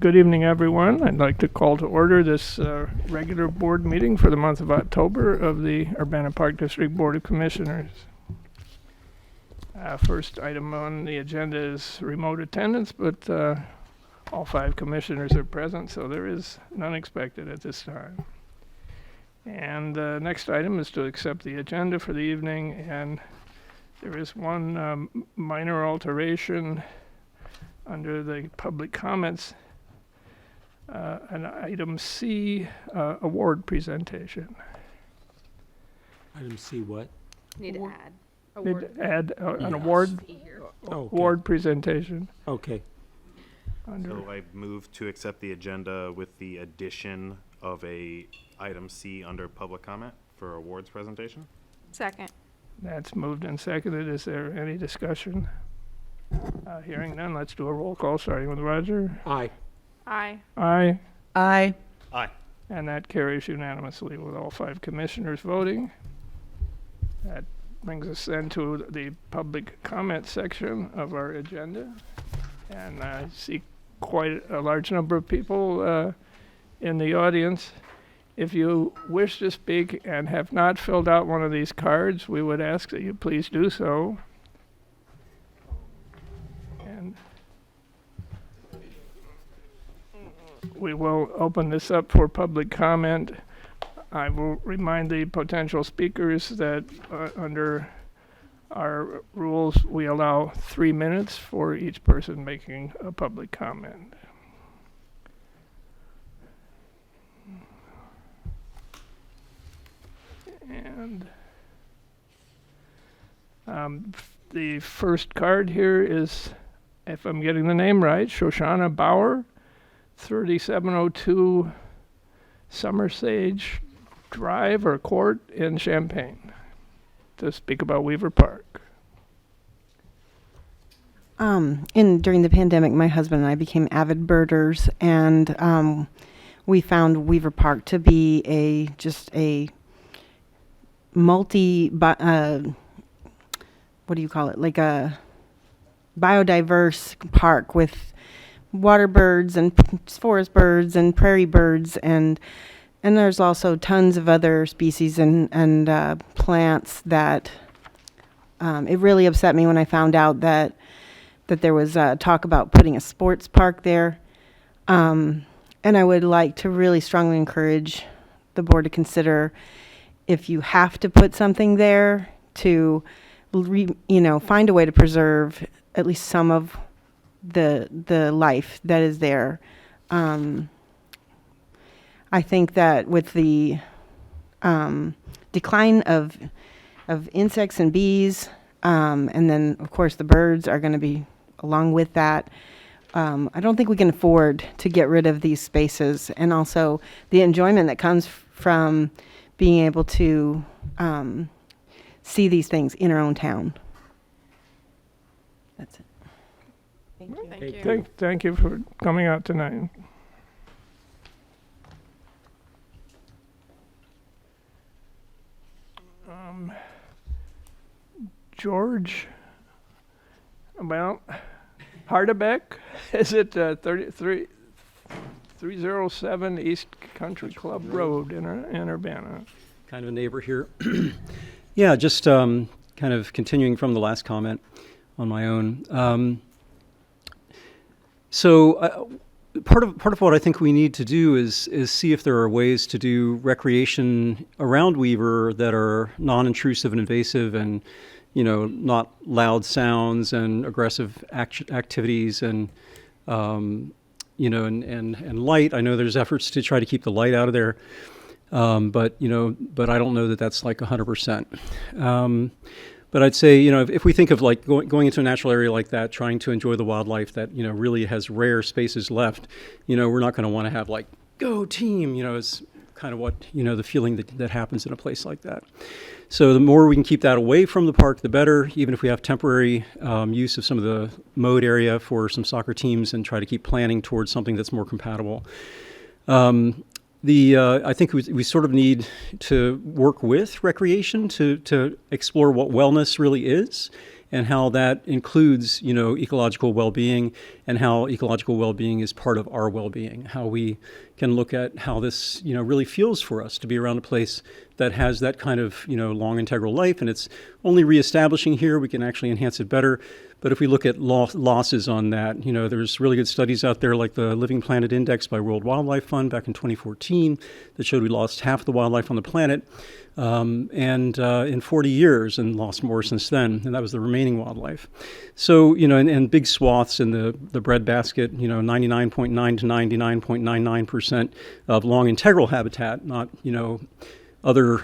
Good evening, everyone. I'd like to call to order this regular board meeting for the month of October of the Urbana Park District Board of Commissioners. First item on the agenda is remote attendance, but all 5 commissioners are present, so there is none expected at this time. And the next item is to accept the agenda for the evening, and there is one minor alteration under the public comments. An item C, award presentation. Item C what? Need to add. Need Award. to add an Yes. award Oh, okay. award presentation. Okay. Under, So I move to accept the agenda with the addition of a item C under public comment for awards presentation. Second. that's moved and seconded. Is there any discussion? Hearing none, let's do a roll call, starting with Roger. Aye. Aye. Aye. Aye. Aye. And that carries unanimously with all 5 commissioners voting. That brings us then to the public comment section of our agenda. And I see quite a large number of people in the audience. If you wish to speak and have not filled out one of these cards, we would ask that you please do so. And we will open this up for public comment. I will remind the potential speakers that under our rules, we allow 3 minutes for each person making a public comment. And the first card here is, if I'm getting the name right, Shoshana Bauer, 3702 Summer Sage Drive or Court in Champaign, to speak about Weaver Park. During the pandemic, my husband and I became avid birders, and we found Weaver Park to be just a what do you call it? Like a biodiverse park with water birds and forest birds and prairie birds, and there's also tons of other species and plants that it really upset me when I found out that there was talk about putting a sports park there. And I would like to really strongly encourage the board to consider, if you have to put something there, to find a way to preserve at least some of the life that is there. I think that with the decline of insects and bees, and then of course the birds are going to be along with that, I don't think we can afford to get rid of these spaces, and also the enjoyment that comes from being able to see these things in our own town. That's it. Thank you. Thank you. Thank you for coming out tonight. George, well, Hardebeck, is it 307 East Country Club Road in Urbana? Kind of a neighbor here. Yeah, just kind of continuing from the last comment on my own. So part of what I think we need to do is see if there are ways to do recreation around Weaver that are non-intrusive and invasive, and not loud sounds and aggressive activities, and and light. I know there's efforts to try to keep the light out of there, but I don't know that that's like 100%. But I'd say, if we think of like going into a natural area like that, trying to enjoy the wildlife that, really has rare spaces left, we're not going to want to have like, go team, is kind of what, the feeling that happens in a place like that. So the more we can keep that away from the park, the better, even if we have temporary use of some of the mode area for some soccer teams, and try to keep planning towards something that's more compatible. I think we sort of need to work with recreation to explore what wellness really is, and how that includes, ecological well-being, and how ecological well-being is part of our well-being, how we can look at how this, really feels for us to be around a place that has that kind of, long integral life, and it's only reestablishing here. We can actually enhance it better. But if we look at losses on that, there's really good studies out there like the Living Planet Index by World Wildlife Fund back in 2014 that showed we lost half the wildlife on the planet in 40 years, and lost more since then, and that was the remaining wildlife. So, and big swaths in the breadbasket, 99.9 to 99.99% of long integral habitat, not, other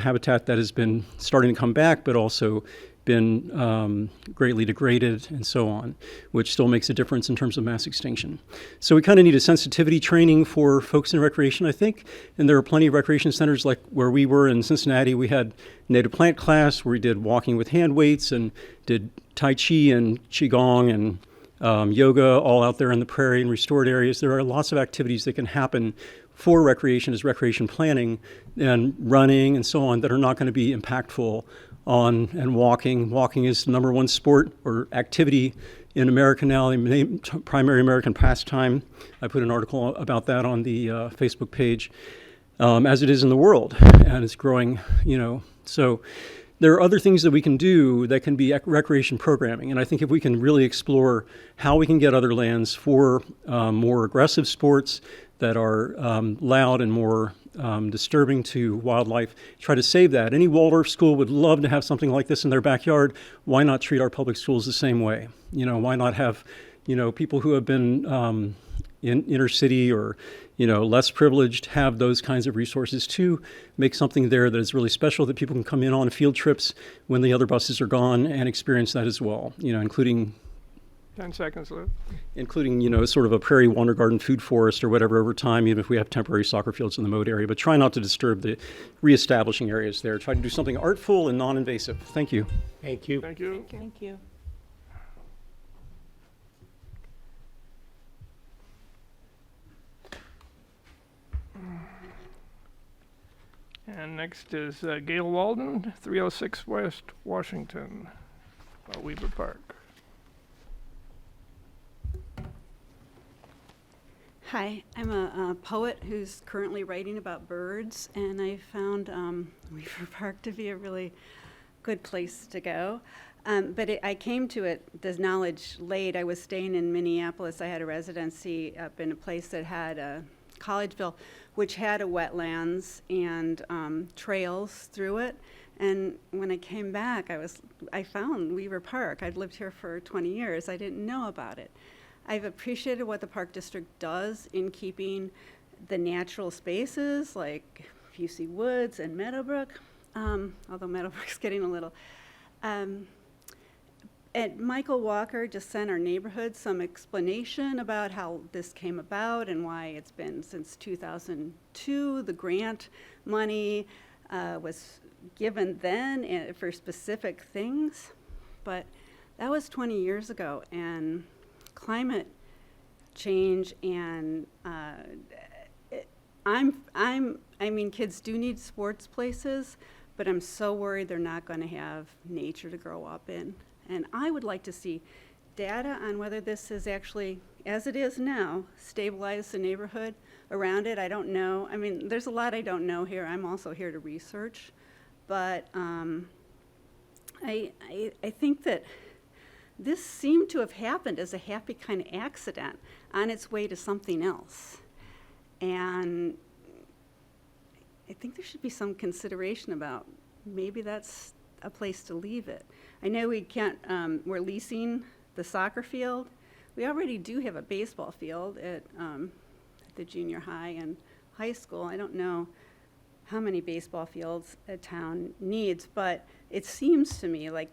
habitat that has been starting to come back, but also been greatly degraded and so on, which still makes a difference in terms of mass extinction. So we kind of need a sensitivity training for folks in recreation, I think. And there are plenty of recreation centers like where we were in Cincinnati. We had native plant class where we did walking with hand weights and did Tai Chi and Qigong and yoga all out there in the prairie and restored areas. There are lots of activities that can happen for recreation as recreation planning and running and so on that are not going to be impactful on and walking. Walking is the number one sport or activity in America now, the primary American pastime. I put an article about that on the Facebook page, as it is in the world, and it's growing, So there are other things that we can do that can be recreation programming, and I think if we can really explore how we can get other lands for more aggressive sports that are loud and more disturbing to wildlife, try to save that. Any Waldorf school would love to have something like this in their backyard. Why not treat our public schools the same way? Why not have, people who have been in inner city or, less privileged have those kinds of resources too, make something there that is really special that people can come in on field trips when the other buses are gone and experience that as well, including 10 seconds left. including, sort of a prairie water garden food forest or whatever over time, even if we have temporary soccer fields in the mode area. But try not to disturb the reestablishing areas there. Try to do something artful and non-invasive. Thank you. Thank you. Thank you. Thank you. And next is Gail Walden, 306 West Washington, Weaver Park. Hi, I'm a poet who's currently writing about birds, and I found Weaver Park to be a really good place to go. But I came to it, this knowledge late. I was staying in Minneapolis. I had a residency up in a place that had Collegeville, which had a wetlands and trails through it. And when I came back, I found Weaver Park. I'd lived here for 20 years. I didn't know about it. I've appreciated what the Park District does in keeping the natural spaces like Busey Woods and Meadowbrook, although Meadowbrook's getting a little. And Michael Walker just sent our neighborhood some explanation about how this came about and why it's been since 2002. The grant money was given then for specific things, but that was 20 years ago, and climate change and I mean, kids do need sports places, but I'm so worried they're not going to have nature to grow up in. And I would like to see data on whether this is actually, as it is now, stabilized the neighborhood around it. I don't know. I mean, there's a lot I don't know here. I'm also here to research, but I think that this seemed to have happened as a happy kind of accident on its way to something else. And I think there should be some consideration about maybe that's a place to leave it. I know we can't, we're leasing the soccer field. We already do have a baseball field at the junior high and high school. I don't know how many baseball fields a town needs, but it seems to me like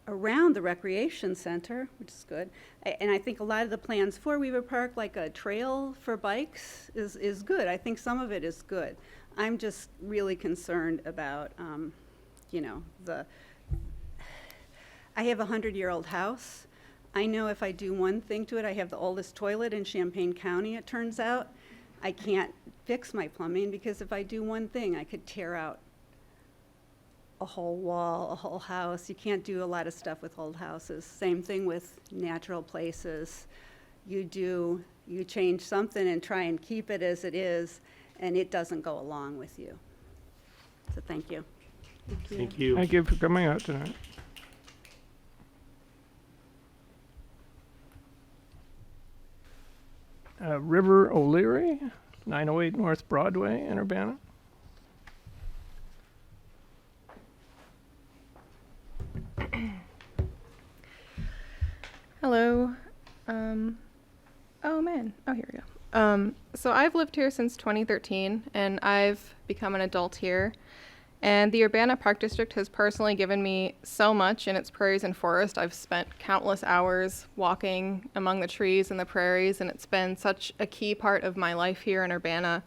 around the recreation center, which is good, and I think a lot of the plans for Weaver Park, like a trail for bikes, is good. I think some of it is good. I'm just really concerned about, I have a 100-year-old house. I know if I do one thing to it, I have the oldest toilet in Champaign County, it turns out. I can't fix my plumbing because if I do one thing, I could tear out a whole wall, a whole house. You can't do a lot of stuff with old houses. Same thing with natural places. You change something and try and keep it as it is, and it doesn't go along with you. So thank you. Thank you. Thank you for coming out tonight. River O'Leary, 908 North Broadway in Urbana. Hello. Oh man. Oh, here we go. So I've lived here since 2013, and I've become an adult here. And the Urbana Park District has personally given me so much in its prairies and forest. I've spent countless hours walking among the trees and the prairies, and it's been such a key part of my life here in Urbana.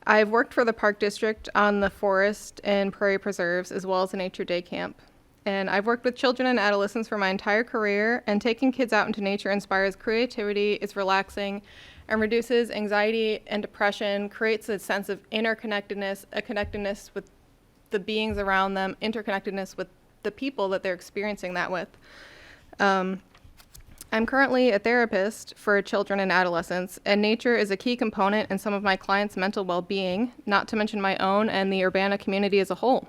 I've worked for the Park District on the forest and prairie preserves, as well as a nature day camp. And I've worked with children and adolescents for my entire career, and taking kids out into nature inspires creativity, is relaxing, and reduces anxiety and depression, creates a sense of interconnectedness, a connectedness with the beings around them, interconnectedness with the people that they're experiencing that with. I'm currently a therapist for children and adolescents, and nature is a key component in some of my clients' mental well-being, not to mention my own and the Urbana community as a whole.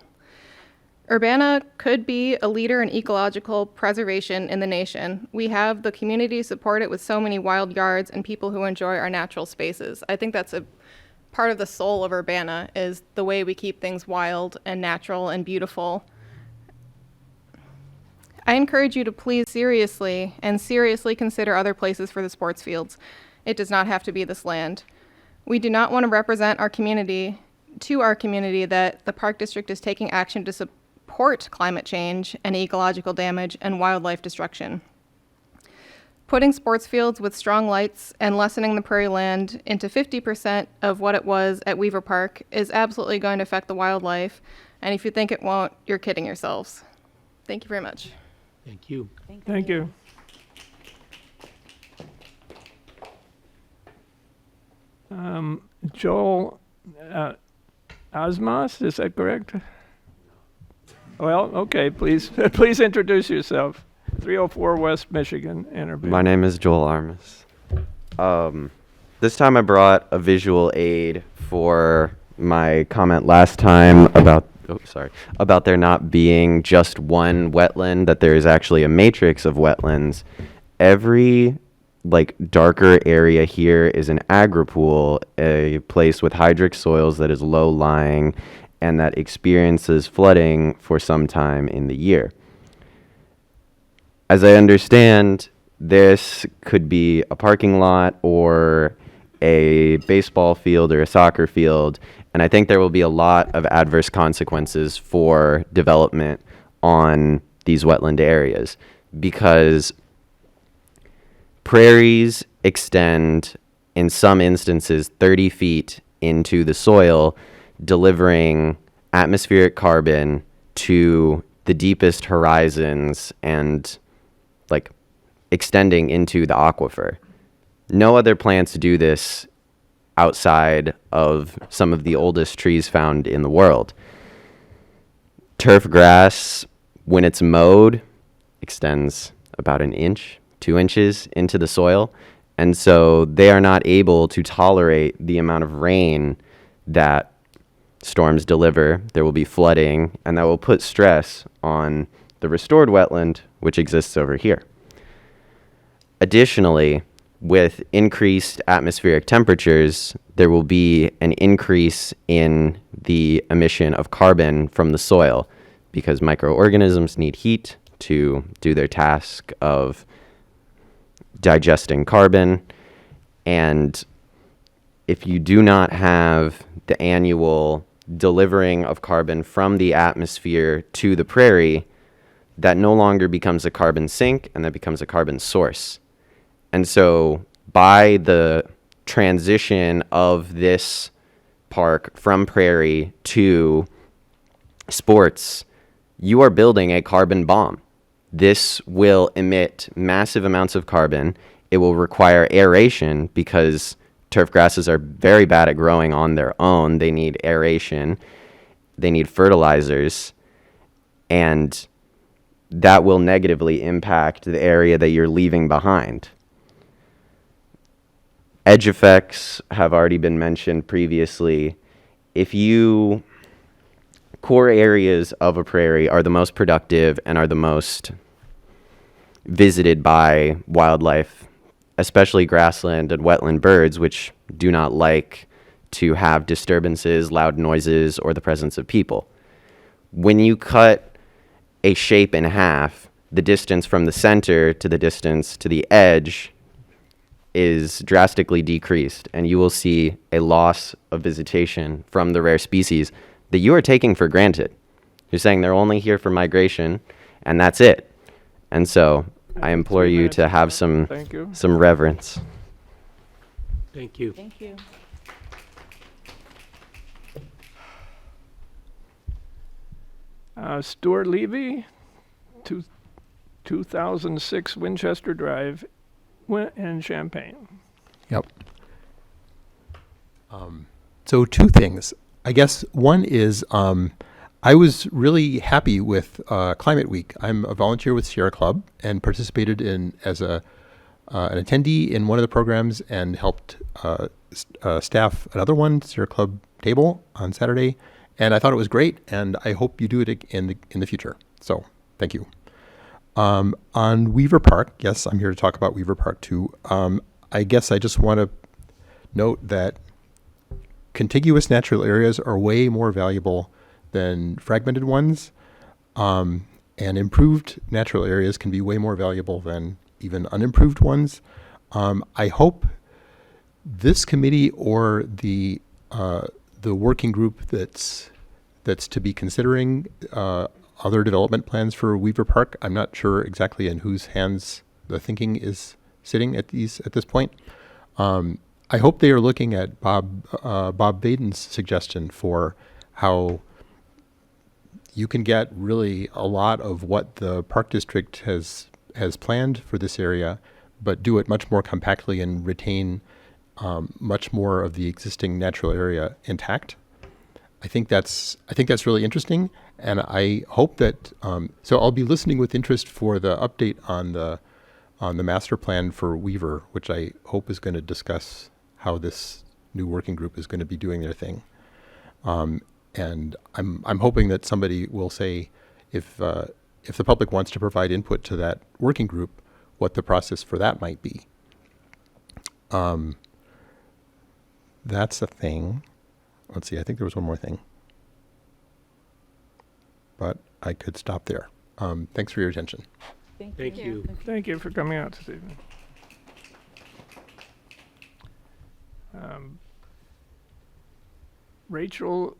Urbana could be a leader in ecological preservation in the nation. We have the community to support it with so many wild yards and people who enjoy our natural spaces. I think that's a part of the soul of Urbana, is the way we keep things wild and natural and beautiful. I encourage you to please seriously consider other places for the sports fields. It does not have to be this land. We do not want to represent our community that the Park District is taking action to support climate change and ecological damage and wildlife destruction. Putting sports fields with strong lights and lessening the prairie land into 50% of what it was at Weaver Park is absolutely going to affect the wildlife, and if you think it won't, you're kidding yourselves. Thank you very much. Thank you. Thank you. Joel Asmas, is that correct? Well, okay, please, please introduce yourself. 304 West Michigan, Urbana. My name is Joel Armas. This time I brought a visual aid for my comment last time about there not being just one wetland, that there is actually a matrix of wetlands. Every darker area here is an agri-pool, a place with hydric soils that is low-lying and that experiences flooding for some time in the year. As I understand, this could be a parking lot or a baseball field or a soccer field, and I think there will be a lot of adverse consequences for development on these wetland areas, because prairies extend, in some instances, 30 feet into the soil, delivering atmospheric carbon to the deepest horizons and extending into the aquifer. No other plants do this outside of some of the oldest trees found in the world. Turf grass, when it's mowed, extends about an inch, 2 inches into the soil, and so they are not able to tolerate the amount of rain that storms deliver. There will be flooding, and that will put stress on the restored wetland, which exists over here. Additionally, with increased atmospheric temperatures, there will be an increase in the emission of carbon from the soil, because microorganisms need heat to do their task of digesting carbon. And if you do not have the annual delivering of carbon from the atmosphere to the prairie, that no longer becomes a carbon sink, and that becomes a carbon source. And so by the transition of this park from prairie to sports, you are building a carbon bomb. This will emit massive amounts of carbon. It will require aeration, because turf grasses are very bad at growing on their own. They need aeration. They need fertilizers. and that will negatively impact the area that you're leaving behind. Edge effects have already been mentioned previously. If you core areas of a prairie are the most productive and are the most visited by wildlife, especially grassland and wetland birds, which do not like to have disturbances, loud noises, or the presence of people. When you cut a shape in half, the distance from the center to the distance to the edge is drastically decreased, and you will see a loss of visitation from the rare species that you are taking for granted. You're saying they're only here for migration, and that's it. And so I implore you to have some Thank you. reverence. Thank you. Thank you. Stuart Levy, 2006 Winchester Drive, in Champaign. Yep. So two things. I guess one is I was really happy with Climate Week. I'm a volunteer with Sierra Club and participated in as an attendee in one of the programs and helped staff another one, Sierra Club Table, on Saturday. And I thought it was great, and I hope you do it in the future. So thank you. On Weaver Park, yes, I'm here to talk about Weaver Park too. I guess I just want to note that contiguous natural areas are way more valuable than fragmented ones, and improved natural areas can be way more valuable than even unimproved ones. I hope this committee or the working group that's to be considering other development plans for Weaver Park. I'm not sure exactly in whose hands the thinking is sitting at this point. I hope they are looking at Bob Baden's suggestion for how you can get really a lot of what the Park District has planned for this area, but do it much more compactly and retain much more of the existing natural area intact. I think that's really interesting, and I hope that. So I'll be listening with interest for the update on the master plan for Weaver, which I hope is going to discuss how this new working group is going to be doing their thing. And I'm hoping that somebody will say, if the public wants to provide input to that working group, what the process for that might be. That's a thing. Let's see, I think there was one more thing. But I could stop there. Thanks for your attention. Thank you. Thank you for coming out this evening. Rachel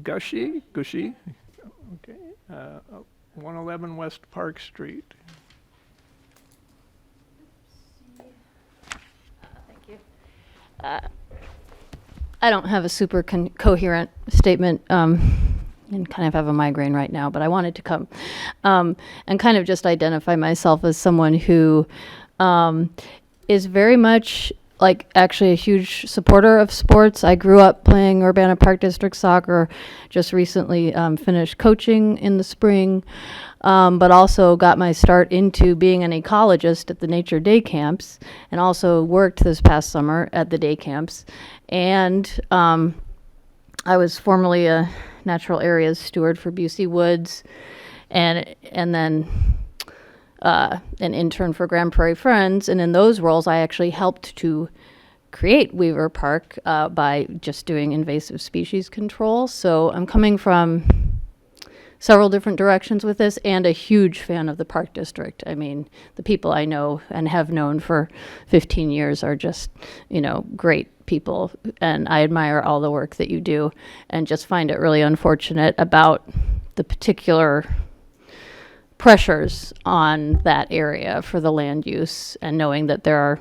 Gushy, okay, 111 West Park Street. I don't have a super coherent statement and kind of have a migraine right now, but I wanted to come and kind of just identify myself as someone who is very much like actually a huge supporter of sports. I grew up playing Urbana Park District soccer, just recently finished coaching in the spring, but also got my start into being an ecologist at the nature day camps, and also worked this past summer at the day camps. And I was formerly a natural areas steward for Busey Woods, and then an intern for Grand Prairie Friends. And in those roles, I actually helped to create Weaver Park by just doing invasive species control. So I'm coming from several different directions with this, and a huge fan of the Park District. I mean, the people I know and have known for 15 years are just, great people, and I admire all the work that you do, and just find it really unfortunate about the particular pressures on that area for the land use, and knowing that there are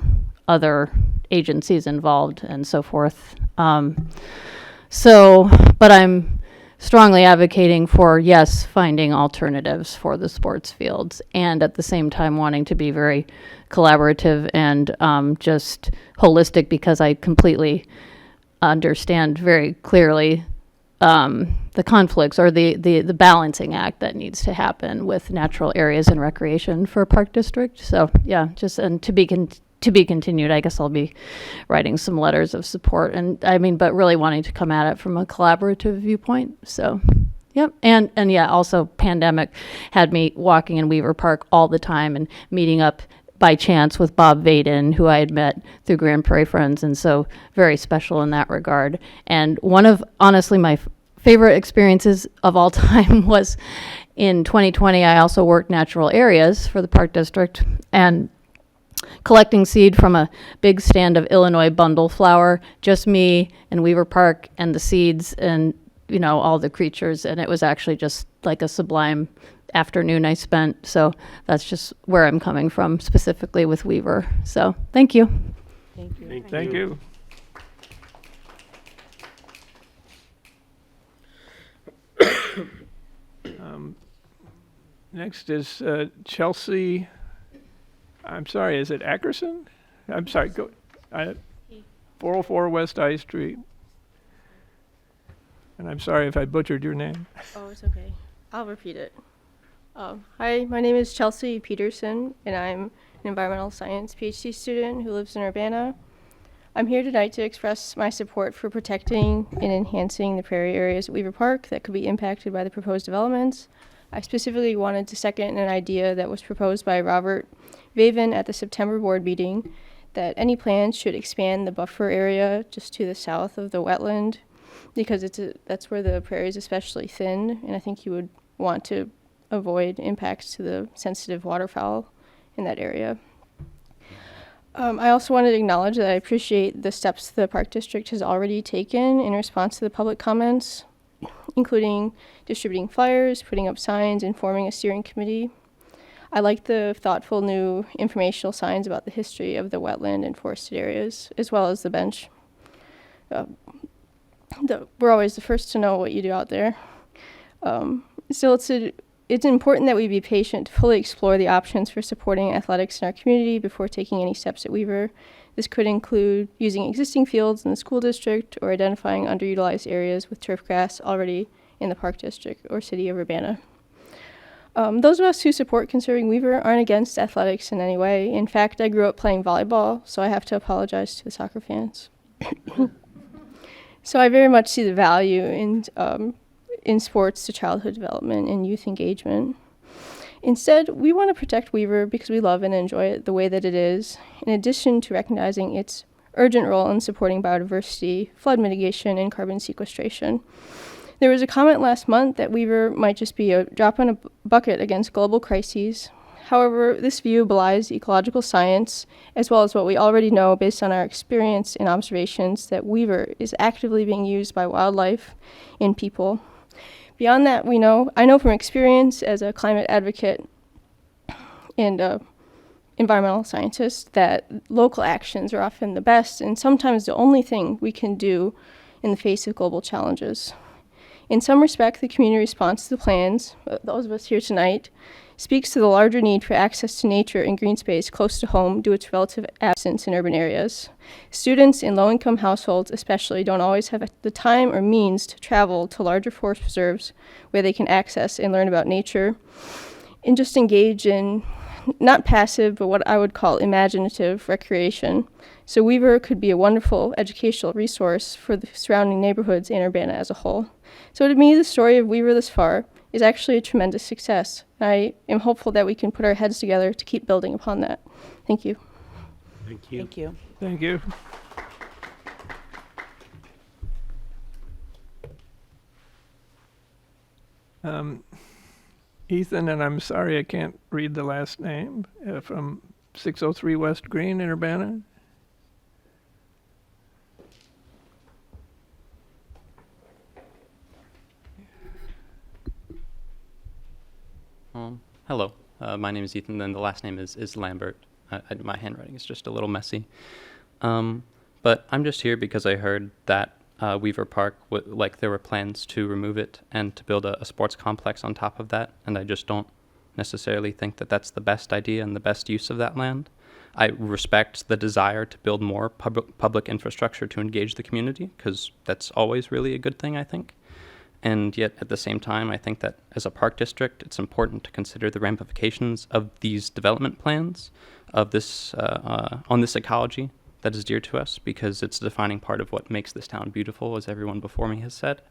other agencies involved and so forth. But I'm strongly advocating for, yes, finding alternatives for the sports fields, and at the same time wanting to be very collaborative and just holistic, because I completely understand very clearly the conflicts or the balancing act that needs to happen with natural areas and recreation for a park district. So yeah, just and to be continued. I guess I'll be writing some letters of support, and I mean, but really wanting to come at it from a collaborative viewpoint. So. Yep, and yeah, also pandemic had me walking in Weaver Park all the time and meeting up by chance with Bob Vaden, who I had met through Grand Prairie Friends, and so very special in that regard. And one of, honestly, my favorite experiences of all time was in 2020. I also worked natural areas for the Park District, and collecting seed from a big stand of Illinois bundle flower, just me and Weaver Park and the seeds and all the creatures, and it was actually just like a sublime afternoon I spent. So that's just where I'm coming from specifically with Weaver. So thank you. Thank you. Next is Chelsea. I'm sorry, is it Ackerson? I'm sorry, go. 404 West I Street. And I'm sorry if I butchered your name. Oh, it's okay. I'll repeat it. Hi, my name is Chelsea Peterson, and I'm an environmental science PhD student who lives in Urbana. I'm here tonight to express my support for protecting and enhancing the prairie areas at Weaver Park that could be impacted by the proposed developments. I specifically wanted to second an idea that was proposed by Robert Vaven at the September board meeting, that any plans should expand the buffer area just to the south of the wetland, because that's where the prairie is especially thin, and I think you would want to avoid impacts to the sensitive waterfowl in that area. I also wanted to acknowledge that I appreciate the steps the Park District has already taken in response to the public comments, including distributing flyers, putting up signs, and forming a steering committee. I like the thoughtful new informational signs about the history of the wetland and forested areas, as well as the bench. We're always the first to know what you do out there. Still, it's important that we be patient to fully explore the options for supporting athletics in our community before taking any steps at Weaver. This could include using existing fields in the school district or identifying underutilized areas with turf grass already in the Park District or City of Urbana. Those of us who support conserving Weaver aren't against athletics in any way. In fact, I grew up playing volleyball, so I have to apologize to the soccer fans. So I very much see the value in sports to childhood development and youth engagement. Instead, we want to protect Weaver because we love and enjoy it the way that it is, in addition to recognizing its urgent role in supporting biodiversity, flood mitigation, and carbon sequestration. There was a comment last month that Weaver might just be a drop in a bucket against global crises. However, this view belies ecological science, as well as what we already know based on our experience and observations that Weaver is actively being used by wildlife and people. Beyond that, I know from experience as a climate advocate and environmental scientist that local actions are often the best and sometimes the only thing we can do in the face of global challenges. In some respect, the community response to the plans, those of us here tonight, speaks to the larger need for access to nature and green space close to home due to its relative absence in urban areas. Students in low-income households especially don't always have the time or means to travel to larger forest preserves where they can access and learn about nature and just engage in not passive, but what I would call imaginative recreation. So Weaver could be a wonderful educational resource for the surrounding neighborhoods and Urbana as a whole. So to me, the story of Weaver thus far is actually a tremendous success. I am hopeful that we can put our heads together to keep building upon that. Thank you. Thank you. Thank you. Thank you. Ethan, and I'm sorry I can't read the last name, from 603 West Green in Urbana. Hello, my name is Ethan, and the last name is Lambert. My handwriting is just a little messy. But I'm just here because I heard that Weaver Park, there were plans to remove it and to build a sports complex on top of that, and I just don't necessarily think that that's the best idea and the best use of that land. I respect the desire to build more public infrastructure to engage the community, because that's always really a good thing, I think. And yet, at the same time, I think that as a park district, it's important to consider the ramifications of these development plans of this on this ecology that is dear to us, because it's a defining part of what makes this town beautiful, as everyone before me has said.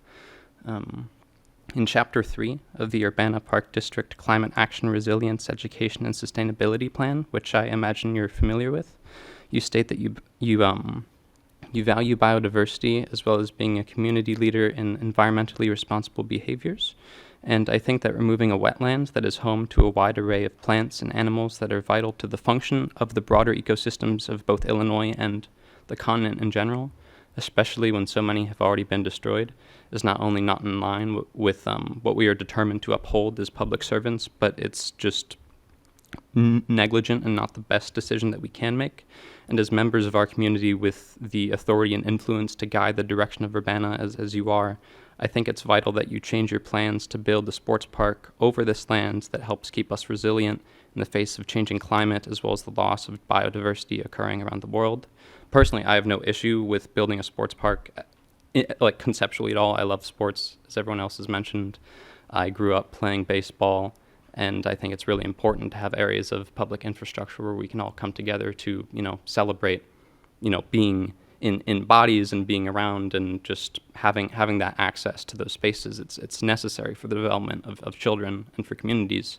In Chapter 3 of the Urbana Park District Climate Action, Resilience, Education, and Sustainability Plan, which I imagine you're familiar with, you state that you value biodiversity as well as being a community leader in environmentally responsible behaviors. And I think that removing a wetland that is home to a wide array of plants and animals that are vital to the function of the broader ecosystems of both Illinois and the continent in general, especially when so many have already been destroyed, is not only not in line with what we are determined to uphold as public servants, but it's just negligent and not the best decision that we can make. And as members of our community with the authority and influence to guide the direction of Urbana as you are, I think it's vital that you change your plans to build a sports park over this land that helps keep us resilient in the face of changing climate as well as the loss of biodiversity occurring around the world. Personally, I have no issue with building a sports park, like conceptually at all. I love sports, as everyone else has mentioned. I grew up playing baseball, and I think it's really important to have areas of public infrastructure where we can all come together to, celebrate, being in bodies and being around and just having that access to those spaces. It's necessary for the development of children and for communities.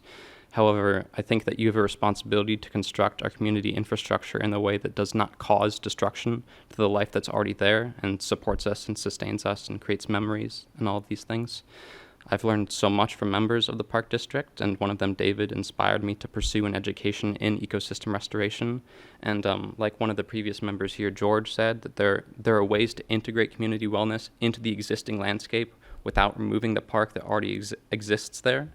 However, I think that you have a responsibility to construct our community infrastructure in a way that does not cause destruction to the life that's already there and supports us and sustains us and creates memories and all of these things. I've learned so much from members of the Park District, and one of them, David, inspired me to pursue an education in ecosystem restoration. And like one of the previous members here, George, said, that there are ways to integrate community wellness into the existing landscape without removing the park that already exists there.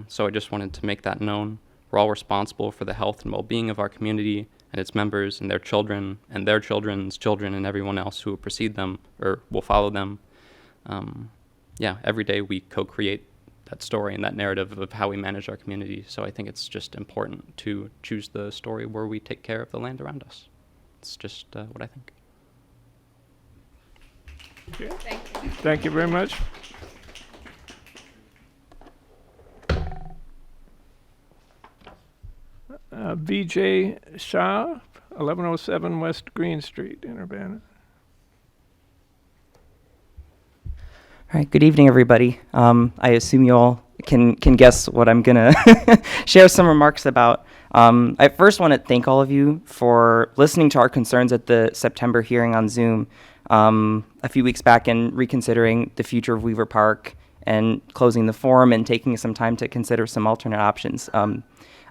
So I just wanted to make that known. We're all responsible for the health and well-being of our community and its members and their children and their children's children and everyone else who will precede them or will follow them. Every day we co-create that story and that narrative of how we manage our community. So I think it's just important to choose the story where we take care of the land around us. It's just what I think. Okay. Thank you very much. VJ Shah, 1107 West Green Street in Urbana. All right, good evening, everybody. I assume you all can guess what I'm gonna share some remarks about. I first want to thank all of you for listening to our concerns at the September hearing on Zoom a few weeks back and reconsidering the future of Weaver Park and closing the forum and taking some time to consider some alternate options.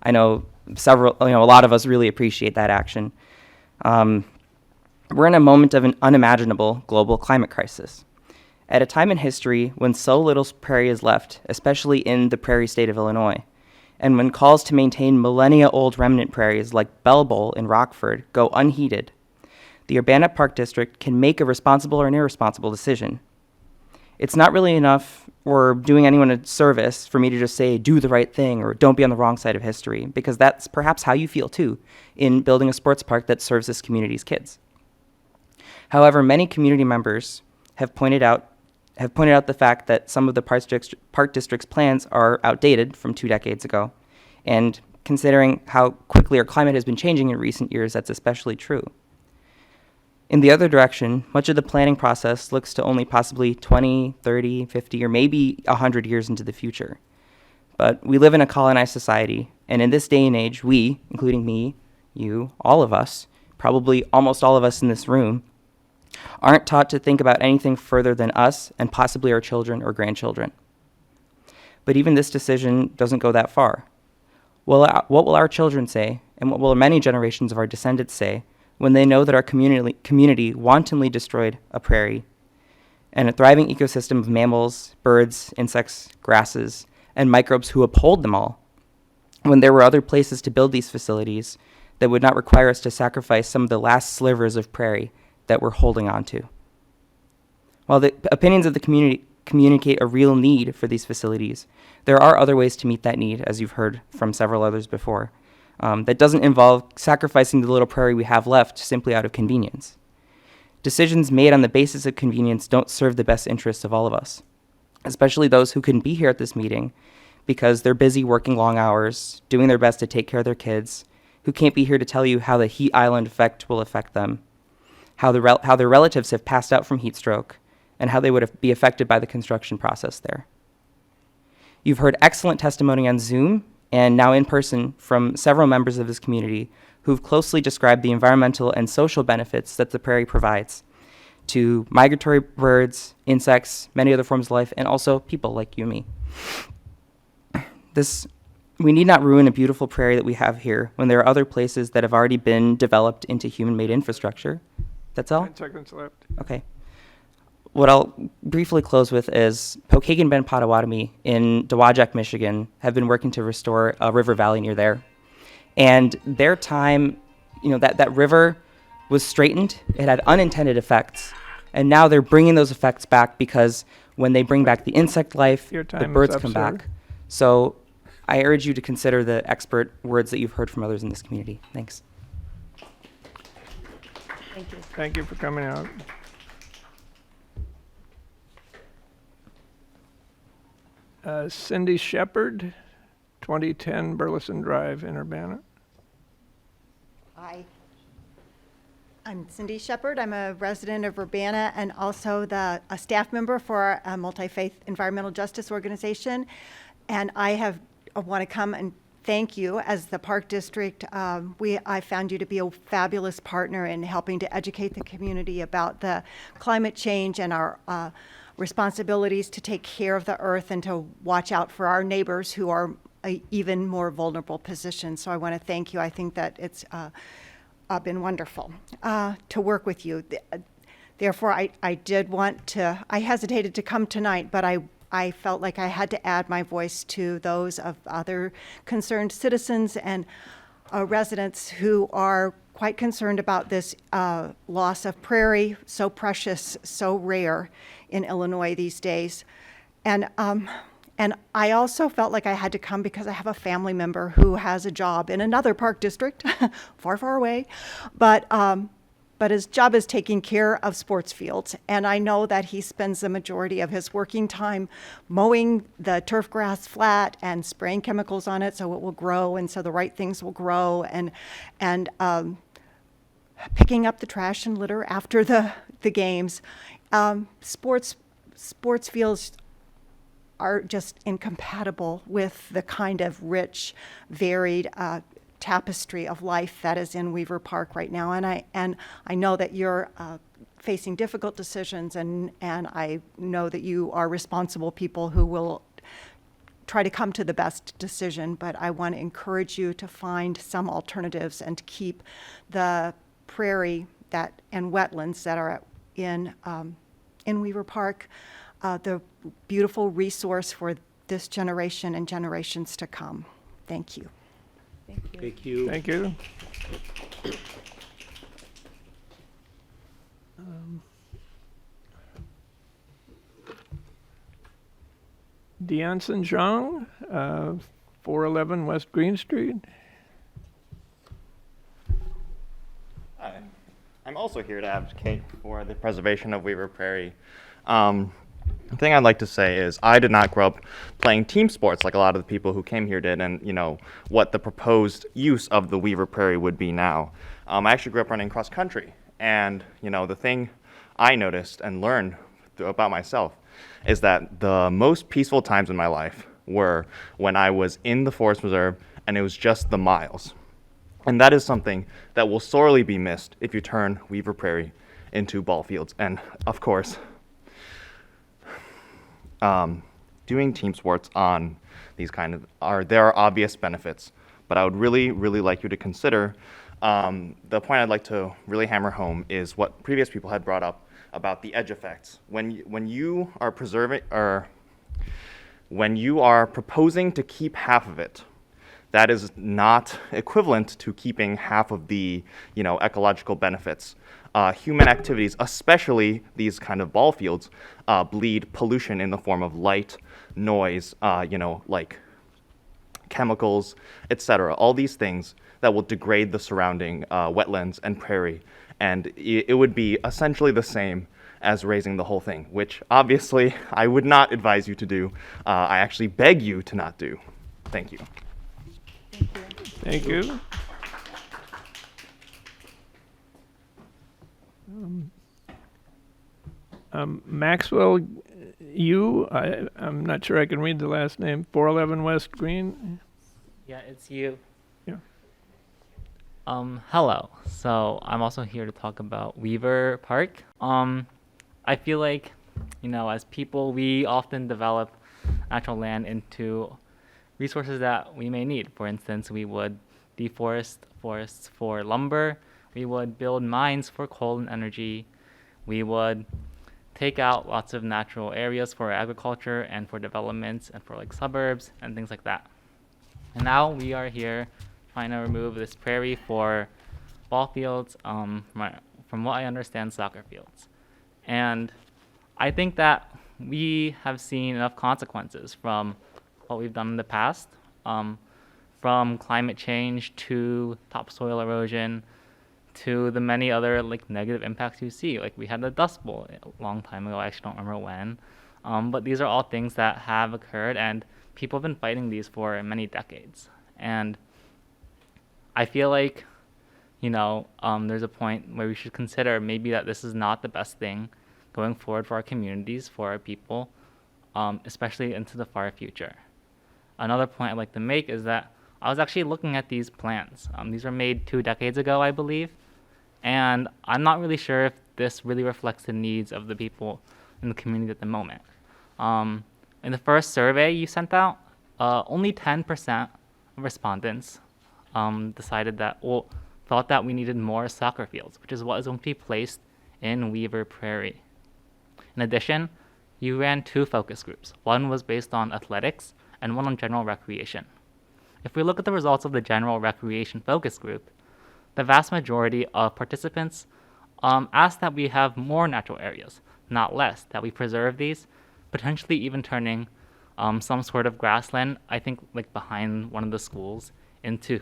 I know a lot of us really appreciate that action. We're in a moment of an unimaginable global climate crisis. At a time in history when so little prairie is left, especially in the prairie state of Illinois, and when calls to maintain millennia-old remnant prairies like Bell Bowl in Rockford go unheeded, the Urbana Park District can make a responsible or an irresponsible decision. It's not really enough or doing anyone a service for me to just say, do the right thing or don't be on the wrong side of history, because that's perhaps how you feel too in building a sports park that serves this community's kids. However, many community members have pointed out the fact that some of the Park District's plans are outdated from 2 decades ago, and considering how quickly our climate has been changing in recent years, that's especially true. In the other direction, much of the planning process looks to only possibly 20, 30, 50, or maybe 100 years into the future. But we live in a colonized society, and in this day and age, we, including me, you, all of us, probably almost all of us in this room, aren't taught to think about anything further than us and possibly our children or grandchildren. But even this decision doesn't go that far. What will our children say, and what will many generations of our descendants say, when they know that our community wantonly destroyed a prairie and a thriving ecosystem of mammals, birds, insects, grasses, and microbes who uphold them all, when there were other places to build these facilities that would not require us to sacrifice some of the last slivers of prairie that we're holding on to. While the opinions of the community communicate a real need for these facilities, there are other ways to meet that need, as you've heard from several others before. That doesn't involve sacrificing the little prairie we have left simply out of convenience. Decisions made on the basis of convenience don't serve the best interests of all of us. especially those who couldn't be here at this meeting because they're busy working long hours, doing their best to take care of their kids, who can't be here to tell you how the heat island effect will affect them, how their relatives have passed out from heat stroke, and how they would be affected by the construction process there. You've heard excellent testimony on Zoom and now in person from several members of this community who've closely described the environmental and social benefits that the prairie provides to migratory birds, insects, many other forms of life, and also people like you and me. We need not ruin a beautiful prairie that we have here when there are other places that have already been developed into human-made infrastructure. That's all? 10 seconds left. Okay. What I'll briefly close with is Pokagon Ben Potawatomi in Dowagiac, Michigan, have been working to restore a river valley near there. And their time, that river was straightened. It had unintended effects. And now they're bringing those effects back because when they bring back the insect life, Your the time is birds up, come sir. back. So I urge you to consider the expert words that you've heard from others in this community. Thanks. Thank you for coming out. Cindy Shepherd, 2010 Burleson Drive in Urbana. Hi. I'm Cindy Shepherd. I'm a resident of Urbana and also a staff member for a multi-faith environmental justice organization. And I want to come and thank you as the Park District. I found you to be a fabulous partner in helping to educate the community about the climate change and our responsibilities to take care of the earth and to watch out for our neighbors who are even more vulnerable positions. So I want to thank you. I think that it's been wonderful to work with you. Therefore, I hesitated to come tonight, but I felt like I had to add my voice to those of other concerned citizens and residents who are quite concerned about this loss of prairie, so precious, so rare in Illinois these days. And I also felt like I had to come because I have a family member who has a job in another park district, far, far away, but his job is taking care of sports fields. And I know that he spends the majority of his working time mowing the turf grass flat and spraying chemicals on it so it will grow and so the right things will grow, and picking up the trash and litter after the games. Sports fields are just incompatible with the kind of rich, varied tapestry of life that is in Weaver Park right now. And I know that you're facing difficult decisions, and I know that you are responsible people who will try to come to the best decision. But I want to encourage you to find some alternatives and to keep the prairie and wetlands that are in Weaver Park the beautiful resource for this generation and generations to come. Thank you. Thank you. Thank you. Deanson Zhang, 411 West Green Street. Hi. I'm also here to advocate for the preservation of Weaver Prairie. The thing I'd like to say is I did not grow up playing team sports like a lot of the people who came here did, and what the proposed use of the Weaver Prairie would be now. I actually grew up running cross country, and the thing I noticed and learned about myself is that the most peaceful times in my life were when I was in the forest reserve and it was just the miles. And that is something that will sorely be missed if you turn Weaver Prairie into ball fields. And of course, doing team sports on these there are obvious benefits, but I would really, really like you to consider the point I'd like to really hammer home is what previous people had brought up about the edge effects. When you are when you are proposing to keep half of it, that is not equivalent to keeping half of the ecological benefits. Human activities, especially these kind of ball fields, bleed pollution in the form of light, noise, like chemicals, etc. All these things that will degrade the surrounding wetlands and prairie. And it would be essentially the same as raising the whole thing, which obviously I would not advise you to do. I actually beg you to not do. Thank you. Thank you. Maxwell, I'm not sure I can read the last name, 411 West Green. Yeah, it's you. Yeah. Hello. So I'm also here to talk about Weaver Park. I feel like, as people, we often develop natural land into resources that we may need. For instance, we would deforest forests for lumber. We would build mines for coal and energy. We would take out lots of natural areas for agriculture and for developments and for like suburbs and things like that. And now we are here trying to remove this prairie for ball fields, from what I understand, soccer fields. And I think that we have seen enough consequences from what we've done in the past, from climate change to topsoil erosion to the many other negative impacts you see. Like we had the Dust Bowl a long time ago, I actually don't remember when. But these are all things that have occurred, and people have been fighting these for many decades. And I feel like, there's a point where we should consider maybe that this is not the best thing going forward for our communities, for our people, especially into the far future. Another point I'd like to make is that I was actually looking at these plans. These were made 2 decades ago, I believe, and I'm not really sure if this really reflects the needs of the people in the community at the moment. In the first survey you sent out, only 10% of respondents thought that we needed more soccer fields, which is what is going to be placed in Weaver Prairie. In addition, you ran 2 focus groups. One was based on athletics and one on general recreation. If we look at the results of the general recreation focus group, the vast majority of participants asked that we have more natural areas, not less, that we preserve these, potentially even turning some sort of grassland, I think behind one of the schools, into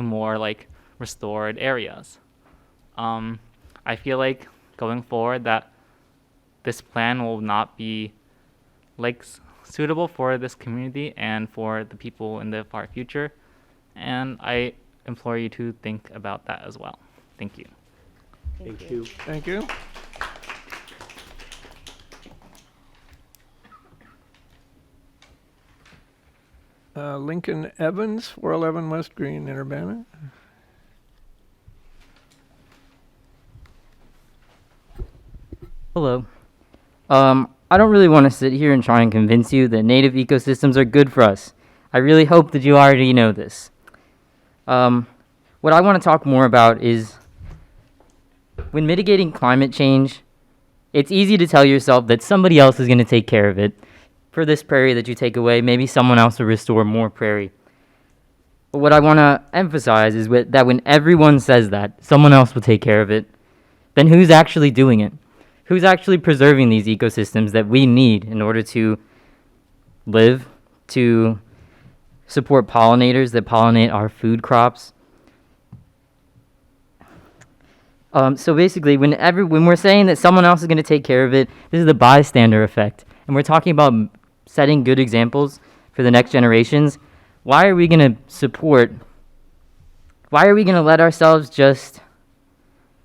more restored areas. I feel like going forward that this plan will not be suitable for this community and for the people in the far future, and I implore you to think about that as well. Thank you. Thank you. Thank you. Lincoln Evans, 411 West Green in Urbana. Hello. I don't really want to sit here and try and convince you that native ecosystems are good for us. I really hope that you already know this. What I want to talk more about is when mitigating climate change, it's easy to tell yourself that somebody else is going to take care of it. For this prairie that you take away, maybe someone else will restore more prairie. But what I want to emphasize is that when everyone says that someone else will take care of it, then who's actually doing it? Who's actually preserving these ecosystems that we need in order to live, to support pollinators that pollinate our food crops? So basically, when we're saying that someone else is going to take care of it, this is the bystander effect. And we're talking about setting good examples for the next generations. Why are we going to let ourselves just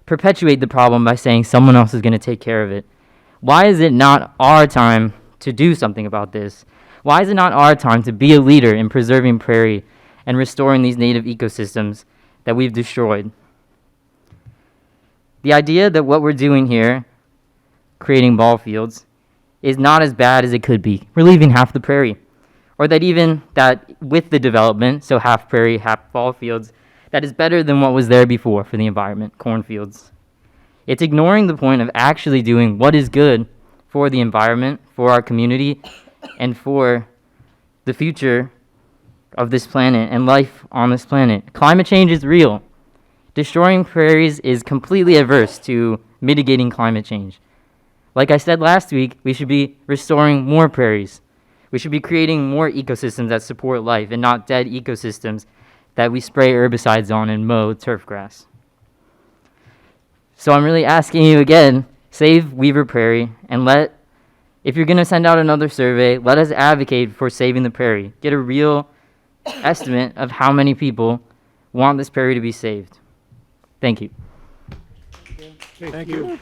perpetuate the problem by saying someone else is going to take care of it? Why is it not our time to do something about this? Why is it not our time to be a leader in preserving prairie and restoring these native ecosystems that we've destroyed? The idea that what we're doing here, creating ball fields, is not as bad as it could be. We're leaving half the prairie. Or that even that with the development, so half prairie, half ball fields, that is better than what was there before for the environment, cornfields. It's ignoring the point of actually doing what is good for the environment, for our community, and for the future of this planet and life on this planet. Climate change is real. Destroying prairies is completely adverse to mitigating climate change. Like I said last week, we should be restoring more prairies. We should be creating more ecosystems that support life and not dead ecosystems that we spray herbicides on and mow turf grass. So I'm really asking you again Save Weaver Prairie, and if you're going to send out another survey, let us advocate for saving the prairie. Get a real estimate of how many people want this prairie to be saved. Thank you. Thank you.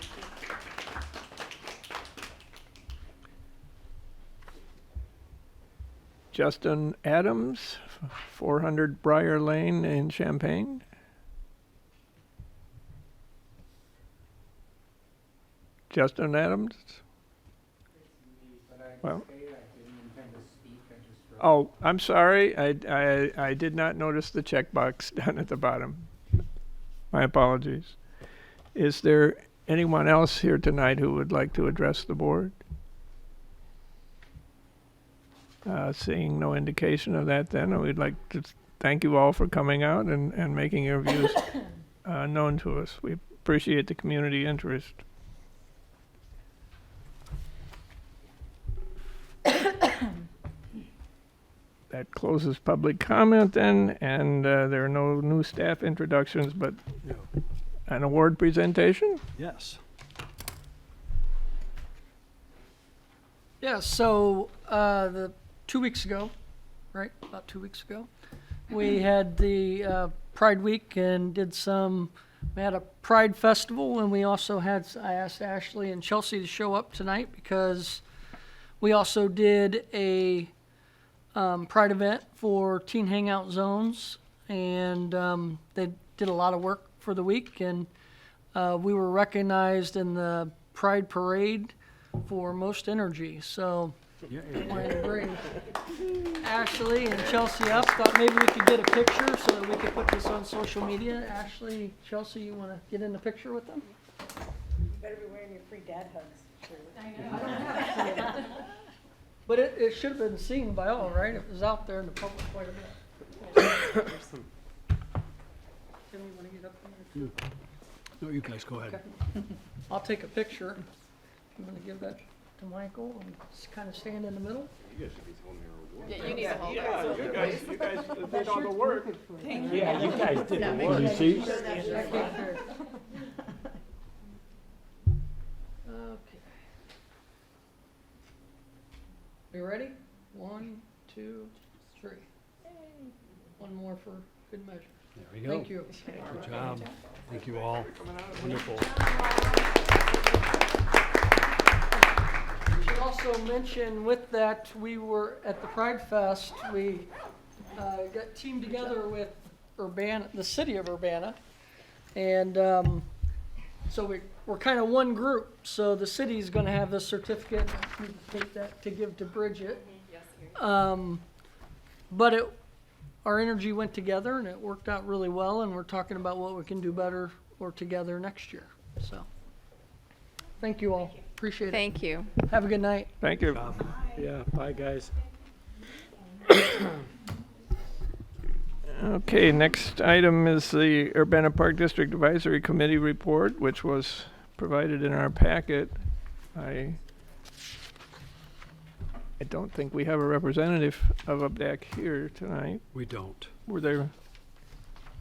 Justin Adams, 400 Briar Lane in Champaign. Justin Adams? Well. Oh, I'm sorry. I did not notice the checkbox down at the bottom. My apologies. Is there anyone else here tonight who would like to address the board? Seeing no indication of that, then we'd like to thank you all for coming out and making your views known to us. We appreciate the community interest. That closes public comment then, and there are no new staff introductions, but an award presentation? Yes. Yeah, so the 2 weeks ago, right, about 2 weeks ago, we had the Pride Week and we had a Pride Festival, and we also I asked Ashley and Chelsea to show up tonight because we also did a Pride event for Teen Hangout Zones, and they did a lot of work for the week, and we were recognized in the Pride Parade for most energy. So I wanted to bring Ashley and Chelsea up. Thought maybe we could get a picture so that we could put this on social media. Ashley, Chelsea, you want to get in the picture with them? You better be wearing your free dad hugs. But it should have been seen by all, right? It was out there in the public quite a bit. Tim, you want to get up there too? No, you guys go ahead. Okay. I'll take a picture. I'm going to give that to Michael and just kind of stand in the middle. You guys should be holding your award. Yeah, you need to hold Yeah, you guys did all the work. Yeah, you guys did the work. You see? Okay. You ready? 1, 2, 3. One more for good measure. There we go. Thank you. Good job. Thank you all. Wonderful. Should also mention with that, we were at the Pride Fest, we got teamed together with Urbana, the city of Urbana, and so we're kind of one group. So the city's going to have a certificate, take that to give to Bridget. But our energy went together and it worked out really well, and we're talking about what we can do better or together next year. So thank you all. Appreciate it. Thank you. Have a good night. Thank you. Yeah, bye, guys. Okay, next item is the Urbana Park District Advisory Committee report, which was provided in our packet. I don't think we have a representative of UPDAC here tonight. We don't. Were there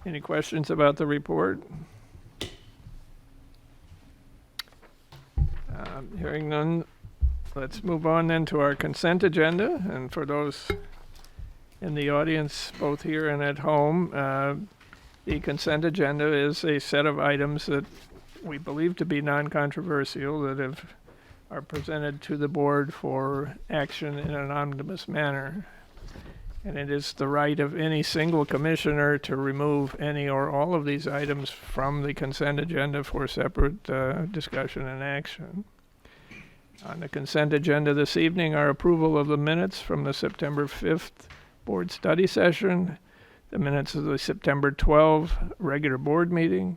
any questions about the report? Hearing none, let's move on then to our consent agenda. And for those in the audience, both here and at home, the consent agenda is a set of items that we believe to be non-controversial that are presented to the board for action in an omnibus manner. And it is the right of any single commissioner to remove any or all of these items from the consent agenda for separate discussion and action. On the consent agenda this evening are approval of the minutes from the September 5th board study session, the minutes of the September 12th regular board meeting,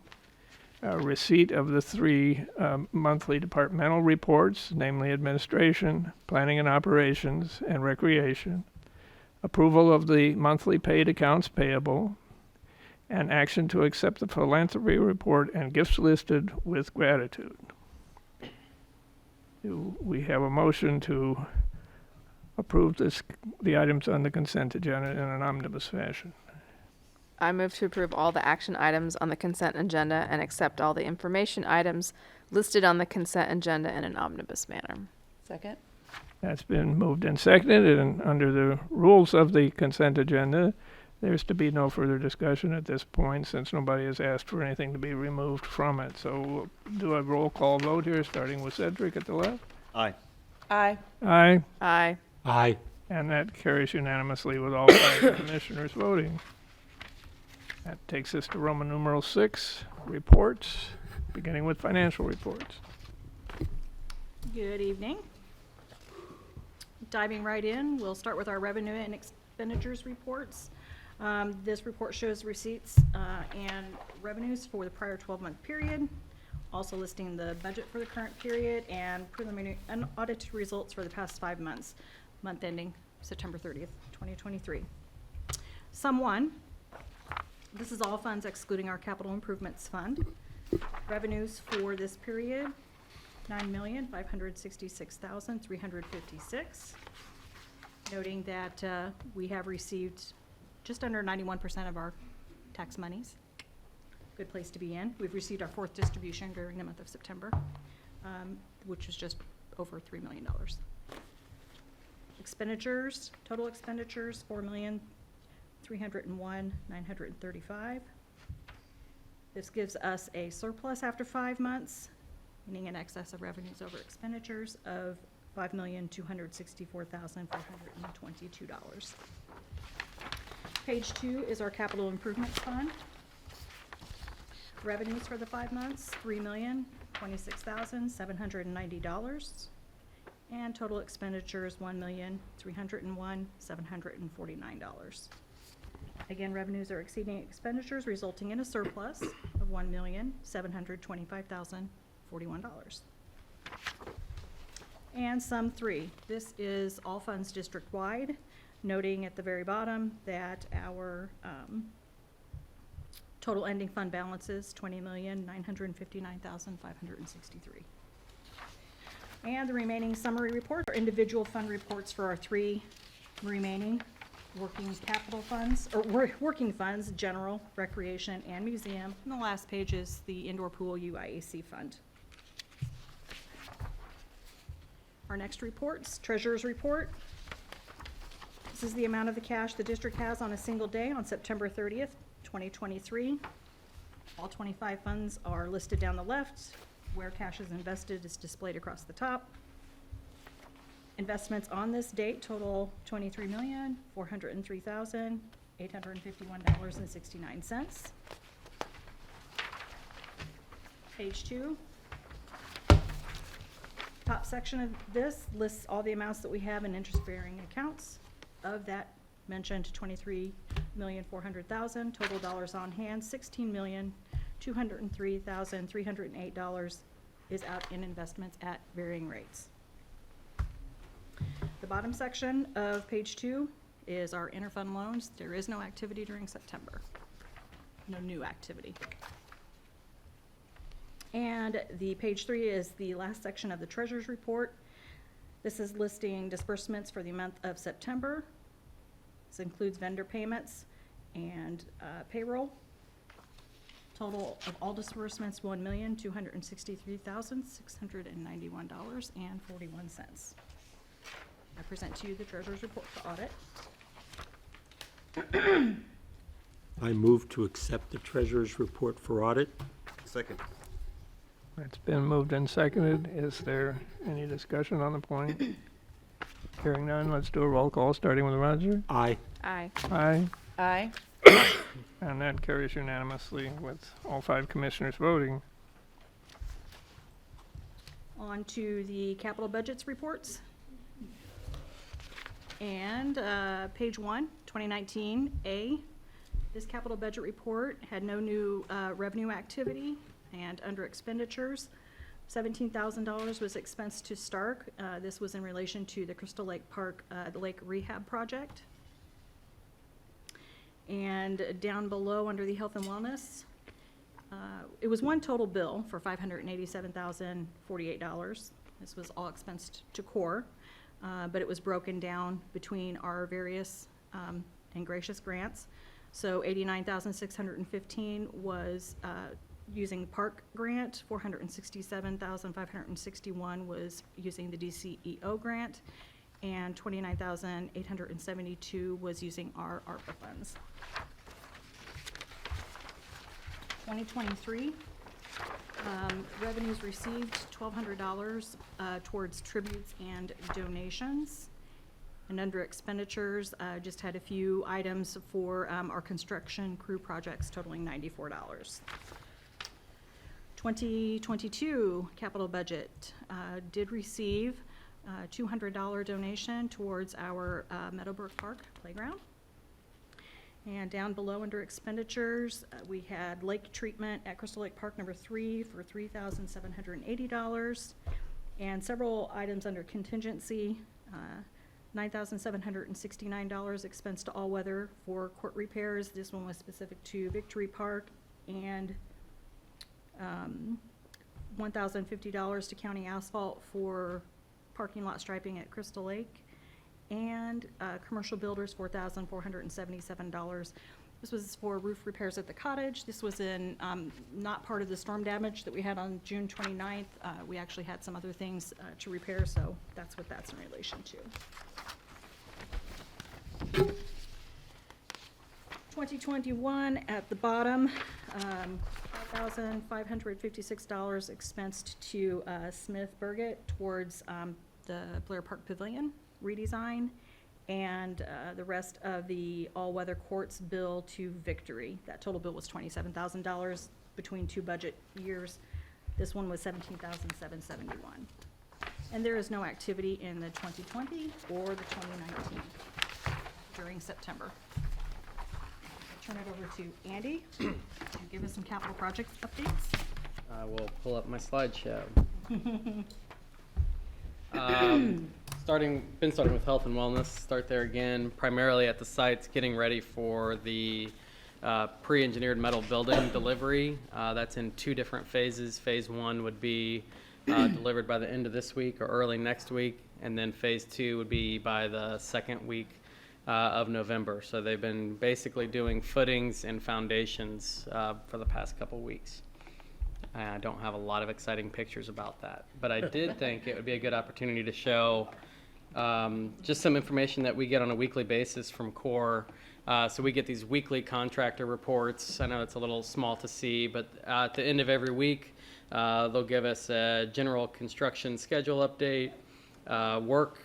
receipt of the 3 monthly departmental reports, namely administration, planning and operations, and recreation, approval of the monthly paid accounts payable, and action to accept the philanthropy report and gifts listed with gratitude. Do we have a motion to approve the items on the consent agenda in an omnibus fashion? I move to approve all the action items on the consent agenda and accept all the information items listed on the consent agenda in an omnibus manner. Second. That's been moved and seconded, and under the rules of the consent agenda, there's to be no further discussion at this point since nobody has asked for anything to be removed from it. So we'll do a roll call vote here, starting with Cedric at the left. Aye. Aye. Aye. Aye. Aye. And that carries unanimously with all 5 commissioners voting. That takes us to Roman numeral 6, reports, beginning with financial reports. Good evening. Diving right in, we'll start with our revenue and expenditures reports. This report shows receipts and revenues for the prior 12-month period, also listing the budget for the current period and preliminary unaudited results for the past 5 months, month ending September 30th, 2023. Sum 1, this is all funds excluding our capital improvements fund. Revenues for this period, $9,566,356. Noting that we have received just under 91% of our tax monies. Good place to be in. We've received our 4th distribution during the month of September, which was just over $3 million. Expenditures, total expenditures, $4,301,935. This gives us a surplus after 5 months, meaning in excess of revenues over expenditures of $5,264,422. Page 2 is our capital improvement fund. Revenues for the 5 months, $3,026,790. And total expenditures, $1,301,749. Again, revenues are exceeding expenditures, resulting in a surplus of $1,725,041. And sum 3, this is all funds district-wide, noting at the very bottom that our total ending fund balance is $20,959,563. And the remaining summary reports are individual fund reports for our 3 remaining working capital funds, or working funds, general, recreation, and museum. And the last page is the indoor pool UIAC fund. Our next reports, treasurer's report. This is the amount of the cash the district has on a single day on September 30th, 2023. All 25 funds are listed down the left. Where cash is invested is displayed across the top. Investments on this date total $23,403,851.69. Page 2. Top section of this lists all the amounts that we have in interest-bearing accounts. Of that mentioned $23,400,000, total dollars on hand, $16,203,308 is out in investments at varying rates. The bottom section of page 2 is our interfund loans. There is no activity during September. No new activity. And the page 3 is the last section of the treasurer's report. This is listing disbursements for the month of September. This includes vendor payments and payroll. Total of all disbursements, $1,263,691.41. I present to you the treasurer's report for audit. I move to accept the treasurer's report for audit. Second. It's been moved and seconded. Is there any discussion on the point? Hearing none, let's do a roll call, starting with Roger. Aye. Aye. Aye. Aye. And that carries unanimously with all 5 commissioners voting. On to the capital budgets reports. And page 1, 2019A. This capital budget report had no new revenue activity, and under expenditures, $17,000 was expensed to Stark. This was in relation to the Crystal Lake Park Lake Rehab Project. And down below under the health and wellness, it was one total bill for $587,048. This was all expensed to core, but it was broken down between our various and gracious grants. So 89,615 was using park grant, 467,561 was using the DCEO grant, and 29,872 was using our ARPA funds. 2023, revenues received $1,200 towards tributes and donations. And under expenditures, just had a few items for our construction crew projects totaling $94. 2022 capital budget did receive a $200 donation towards our Meadowbrook Park playground. And down below under expenditures, we had lake treatment at Crystal Lake Park number 3 for $3,780. And several items under contingency, $9,769 expense to all weather for court repairs. This one was specific to Victory Park, and $1,050 to county asphalt for parking lot striping at Crystal Lake, and commercial builders $4,477. This was for roof repairs at the cottage. This was in not part of the storm damage that we had on June 29th. We actually had some other things to repair, so that's what that's in relation to. 2021 at the bottom, $5,556 expensed to Smith Burgett towards the Blair Park Pavilion redesign, and the rest of the all-weather courts bill to Victory. That total bill was $27,000 between two budget years. This one was $17,771. And there is no activity in the 2020 or the 2019 during September. Turn it over to Andy to give us some capital project updates. I will pull up my slideshow. Been starting with health and wellness. Start there again, primarily at the sites, getting ready for the pre-engineered metal building delivery. That's in two different phases. Phase 1 would be delivered by the end of this week or early next week, and then phase 2 would be by the second week of November. So they've been basically doing footings and foundations for the past couple weeks. I don't have a lot of exciting pictures about that, but I did think it would be a good opportunity to show just some information that we get on a weekly basis from CORE. So we get these weekly contractor reports. I know it's a little small to see, but at the end of every week, they'll give us a general construction schedule update,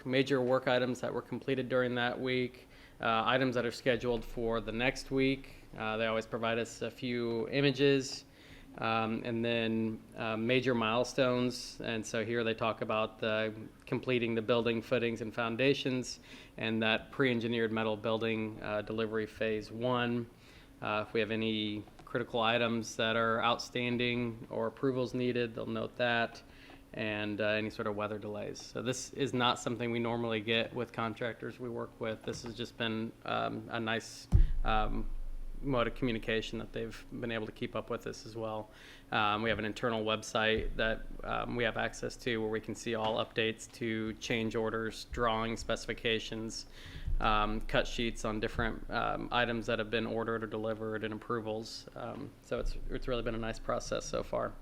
major work items that were completed during that week, items that are scheduled for the next week. They always provide us a few images, and then major milestones. And so here they talk about completing the building footings and foundations and that pre-engineered metal building delivery phase 1. If we have any critical items that are outstanding or approvals needed, they'll note that, and any sort of weather delays. So this is not something we normally get with contractors we work with. This has just been a nice mode of communication that they've been able to keep up with us as well. We have an internal website that we have access to where we can see all updates to change orders, drawing specifications, cut sheets on different items that have been ordered or delivered, and approvals. So it's really been a nice process so far.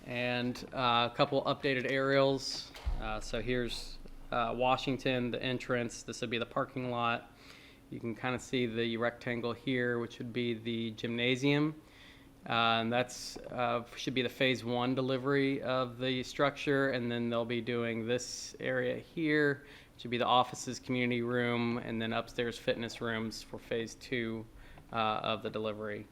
And a couple updated aerials. So here's Washington, the entrance. This would be the parking lot. You can kind of see the rectangle here, which would be the gymnasium. And that's should be the phase 1 delivery of the structure. And then they'll be doing this area here, which would be the offices, community room, and then upstairs fitness rooms for phase 2 of the delivery.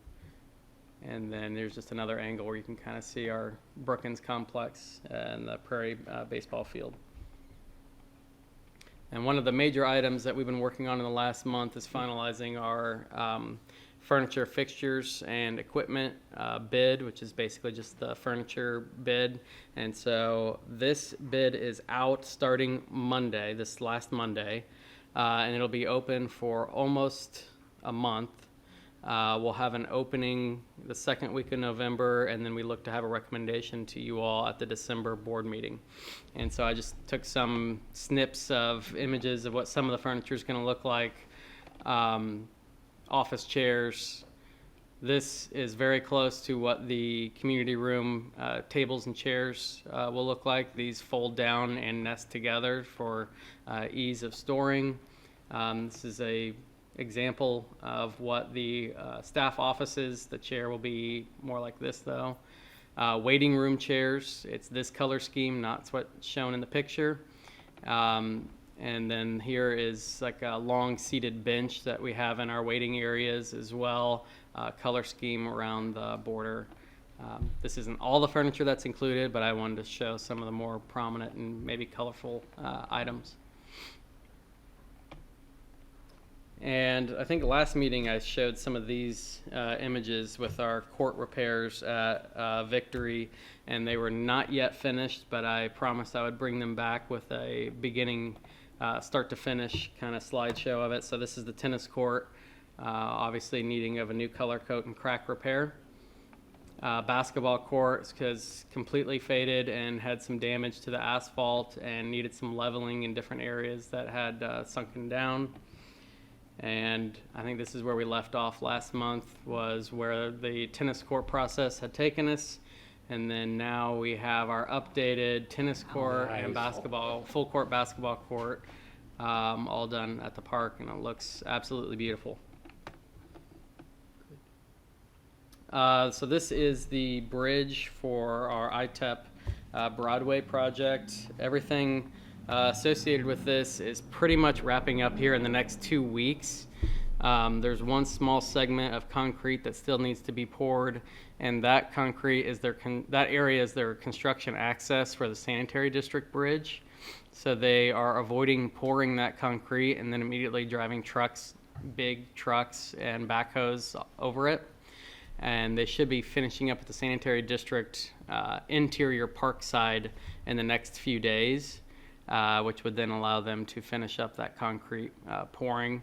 And then there's just another angle where you can kind of see our Brookins complex and the Prairie baseball field. And one of the major items that we've been working on in the last month is finalizing our furniture, fixtures, and equipment bid, which is basically just the furniture bid. And so this bid is out starting Monday, this last Monday, and it'll be open for almost a month. We'll have an opening the second week of November, and then we look to have a recommendation to you all at the December board meeting. And so I just took some snips of images of what some of the furniture is going to look like. office chairs. This is very close to what the community room tables and chairs will look like. These fold down and nest together for ease of storing. This is a example of what the staff offices. The chair will be more like this though. Waiting room chairs, it's this color scheme, not what's shown in the picture. And then here is like a long seated bench that we have in our waiting areas as well. Color scheme around the border. This isn't all the furniture that's included, but I wanted to show some of the more prominent and maybe colorful items. And I think last meeting I showed some of these images with our court repairs at Victory, and they were not yet finished, but I promised I would bring them back with a beginning start to finish kind of slideshow of it. So this is the tennis court, obviously needing of a new color coat and crack repair. Basketball court because completely faded and had some damage to the asphalt and needed some leveling in different areas that had sunken down. And I think this is where we left off last month, was where the tennis court process had taken us. And then now we have our updated tennis court and basketball, full court basketball court, all done at the park, and it looks absolutely beautiful. So this is the bridge for our ITEP Broadway project. Everything associated with this is pretty much wrapping up here in the next 2 weeks. There's one small segment of concrete that still needs to be poured, and that concrete is that area is their construction access for the sanitary district bridge. So they are avoiding pouring that concrete and then immediately driving trucks, big trucks and backhoes over it. And they should be finishing up at the sanitary district interior park side in the next few days, which would then allow them to finish up that concrete pouring.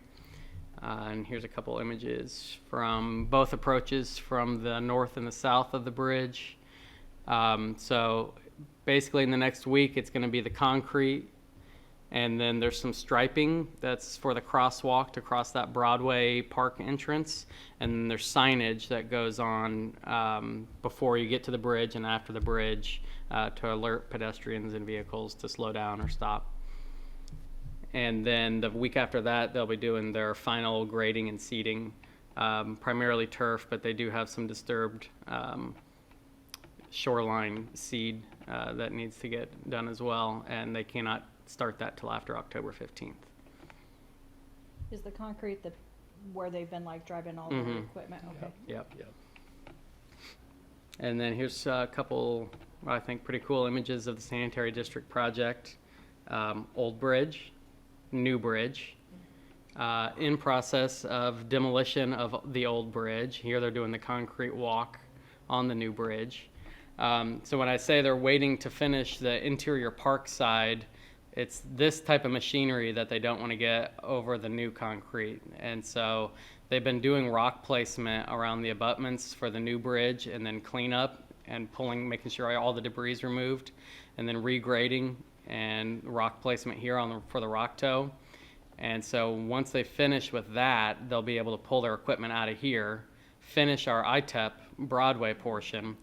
And here's a couple images from both approaches from the north and the south of the bridge. So basically in the next week, it's going to be the concrete, and then there's some striping that's for the crosswalk to cross that Broadway park entrance, and then there's signage that goes on before you get to the bridge and after the bridge to alert pedestrians and vehicles to slow down or stop. And then the week after that, they'll be doing their final grading and seeding, primarily turf, but they do have some disturbed shoreline seed that needs to get done as well, and they cannot start that till after October 15th. Is the concrete where they've been like driving all the equipment? Okay. Yep. And then here's a couple, I think, pretty cool images of the sanitary district project. Old bridge, new bridge, in process of demolition of the old bridge. Here they're doing the concrete walk on the new bridge. So when I say they're waiting to finish the interior park side, it's this type of machinery that they don't want to get over the new concrete. And so they've been doing rock placement around the abutments for the new bridge, and then cleanup and making sure all the debris is removed, and then regrading and rock placement here for the rock toe. And so once they finish with that, they'll be able to pull their equipment out of here, finish our ITEP Broadway portion.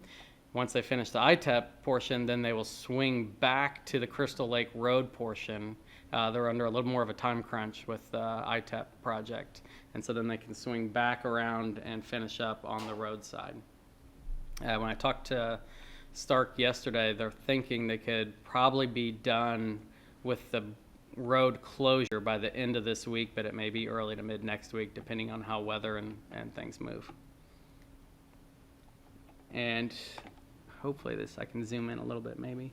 Once they finish the ITEP portion, then they will swing back to the Crystal Lake Road portion. They're under a little more of a time crunch with the ITEP project. And so then they can swing back around and finish up on the road side. When I talked to Stark yesterday, they're thinking they could probably be done with the road closure by the end of this week, but it may be early to mid next week, depending on how weather and things move. And hopefully I can zoom in a little bit maybe.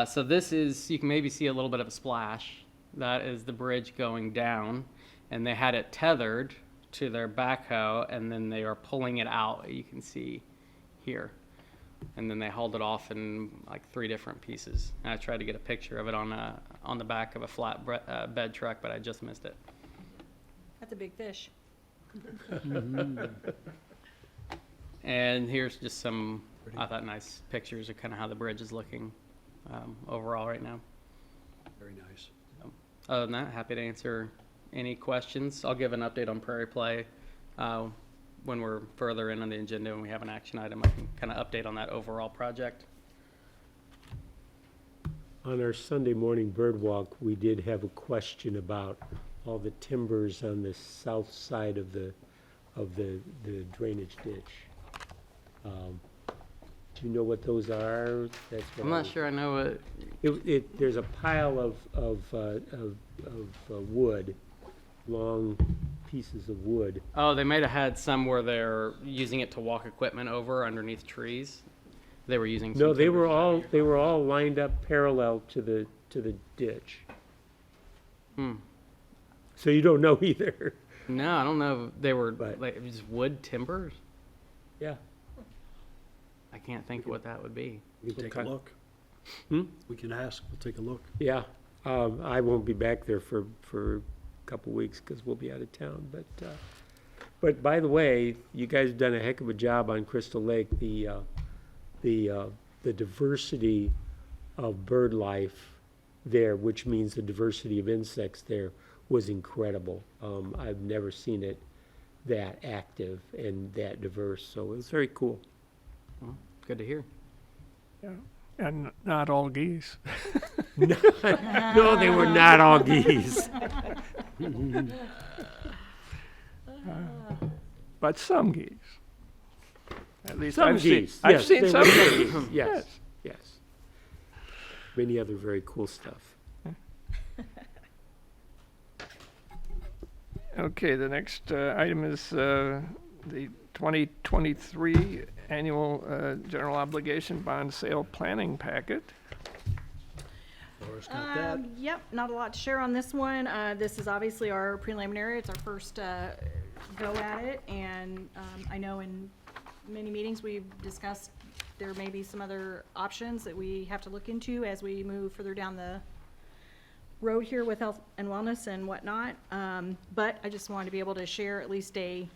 So this is, you can maybe see a little bit of a splash. That is the bridge going down, and they had it tethered to their backhoe, and then they are pulling it out, you can see here. And then they hauled it off in like 3 different pieces. And I tried to get a picture of it on the back of a flat bed truck, but I just missed it. That's a big fish. And here's just some, I thought, nice pictures of kind of how the bridge is looking overall right now. Very nice. Other than that, happy to answer Any questions? I'll give an update on Prairie Play when we're further in on the agenda and we have an action item. I can kind of update on that overall project. On our Sunday morning bird walk, we did have a question about all the timbers on the south side of the drainage ditch. Do you know what those are? That's what I'm not sure I know what. There's a pile of wood, long pieces of wood. Oh, they might have had some where they're using it to walk equipment over underneath trees. They were using. No, some they were timbers. all lined up parallel to the ditch. So you don't know either. No, I don't know. If they were like just wood timbers. Yeah. I can't think of what that would be. We can take a look. We can ask. We'll take a look. Yeah, I won't be back there for a couple weeks because we'll be out of town. But by the way, you guys have done a heck of a job on Crystal Lake. The diversity of bird life there, which means the diversity of insects there, was incredible. I've never seen it that active and that diverse, so it was very cool. Well, good to hear. Yeah, and not all geese. No, they were not all geese. But some geese. At least Some I've geese. seen. I've Yes, seen they some were geese. geese. Yes, yes. Many other very cool stuff. Okay, the next item is the 2023 annual general obligation bond sale planning packet. Laura's got that. Yep, not a lot to share on this one. This is obviously our preliminary. It's our first go at it, and I know in many meetings we've discussed there may be some other options that we have to look into as we move further down the road here with health and wellness and whatnot. But I just wanted to be able to share at least a,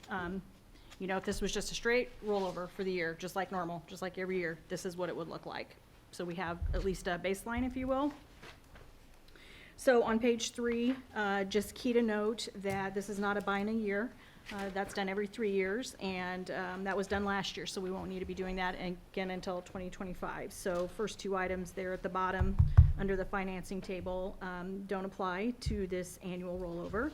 if this was just a straight rollover for the year, just like normal, just like every year, this is what it would look like. So we have at least a baseline, if you will. So on page 3, just key to note that this is not a buy in a year. That's done every 3 years, and that was done last year, so we won't need to be doing that again until 2025. So first 2 items there at the bottom under the financing table don't apply to this annual rollover.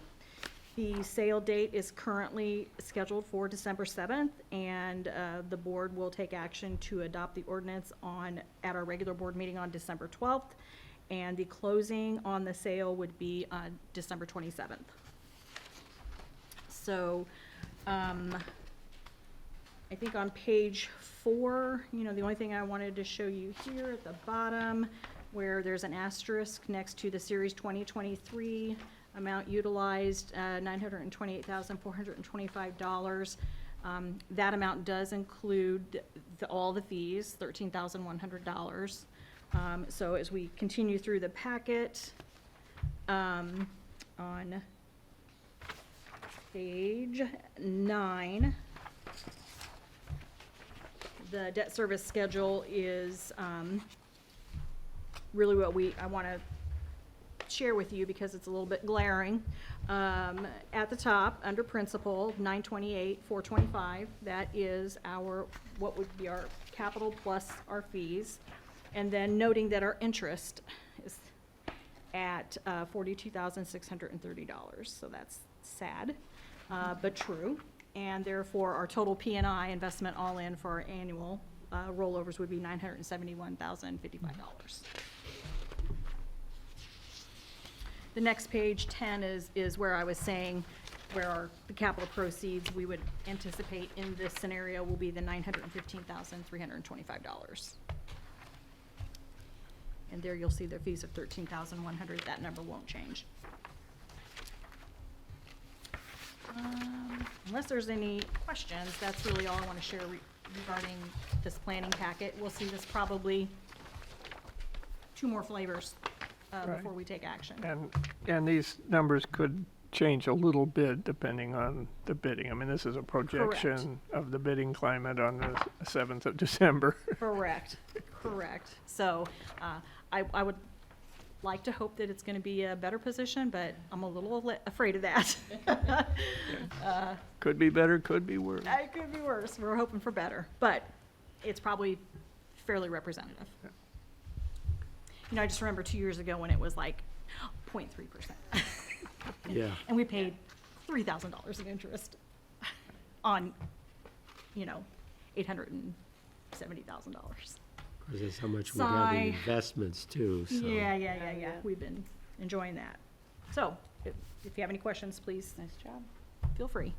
The sale date is currently scheduled for December 7th, and the board will take action to adopt the ordinance at our regular board meeting on December 12th, and the closing on the sale would be December 27th. So, I think on page 4, the only thing I wanted to show you here at the bottom, where there's an asterisk next to the Series 2023 amount utilized, $928,425. That amount does include all the fees, $13,100. So as we continue through the packet, on page 9, the debt service schedule is really what I want to share with you because it's a little bit glaring. At the top, under principal, $928,425, that is what would be our capital plus our fees. And then noting that our interest is at $42,630. So that's sad, but true. And therefore, our total P&I investment all in for our annual rollovers would be $971,055. The next page 10 is where I was saying where the capital proceeds we would anticipate in this scenario will be the $915,325. And there you'll see the fees of $13,100. That number won't change. Unless there's any questions, that's really all I want to share regarding this planning packet. We'll see this probably 2 more flavors before we take action. And these numbers could change a little bit depending on the bidding. I mean, this is a projection of the bidding climate on the 7th of December. Correct. So I would like to hope that it's going to be a better position, but I'm a little afraid of that. Could be better, could be worse. It could be worse. We're hoping for better, but it's probably fairly representative. You know, I just remember 2 years ago when it was like 0.3%. Yeah. And we paid $3,000 in interest on, you know, $870,000. Because that's how much we have in investments too, so. Yeah. We've been enjoying that. So, if you have any questions, please. Nice job. Feel free.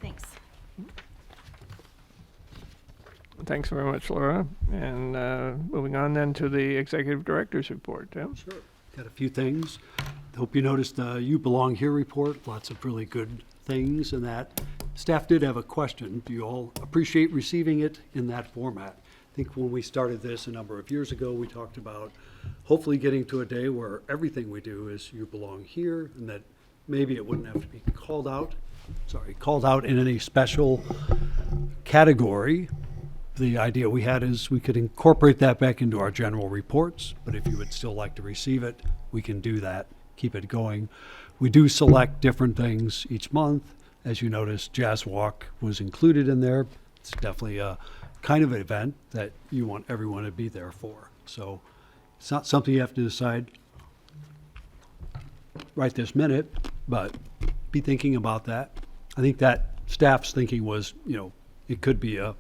Thanks. Thanks very much, Laura. And moving on then to the Executive Director's report. Tim? Sure. Got a few things. Hope you noticed the You Belong Here report. Lots of really good things in that. Staff did have a question. Do you all appreciate receiving it in that format? I think when we started this a number of years ago, we talked about hopefully getting to a day where everything we do is You Belong Here, and that maybe it wouldn't have to be called out in any special category. The idea we had is we could incorporate that back into our general reports, but if you would still like to receive it, we can do that, keep it going. We do select different things each month. As you notice, Jazz Walk was included in there. It's definitely a kind of an event that you want everyone to be there for. So it's not something you have to decide right this minute, but be thinking about that. I think that staff's thinking was, you know, it could be a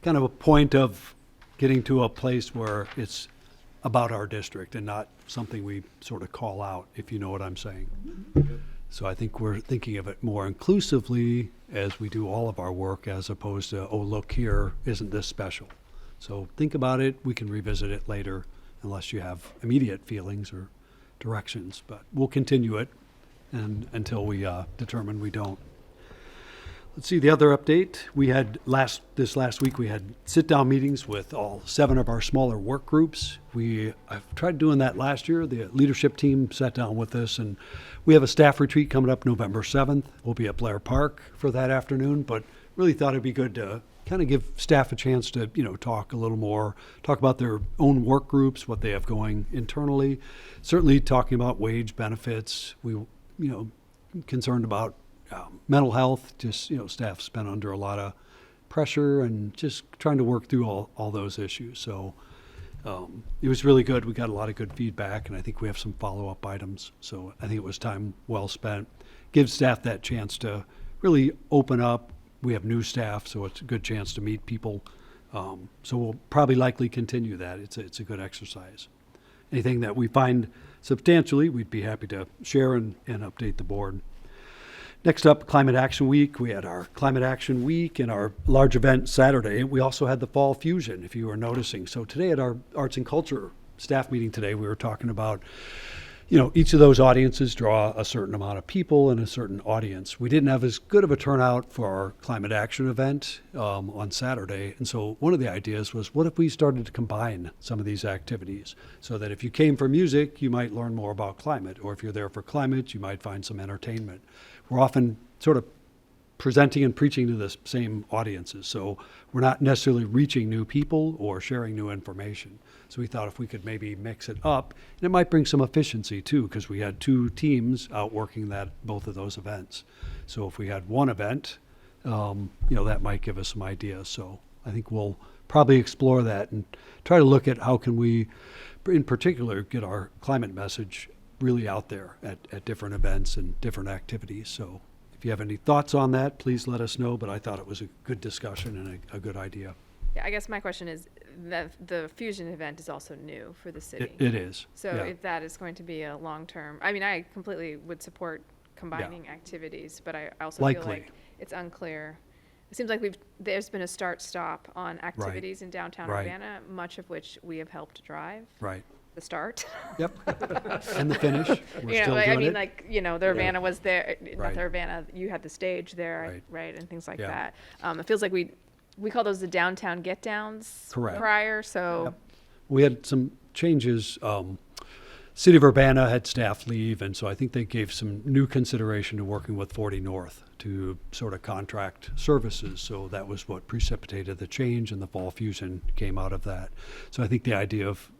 kind of a point of getting to a place where it's about our district and not something we sort of call out, if you know what I'm saying. So I think we're thinking of it more inclusively as we do all of our work, as opposed to, oh, look here, isn't this special? So think about it. We can revisit it later unless you have immediate feelings or directions, but we'll continue it and until we determine we don't. Let's see, the other update, we had this last week, we had sit-down meetings with all 7 of our smaller work groups. I've tried doing that last year. The leadership team sat down with us, and we have a staff retreat coming up November 7th. We'll be at Blair Park for that afternoon, but really thought it'd be good to kind of give staff a chance to, you know, talk a little more, talk about their own work groups, what they have going internally. Certainly talking about wage benefits. We, you know, concerned about mental health, just, you know, staff's been under a lot of pressure and just trying to work through all those issues. So it was really good. We got a lot of good feedback, and I think we have some follow-up items. So I think it was time well spent. Give staff that chance to really open up. We have new staff, so it's a good chance to meet people. So we'll probably likely continue that. It's a good exercise. Anything that we find substantially, we'd be happy to share and update the board. Next up, Climate Action Week. We had our Climate Action Week and our large event Saturday. We also had the Fall Fusion, if you were noticing. So today at our Arts and Culture staff meeting today, we were talking about, you know, each of those audiences draw a certain amount of people and a certain audience. We didn't have as good of a turnout for our Climate Action event on Saturday. And so one of the ideas was, what if we started to combine some of these activities so that if you came for music, you might learn more about climate, or if you're there for climate, you might find some entertainment. We're often sort of presenting and preaching to the same audiences, so we're not necessarily reaching new people or sharing new information. So we thought if we could maybe mix it up, and it might bring some efficiency too, because we had 2 teams out working both of those events. So if we had one event, you know, that might give us some ideas. So I think we'll probably explore that and try to look at how can we, in particular, get our climate message really out there at different events and different activities. So if you have any thoughts on that, please let us know, but I thought it was a good discussion and a good idea. Yeah, I guess my question is, the Fusion event is also new for the city. It is. So yeah. if that is going to be a long-term, I mean, I completely would support combining activities, but I also feel like it's unclear. It seems like there's been a start-stop on activities in downtown Urbana, much of which we have helped drive. Right. The start. Yep. And the finish. We're you know, still like, doing I mean, it. like, you know, the Urbana was there, not Right. the Urbana, you had the stage there, Right. and things like Yeah. that. It feels like we call those the downtown get-downs Correct. prior, so. Yep. We had some changes. City of Urbana had staff leave, and so I think they gave some new consideration to working with 40 North to sort of contract services. So that was what precipitated the change, and the Fall Fusion came out of that. So I think the idea of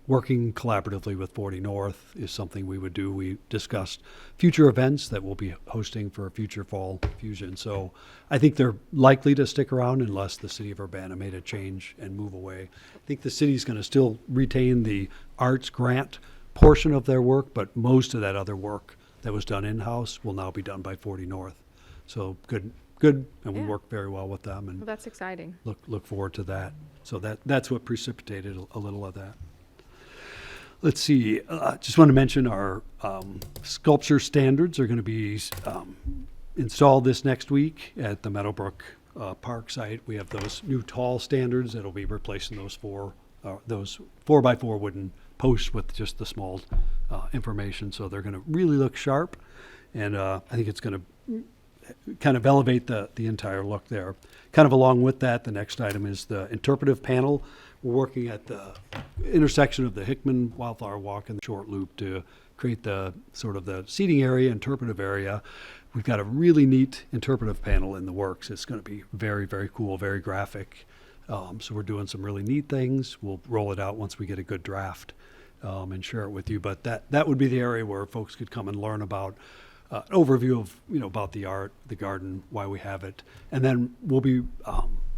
working collaboratively with 40 North is something we would do. We discussed future events that we'll be hosting for a future Fall Fusion. So I think they're likely to stick around unless the city of Urbana made a change and move away. I think the city's going to still retain the arts grant portion of their work, but most of that other work that was done in-house will now be done by 40 North. So good, and we Yeah. work very well with them, and Well, that's exciting. look forward to that. So that's what precipitated a little of that. Let's see, just want to mention our sculpture standards are going to be installed this next week at the Meadowbrook Park site. We have those new tall standards that'll be replacing those 4x4 wooden posts with just the small information. So they're going to really look sharp, and I think it's going to kind of elevate the entire look there. Kind of along with that, the next item is the interpretive panel. We're working at the intersection of the Hickman Wildflower Walk and the Short Loop to create the sort of the seating area, interpretive area. We've got a really neat interpretive panel in the works. It's going to be very, very cool, very graphic. So we're doing some really neat things. We'll roll it out once we get a good draft and share it with you. But that would be the area where folks could come and learn about an overview of, about the art, the garden, why we have it. And then we'll be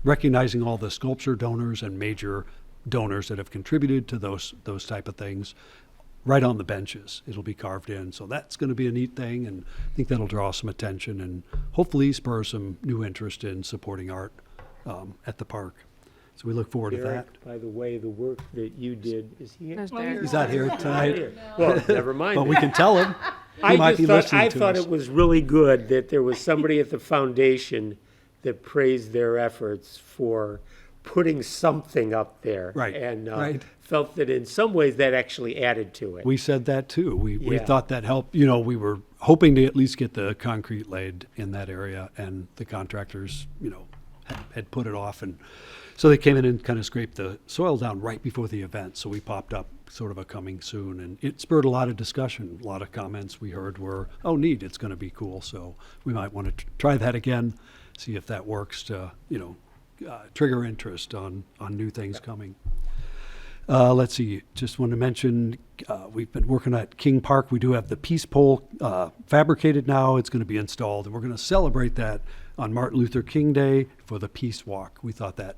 recognizing all the sculpture donors and major donors that have contributed to those type of things right on the benches. It'll be carved in. So that's going to be a neat thing, and I think that'll draw some attention and hopefully spur some new interest in supporting art at the park. So we look forward to that. Derek, by the way, the work that you did, is he here? There's Derek. He's not here tonight. Well, never mind. But we can tell him. He I might be listening I to thought us. it was really good that there was somebody at the foundation that praised their efforts for putting something up there. Right, And right. felt that in some ways that actually added to it. We said that too. We Yeah. thought that helped. We were hoping to at least get the concrete laid in that area, and the contractors, had put it off, and so they came in and kind of scraped the soil down right before the event. So we popped up sort of a coming soon, and it spurred a lot of discussion. A lot of comments we heard were, "Oh, neat! It's going to be cool." So we might want to try that again, see if that works to trigger interest on new things coming. Let's see, just want to mention, we've been working at King Park. We do have the peace pole fabricated now. It's going to be installed, and we're going to celebrate that on Martin Luther King Day for the Peace Walk. We thought that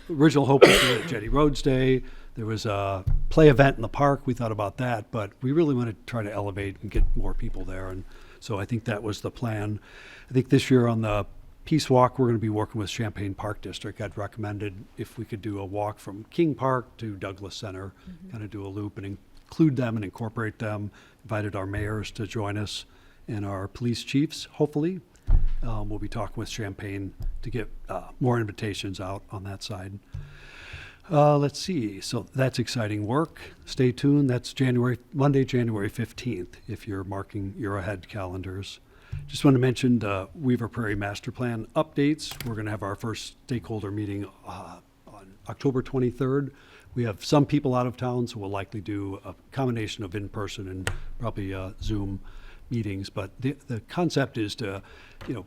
original hope was to do it Jetty Roads Day. There was a play event in the park. We thought about that, but we really want to try to elevate and get more people there. And so I think that was the plan. I think this year on the Peace Walk, we're going to be working with Champaign Park District. I'd recommended if we could do a walk from King Park to Douglas Center, kind of do a loop and include them and incorporate them. Invited our mayors to join us and our police chiefs, hopefully. We'll be talking with Champaign to get more invitations out on that side. Let's see. So that's exciting work. Stay tuned. That's Monday, January 15th, if you're marking your ahead calendars. Just want to mention the Weaver Prairie Master Plan updates. We're going to have our first stakeholder meeting on October 23rd. We have some people out of town, so we'll likely do a combination of in-person and probably Zoom meetings. But the concept is to,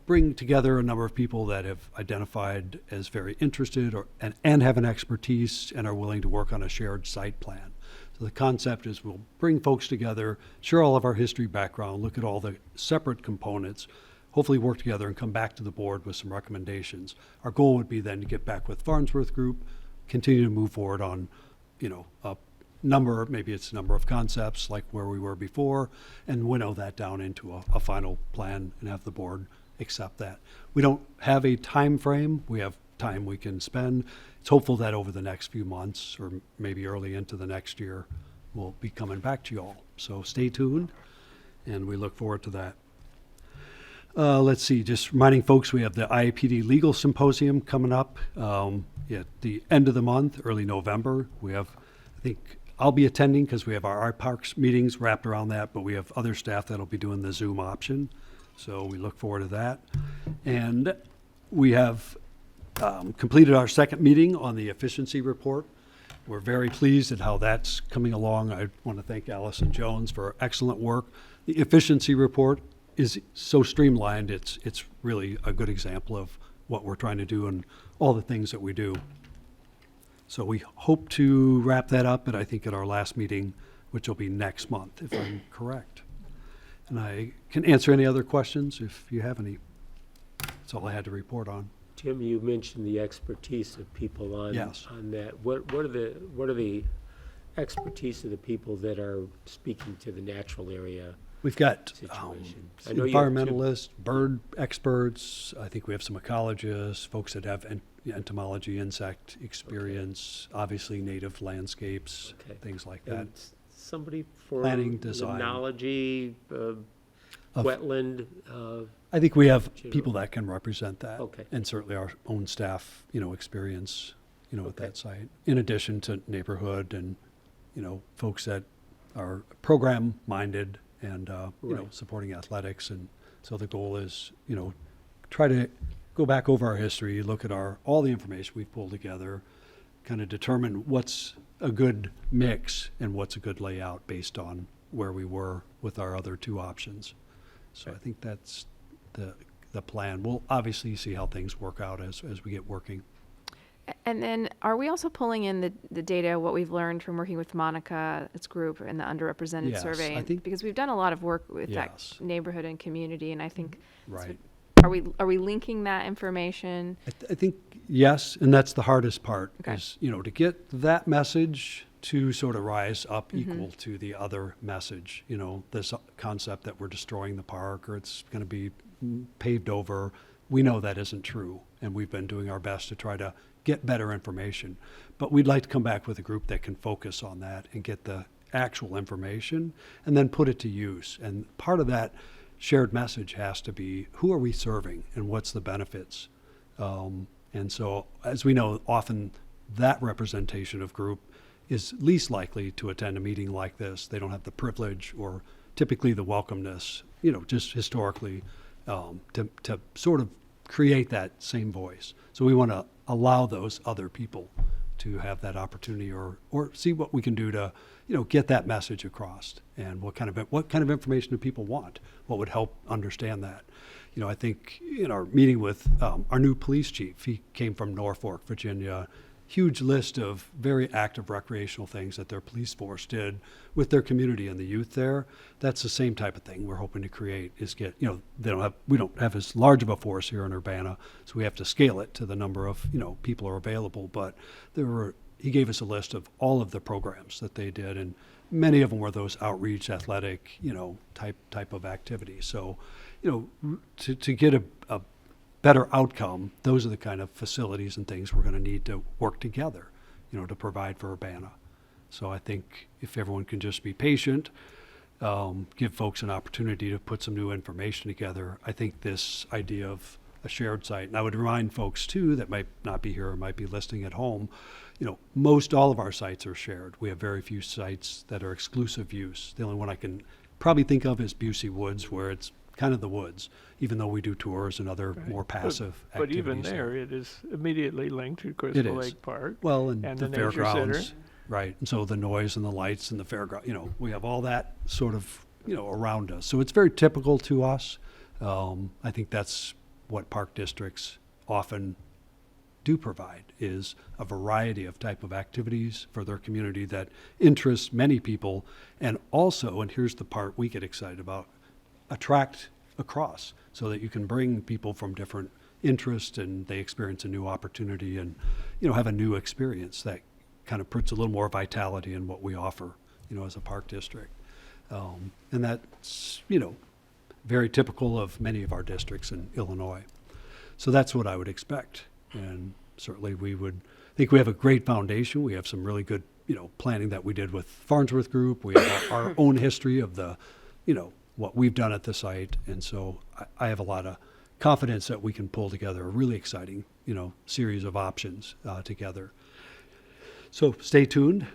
bring together a number of people that have identified as very interested and have an expertise and are willing to work on a shared site plan. So the concept is we'll bring folks together, share all of our history background, look at all the separate components, hopefully work together and come back to the board with some recommendations. Our goal would be then to get back with Farnsworth Group, continue to move forward on, a number of concepts like where we were before, and winnow that down into a final plan and have the board accept that. We don't have a time frame. We have time we can spend. It's hopeful that over the next few months or maybe early into the next year, we'll be coming back to you all. So stay tuned, and we look forward to that. Let's see, just reminding folks, we have the IAPD Legal Symposium coming up at the end of the month, early November. We have, I think, I'll be attending because we have our parks meetings wrapped around that, but we have other staff that'll be doing the Zoom option. So we look forward to that. And we have completed our second meeting on the efficiency report. We're very pleased at how that's coming along. I want to thank Allison Jones for excellent work. The efficiency report is so streamlined, it's really a good example of what we're trying to do and all the things that we do. So we hope to wrap that up, I think, at our last meeting, which will be next month, if I'm correct. And I can answer any other questions if you have any. That's all I had to report on. Jim, you mentioned the expertise of people on Yes. on that. What are the expertise of the people that are speaking to the natural area We've got situation? I know you have two- environmentalists, bird experts. I think we have some ecologists, folks that have entomology, insect experience, obviously native landscapes, Okay. things like that. And somebody for Planning, design. limnology, Of- wetland. I think we have General. people that can represent that. Okay. And certainly our own staff, experience, at Okay. that site. In addition to neighborhood and, folks that are program-minded and, Right. supporting athletics. And so the goal is, try to go back over our history, look at all the information we've pulled together, kind of determine what's a good mix and what's a good layout based on where we were with our other two options. So I think that's the plan. We'll obviously see how things work out as we get working. And then are we also pulling in the data, what we've learned from working with Monica's group and the underrepresented Yes, survey? I think- Because we've done a lot of work with Yes. that neighborhood and community, and I think, Right. are we linking that information? I think, yes, and that's the hardest part, Okay. is, to get that message to sort of rise up equal to the other message, this concept that we're destroying the park or it's going to be paved over. We know that isn't true, and we've been doing our best to try to get better information. But we'd like to come back with a group that can focus on that and get the actual information and then put it to use. And part of that shared message has to be, who are we serving and what's the benefits? And so, as we know, often that representation of group is least likely to attend a meeting like this. They don't have the privilege or typically the welcomeness, just historically, to sort of create that same voice. So we want to allow those other people to have that opportunity or see what we can do to, get that message across and what kind of information do people want? What would help understand that? I think in our meeting with our new police chief, he came from Norfolk, Virginia, huge list of very active recreational things that their police force did with their community and the youth there. That's the same type of thing we're hoping to create, is get, we don't have as large of a force here in Urbana, so we have to scale it to the number of, people are available. But he gave us a list of all of the programs that they did, and many of them were those outreach, athletic, type of activities. So, to get a better outcome, those are the kind of facilities and things we're going to need to work together, to provide for Urbana. So I think if everyone can just be patient, give folks an opportunity to put some new information together, I think this idea of a shared site, and I would remind folks too that might not be here or might be listening at home, most all of our sites are shared. We have very few sites that are exclusive use. The only one I can probably think of is Busey Woods, where it's kind of the woods, even though we do tours and other more passive But activities. even there, it is immediately linked to Crystal is. Lake Park. Well, and and the Nature fairgrounds, Center. right? And so the noise and the lights and the fairground, we have all that sort of, around us. So it's very typical to us. I think that's what park districts often do provide, is a variety of type of activities for their community that interests many people, and also, and here's the part we get excited about, attract across, so that you can bring people from different interests and they experience a new opportunity and, have a new experience that kind of puts a little more vitality in what we offer, as a park district. And that's, very typical of many of our districts in Illinois. So that's what I would expect. And certainly we would think we have a great foundation. We have some really good, planning that we did with Farnsworth Group. We have our own history of the, what we've done at the site. And so I have a lot of confidence that we can pull together a really exciting, series of options together. So stay tuned.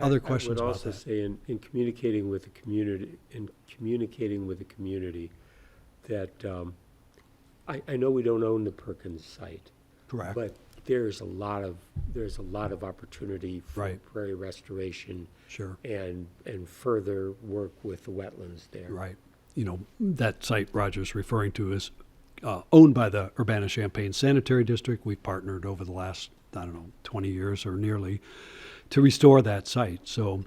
Other questions I would about also that? say in communicating with the community, that I know we don't own the Perkins site. Correct. But there's a lot of opportunity for Right. prairie restoration. Sure. And further work with the wetlands there. Right. that site Roger's referring to is owned by the Urbana-Champaign Sanitary District. We've partnered over the last, 20 years or nearly to restore that site. So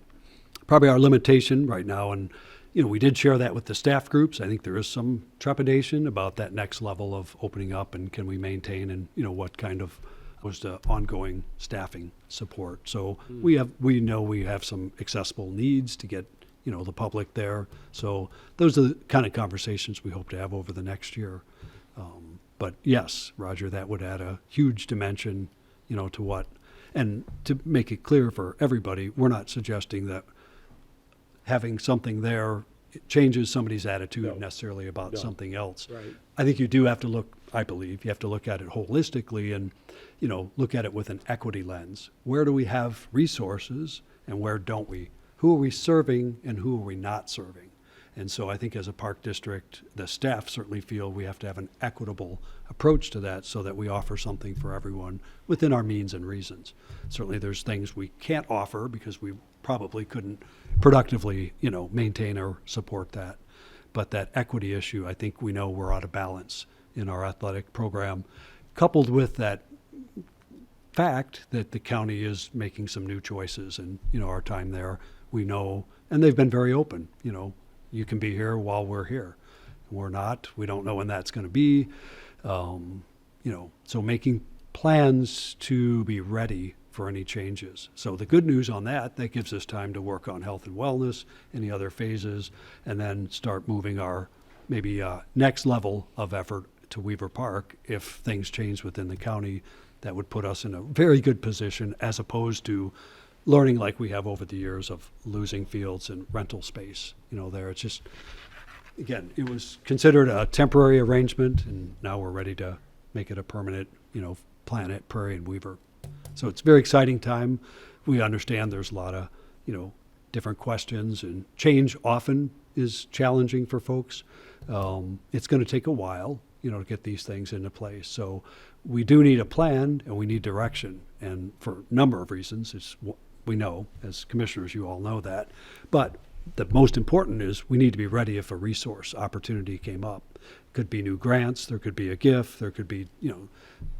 probably our limitation right now, and we did share that with the staff groups. I think there is some trepidation about that next level of opening up and can we maintain, and what kind of was the ongoing staffing support. So we know we have some accessible needs to get the public there. So those are the kind of conversations we hope to have over the next year. But yes, Roger, that would add a huge dimension, to what, and to make it clear for everybody, we're not suggesting that having something there changes somebody's attitude necessarily about something else. Right. I think you do have to look, I believe, you have to look at it holistically and, look at it with an equity lens. Where do we have resources and where don't we? Who are we serving and who are we not serving? And so I think as a park district, the staff certainly feel we have to have an equitable approach to that so that we offer something for everyone within our means and reasons. Certainly there's things we can't offer because we probably couldn't productively, maintain or support that. But that equity issue, I think we know we're out of balance in our athletic program, coupled with that fact that the county is making some new choices and, our time there, we know, and they've been very open, you can be here while we're here. We're not, we don't know when that's going to be. So making plans to be ready for any changes. So the good news on that gives us time to work on health and wellness, any other phases, and then start moving our maybe next level of effort to Weaver Park. If things change within the county, that would put us in a very good position as opposed to learning like we have over the years of losing fields and rental space. There it's just, again, it was considered a temporary arrangement, and now we're ready to make it a permanent, Planet, Prairie, and Weaver. So it's a very exciting time. We understand there's a lot of, different questions, and change often is challenging for folks. It's going to take a while, to get these things into place. So we do need a plan and we need direction, and for a number of reasons. We know, as commissioners, you all know that. But the most important is we need to be ready if a resource opportunity came up. Could be new grants, there could be a gift, there could be,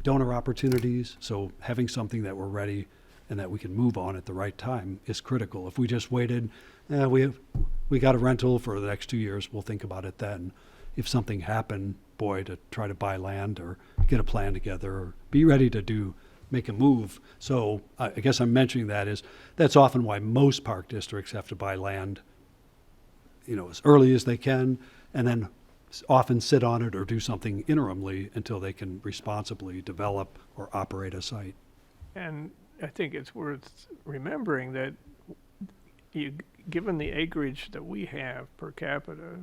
donor opportunities. So having something that we're ready and that we can move on at the right time is critical. If we just waited, we got a rental for the next 2 years, we'll think about it then. If something happened, to try to buy land or get a plan together or be ready to make a move. So I guess I'm mentioning that's often why most park districts have to buy land, as early as they can, and then often sit on it or do something interimly until they can responsibly develop or operate a site. And I think it's worth remembering that given the acreage that we have per capita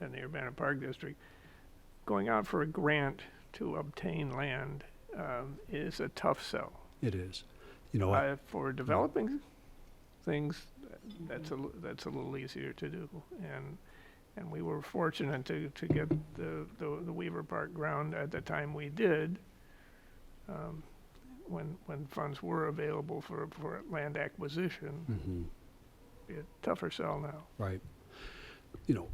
in the Urbana Park District, going out for a grant to obtain land is a tough sell. It is. For developing things, that's a little easier to do. And we were fortunate to get the Weaver Park ground at the time we did, when funds were available for land acquisition. Be a tougher sell now. Right.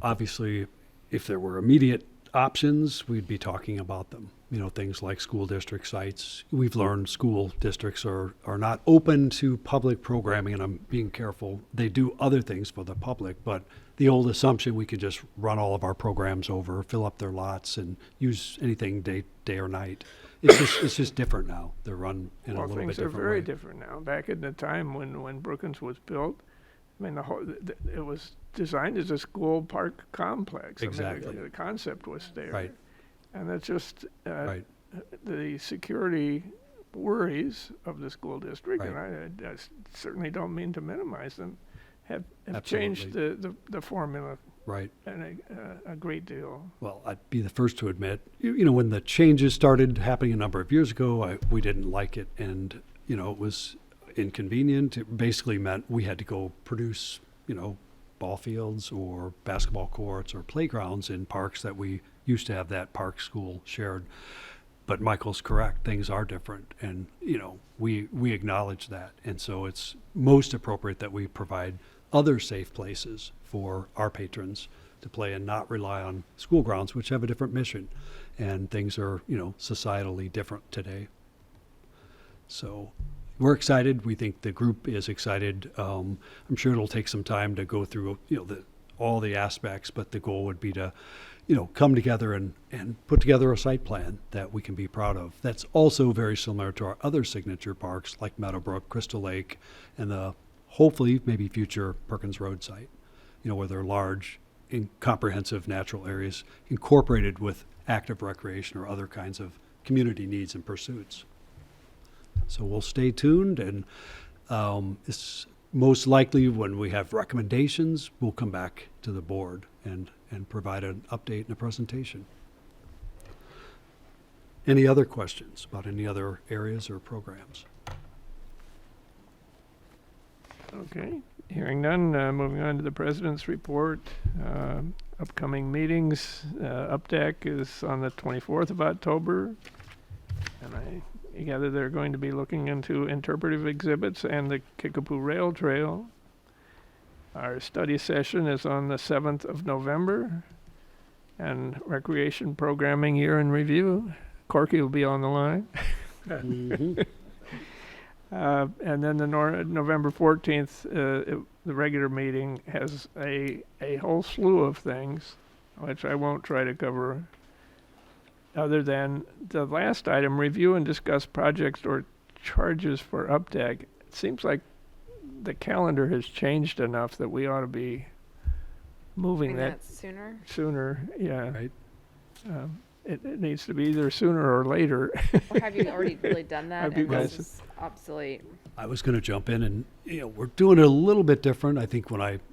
Obviously, if there were immediate options, we'd be talking about them. Things like school district sites. We've learned school districts are not open to public programming, and I'm being careful. They do other things for the public, but the old assumption we could just run all of our programs over, fill up their lots, and use anything day or night. It's just different now. They're run in a little bit different way. Things are very different now. Back in the time when Brookins was built, it was designed as a school park complex. Exactly. The concept was there. Right. And that's just Right. the security worries of the school district, Right. and I certainly don't mean to minimize them, have Absolutely. changed the formula Right. and a great deal. Well, I'd be the first to admit, when the changes started happening a number of years ago, we didn't like it, and it was inconvenient. It basically meant we had to go produce, ball fields or basketball courts or playgrounds in parks that we used to have that park school shared. But Michael's correct, things are different, and we acknowledge that, and so it's most appropriate that we provide other safe places for our patrons to play and not rely on school grounds, which have a different mission. And things are, societally different today. So we're excited. We think the group is excited. I'm sure it'll take some time to go through, all the aspects, but the goal would be to, come together and put together a site plan that we can be proud of. That's also very similar to our other signature parks like Meadowbrook, Crystal Lake, and the hopefully maybe future Perkins Road site, where they're large and comprehensive natural areas incorporated with active recreation or other kinds of community needs and pursuits. So we'll stay tuned, and it's most likely when we have recommendations, we'll come back to the board and provide an update and a presentation. Any other questions about any other areas or programs? Okay, hearing none, moving on to the president's report. Upcoming meetings, UPDAC is on the 24th of October, and I gather they're going to be looking into interpretive exhibits and the Kickapoo Rail Trail. Our study session is on the 7th of November, and recreation programming year in review. Corky will be on the line. Mhm. And then the November 14th, the regular meeting has a whole slew of things, which I won't try to cover, other than the last item, review and discuss projects or charges for UPDAC. It seems like the calendar has changed enough that we ought to be moving that sooner. sooner, yeah. Right. It needs to be either sooner or later. Or have you already really done that? Have you And guys- this is obsolete. I was going to jump in and, we're doing it a little bit different. I think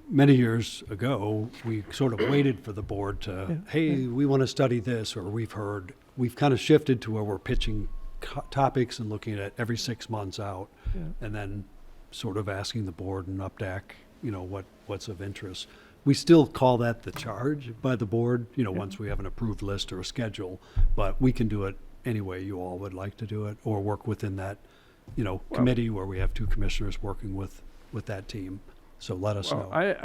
many years ago, we sort of waited for the board to, hey, we want to study this, or we've kind of shifted to where we're pitching topics and looking at every 6 months out, Yeah. and then sort of asking the board and UPDAC, what's of interest. We still call that the charge by the board, once we have an approved list or a schedule, but we can do it any way you all would like to do it, or work within that, committee where we have 2 commissioners working with that team. So let us Well, know.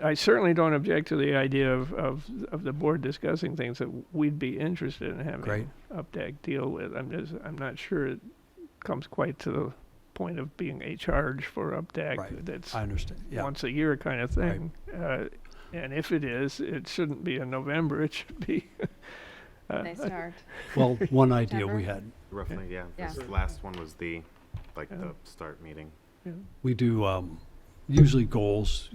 I certainly don't object to the idea of the board discussing things that we'd be interested in having Great. UPDAC deal with. I'm not sure it comes quite to the point of being a charge for UPDAC. Right. That's I understand. Yeah. once a year kind of thing. And if it is, it shouldn't be in November. It should be. Nice start. Well, one idea we had, Roughly, yeah. Yeah. This last one was the start meeting. we do usually goals,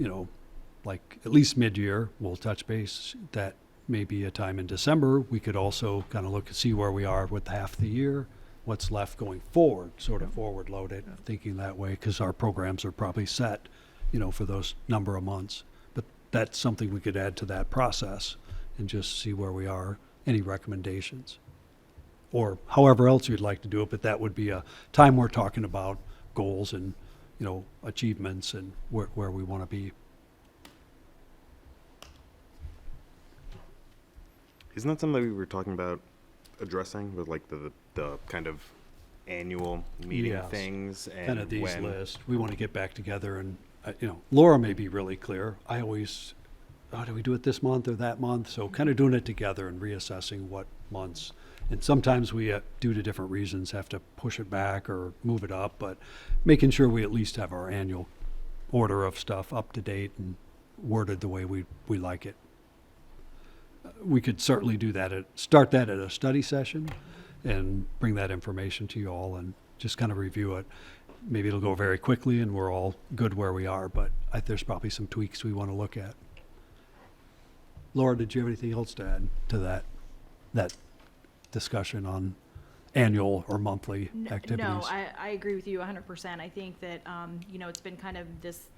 like at least mid-year, we'll touch base. That may be a time in December. We could also kind of look and see where we are with half the year, what's left going forward, sort of forward loaded, thinking that way, because our programs are probably set, for those number of months. But that's something we could add to that process and just see where we are, any recommendations. Or however else you'd like to do it, but that would be a time we're talking about goals and, achievements and where we want to be. Isn't that something we were talking about addressing with like the kind of annual meeting Yes. things and Kind of these when lists. We want to get back together and, Laura may be really clear. I always, do we do it this month or that month? So kind of doing it together and reassessing what months. And sometimes we, due to different reasons, have to push it back or move it up, but making sure we at least have our annual order of stuff up to date and worded the way we like it. We could certainly do that start that at a study session and bring that information to you all and just kind of review it. Maybe it'll go very quickly and we're all good where we are, but there's probably some tweaks we want to look at. Laura, did you have anything else to add to that discussion on annual or monthly activities? No, I agree with you 100%. I think that, it's been kind of this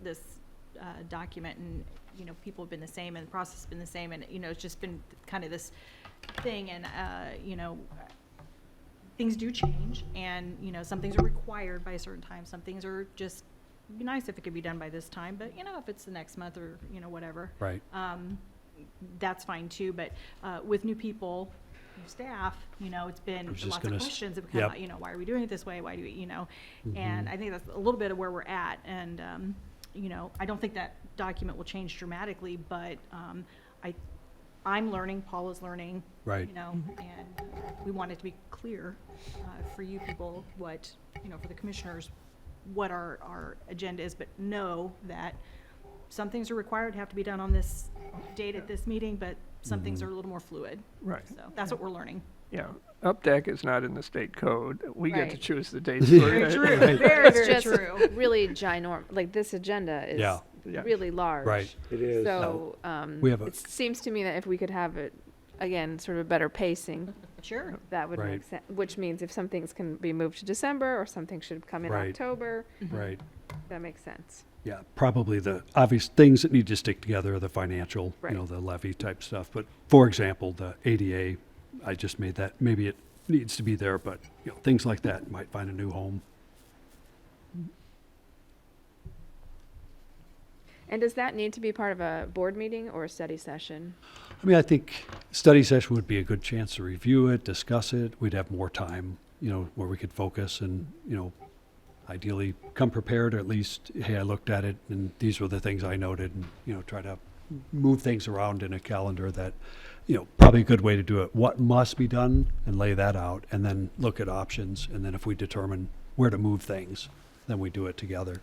document and, people have been the same and the process has been the same and, it's just been kind of this thing and, things do change and, some things are required by a certain time. Some things are just be nice if it could be done by this time, but, if it's the next month or, whatever. Right. That's fine too, but, with new people, new staff, it's been was just lots of gonna questions have come yep. out, why are we doing it this way? Why do we, and I think that's a little bit of where we're at. And, I don't think that document will change dramatically, but, I I'm learning, Paul is learning. Right. You know, and we want it to be clear for you people what, you know, for the commissioners, what our agenda is, but know that some things are required to have to be done on this date at this meeting, but some things are a little more fluid. Right. So that's what we're learning. Yeah, UPDAC is not in the state code. We get to Right. choose the dates for Very it. true. Right. Very, It's very just true. really ginormous, like this agenda is Yeah. Yeah. really large. Right. It is. So, We have a- it seems to me that if we could have it, again, sort of a better pacing, Sure. that would Right. make sense, which means if some things can be moved to December or something should come in Right. October, Right. that makes sense. Yeah, probably the obvious things that need to stick together are the financial, Right. the levy type stuff. But for example, the ADA, I just made that, maybe it needs to be there, but, things like that might find a new home. And does that need to be part of a board meeting or a study session? I mean, I think study session would be a good chance to review it, discuss it. We'd have more time, where we could focus and, ideally come prepared, or at least, hey, I looked at it and these were the things I noted, and, try to move things around in a calendar that, probably a good way to do it. What must be done and lay that out, and then look at options. And then if we determine where to move things, then we do it together.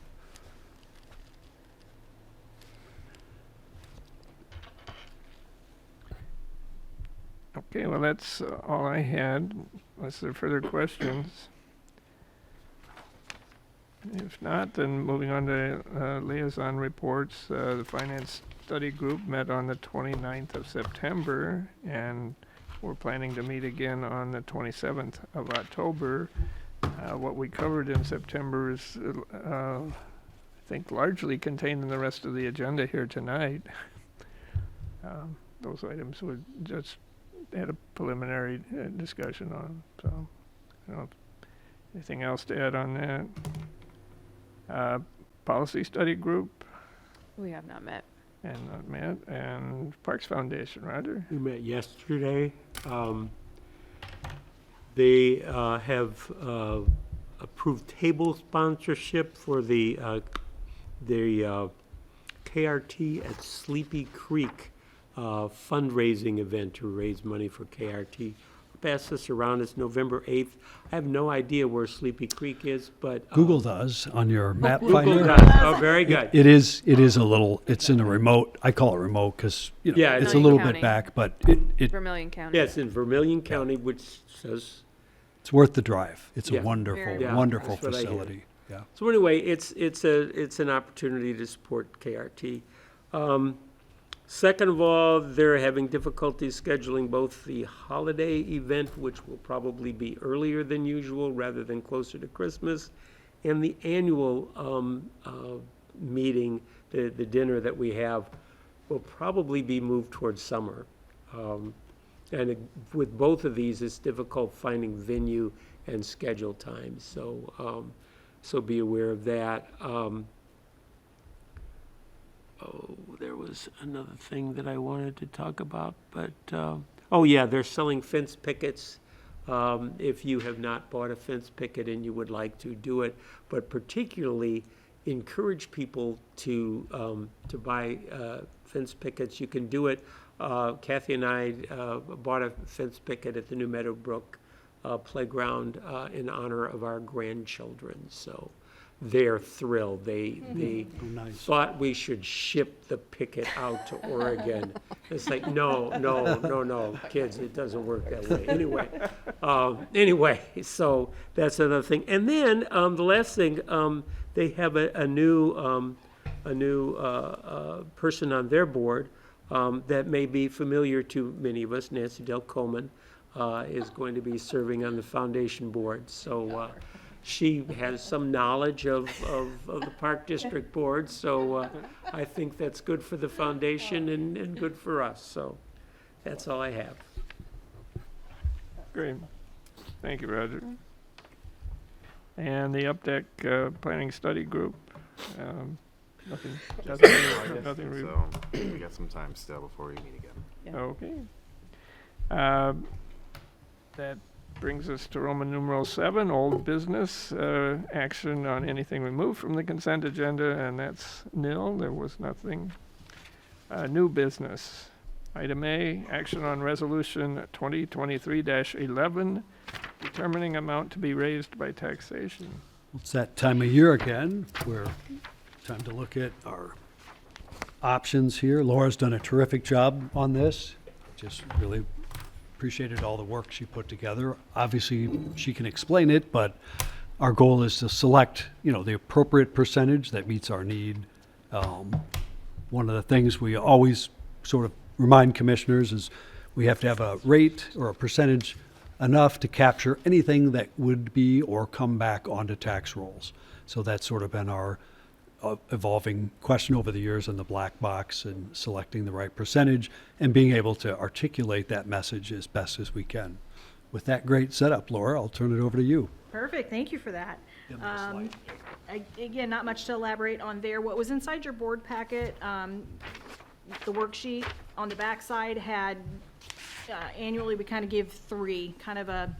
Okay, well, that's all I had, unless there are further questions. If not, then moving on to liaison reports. The Finance Study Group met on the 29th of September, and we're planning to meet again on the 27th of October. What we covered in September is, I think, largely contained in the rest of the agenda here tonight. Those items would just had a preliminary discussion on, so I don't know if anything else to add on that. Policy Study Group We have not met. and not met, and Parks Foundation, Roger. We met yesterday. They have approved table sponsorship for the KRT at Sleepy Creek fundraising event to raise money for KRT. Pass this around. It's November 8th. I have no idea where Sleepy Creek is, but Google does on your map Google finder. does. Oh, very good. It is a little, it's in a remote, I call it remote because, Yeah, it's a Vermilion little County. bit back, but it Vermilion County. Yes, in Vermilion County, which says. it's worth the drive. It's a Yeah. wonderful, Very Yeah, wonderful that's what I hear. facility. Yeah. So anyway, it's an opportunity to support KRT. Second of all, they're having difficulties scheduling both the holiday event, which will probably be earlier than usual rather than closer to Christmas, and the annual meeting, the dinner that we have, will probably be moved towards summer. With both of these, it's difficult finding venue and schedule times, so be aware of that. There was another thing that I wanted to talk about, but, they're selling fence pickets. If you have not bought a fence picket and you would like to do it, but particularly encourage people to buy fence pickets. You can do it. Kathy and I bought a fence picket at the New Meadowbrook playground in honor of our grandchildren, so they're thrilled. They nice. thought we should ship the picket out to Oregon. It's like, no, kids, it doesn't work that way. Anyway, so that's another thing. And then the last thing, they have a new person on their board that may be familiar to many of us. Nancy Del Coleman is going to be serving on the foundation board. So she has some knowledge of the Park District Board, so I think that's good for the foundation and good for us. So that's all I have. Great. Thank you, Roger. And the UPDAC Planning Study Group, nothing, I nothing. so we got some time still before we meet again. Okay. That brings us to Roman numeral 7, old business, action on anything removed from the consent agenda, and that's nil. There was nothing. New business. Item A, action on resolution 2023-11, determining amount to be raised by taxation. It's that time of year again, where time to look at our options here. Laura's done a terrific job on this. Just really appreciated all the work she put together. Obviously, she can explain it, but our goal is to select, the appropriate percentage that meets our need. One of the things we always sort of remind commissioners is we have to have a rate or a percentage enough to capture anything that would be or come back onto tax rolls. So that's sort of been our evolving question over the years in the black box, and selecting the right percentage and being able to articulate that message as best as we can. With that great setup, Laura, I'll turn it over to you. Perfect, thank you for that. Again, not much to elaborate on there. What was inside your board packet, the worksheet on the back side had, annually, we kind of give three, kind of a,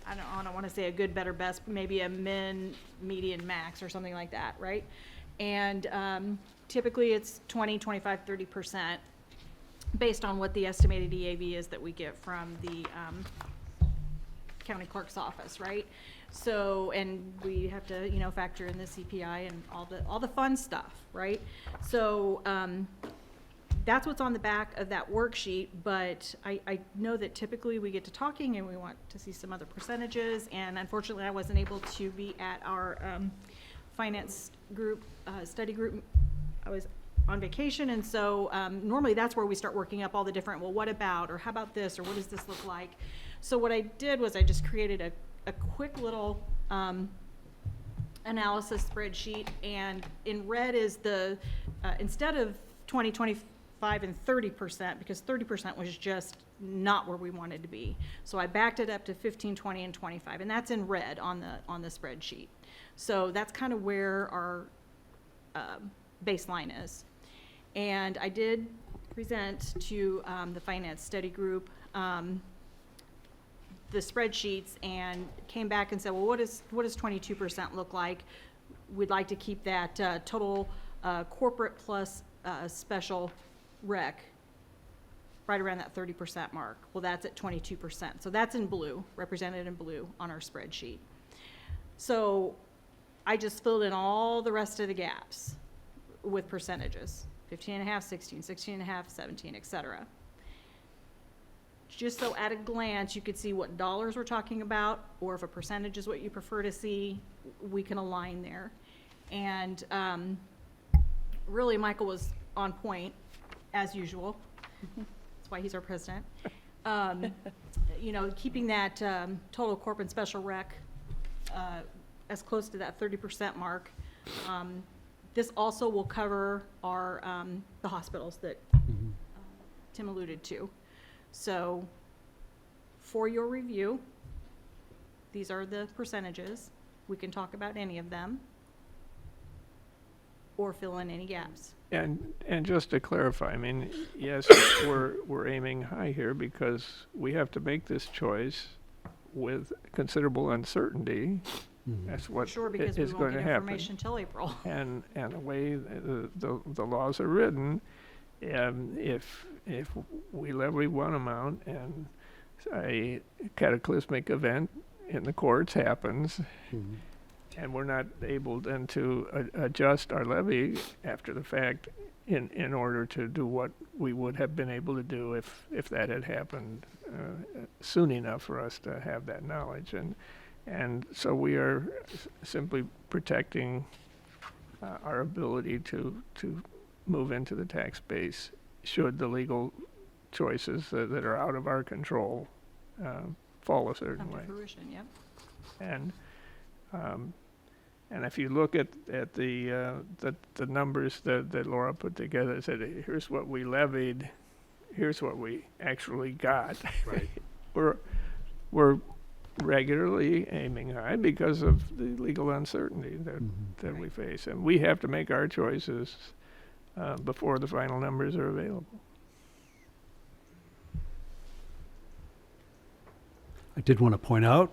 I don't want to say a good, better, best, but maybe a min, median, max, or something like that, right? And typically it's 20, 25, 30% based on what the estimated EAV is that we get from the county clerk's office, right? So, and we have to, factor in the CPI and all the fun stuff, right? So that's what's on the back of that worksheet, but I know that typically we get to talking and we want to see some other percentages, and unfortunately I wasn't able to be at our finance group, study group. I was on vacation, and so normally that's where we start working up all the different, well, what about, or how about this, or what does this look like? So what I did was I just created a quick little analysis spreadsheet, and in red is the, instead of 20, 25, and 30%, because 30% was just not where we wanted to be. So I backed it up to 15, 20, and 25, and that's in red on the spreadsheet. So that's kind of where our baseline is. And I did present to the finance study group the spreadsheets, and came back and said, well, what does 22% look like? We'd like to keep that total corporate plus special rec right around that 30% mark. Well, that's at 22%. So that's in blue, represented in blue on our spreadsheet. So I just filled in all the rest of the gaps with percentages, 15.5, 16, 16.5, 17, etc. Just so at a glance you could see what dollars we're talking about, or if a percentage is what you prefer to see, we can align there. And really Michael was on point, as usual. That's why he's our president. Keeping that total corp and special rec as close to that 30% mark. This also will cover our the hospitals that Tim alluded to. So for your review, these are the percentages. We can talk about any of them or fill in any gaps. And just to clarify, I mean, yes, we're aiming high here because we have to make this choice with considerable uncertainty. That's what Sure, because is we going won't to get happen. information till April. And the way the laws are written, if we levy one amount and a cataclysmic event in the courts happens, and we're not able then to adjust our levy after the fact in order to do what we would have been able to do if that had happened soon enough for us to have that knowledge. And so we are simply protecting our ability to move into the tax base should the legal choices that are out of our control fall a certain Come way. to fruition, yep. And if you look at the numbers that Laura put together, it said, here's what we levied, here's what we actually got. Right. We're regularly aiming high because of the legal uncertainty that we face, and we have to make our choices before the final numbers are available. I did want to point out,